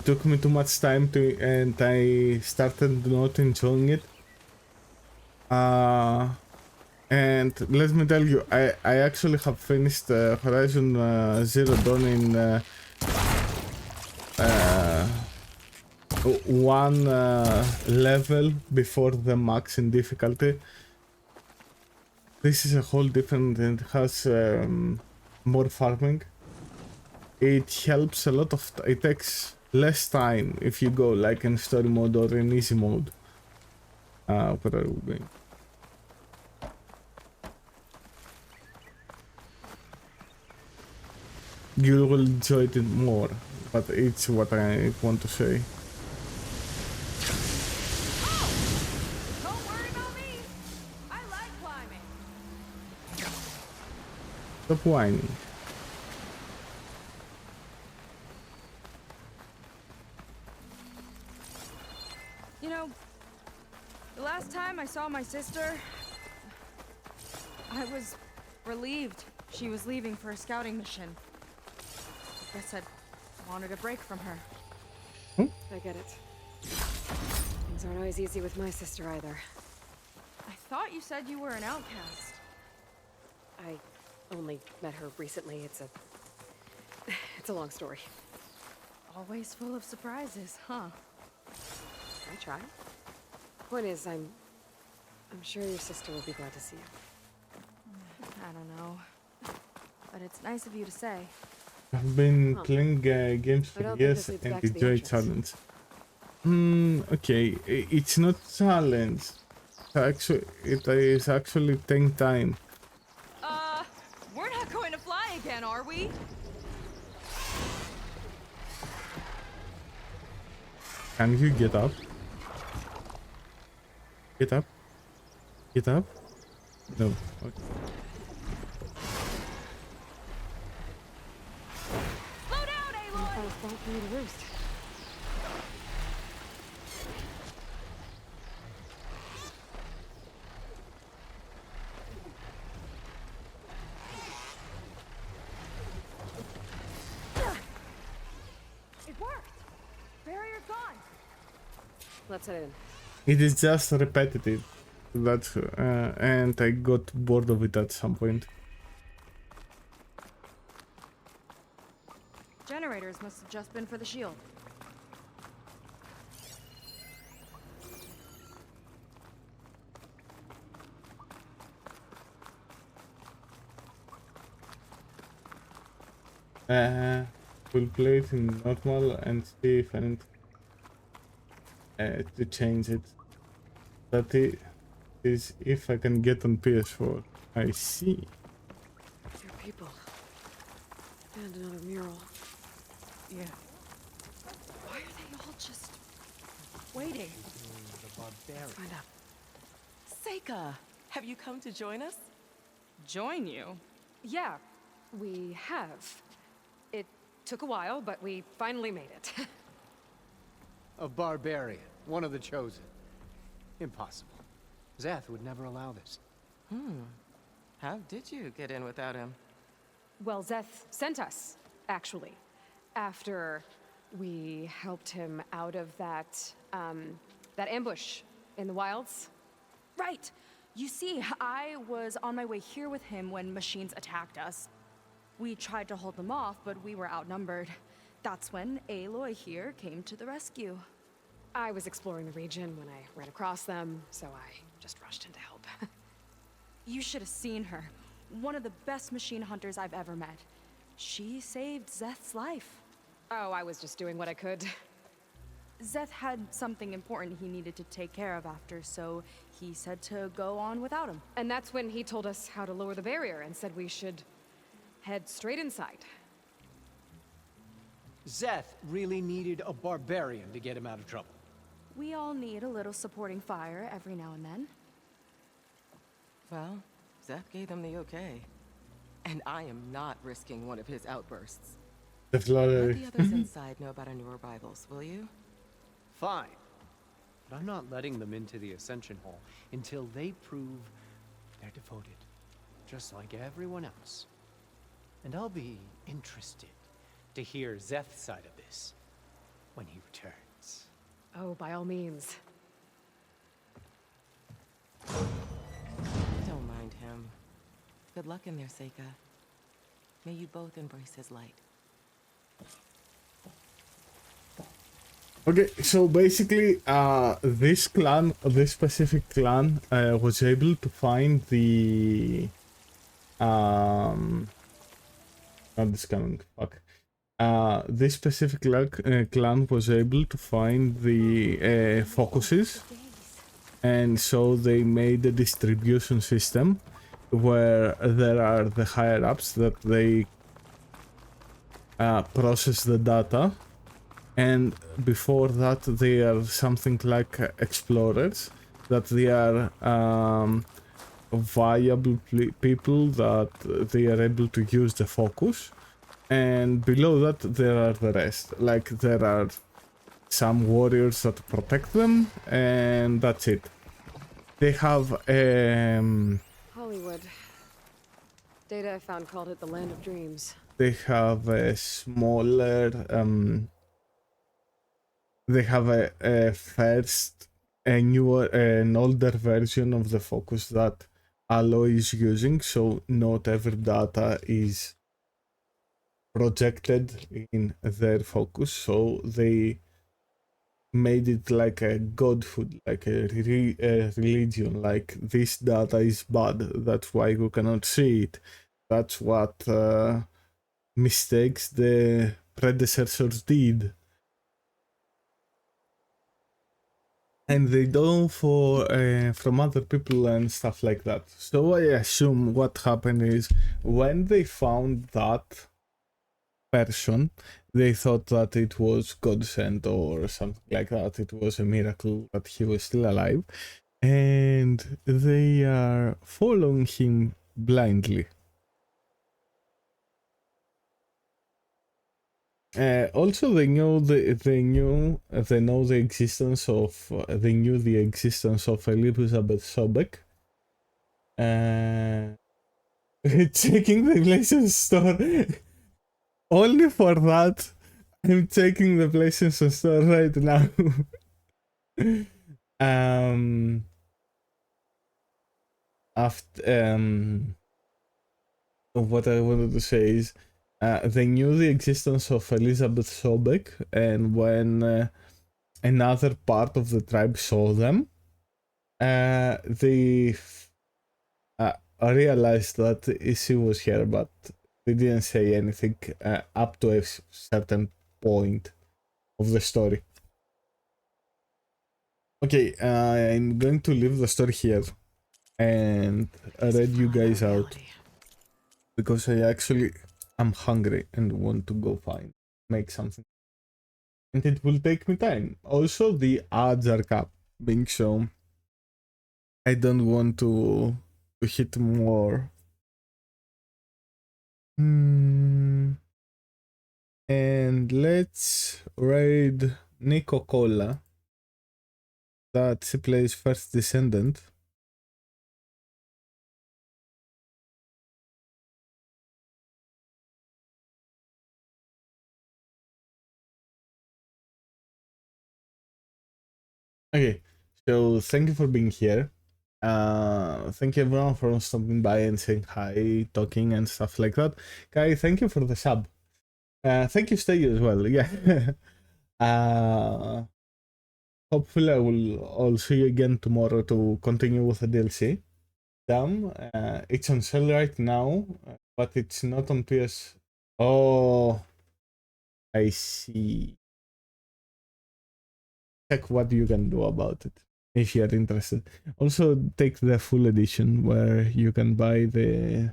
took me too much time and I started not enjoying it. And let me tell you, I actually have finished Horizon Zero Dawn in one level before the max in difficulty. This is a whole different, and it has more farming. It helps a lot of, it takes less time if you go like in story mode or in easy mode. Where are we going? You will enjoy it more, but it's what I want to say. Don't worry about me. I like climbing. Stop whining. You know, the last time I saw my sister, I was relieved she was leaving for a scouting mission. I guess I'd wanted a break from her. I get it. Things aren't always easy with my sister either. I thought you said you were an outcast. I only met her recently. It's a long story. Always full of surprises, huh? I try. Point is, I'm sure your sister will be glad to see you. I don't know. But it's nice of you to say. I've been playing games I for don't think years this leads and back to the enjoy entrance. challenge. Okay, it's not challenge. It is actually taking time. We're not going to fly again, are we? Can you get up? Get up? Get up? No. Okay. Slow down, Aloy! I found a spot for you to roost. let's head in. It is just repetitive. That's and I got bored of it at some point. Generators must have just been for the shield. We'll play it in normal and see if I need to change it. That is if I can get on PS4. I see. Your people. And another mural. Yeah. Why are they all just waiting? Let's find out. Seika, have you come to join us? Join you? Yeah, we have. It took a while, but we finally made it. A barbarian, one of the chosen. Impossible. Zeth would never allow this. How did you get in without him? Well, Zeth sent us, actually. After we helped him out of that ambush in the wilds. Right! You see, I was on my way here with him when machines attacked us. We tried to hold them off, but we were outnumbered. That's when Aloy here came to the rescue. I was exploring the region when I ran across them, so I just rushed in to help. You should have seen her. One of the best machine hunters I've ever met. She saved Zeth's life. Oh, I was just doing what I could. Zeth had something important he needed to take care of after, so he said to go on without him. And that's when he told us how to lower the barrier and said we should head straight inside. Zeth really needed a barbarian to get him out of trouble. We all need a little supporting fire every now and then. Well, Zeth gave them the okay. And I am not risking one of his outbursts. Let the others inside know about our new arrivals, will you? Fine. But I'm not letting them into the Ascension Hall until they prove they're devoted. Just like everyone else. And I'll be interested to hear Zeth's side of this when he returns. Oh, by all means. Don't mind him. Good luck in there, Seika. May you both embrace his light. Okay, so basically, this specific clan, was able to find the this coming. Fuck. This specific clan was able to find the focuses, and so they made a distribution system where there are the higher ups that they process the data, and before that they are something like explorers, that they are viable people that they are able to use the focus, and below that there are the rest, like there are some warriors that protect them, and that's it. They have Hollywood. Data I found called it the Land of Dreams. they have a smaller they have an older version of the focus that Aloy is using, so not every data is projected in their focus, so they made it like a godhood, like a religion, like this data is bad, that's why we cannot see it. That's what mistakes the predecessors did. And they know from other people and stuff like that. So I assume what happened is when they found that person, they thought that it was God sent or something like that. It was a miracle that he was still alive. And they are following him blindly. Also, they know the existence of Elizabeth Sobek. Checking the PlayStation Store. Only for that, I'm checking the PlayStation Store right now. After what I wanted to say is they knew the existence of Elizabeth Sobek, and when another part of the tribe saw them, they realized that she was here, but they didn't say anything up to a certain point of the story. Okay, I'm going to leave the story here and read you guys out because I actually am hungry and want to go make something, and it will take me time. Also, the odds are capping, so I don't want to hit more. And let's raid Nico Cola, that she plays First Descendant. Okay, so thank you for being here. Thank you everyone for stopping by and saying hi, talking and stuff like that. Kai, thank you for the sub. Thank you, Stay, as well. Yeah. Hopefully I will all see you again tomorrow to continue with the DLC. It's on sale right now, but it's not on PS. Oh, I see. Check what you can do about it if you are interested. Also, take the full edition where you can buy it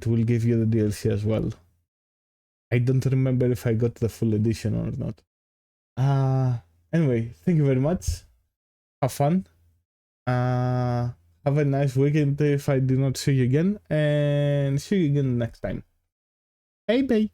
will give you the DLC as well. I don't remember if I got the full edition or not. Anyway, thank you very much. Have fun. Have a nice weekend if I do not see you again, and see you again next time. Bye bye.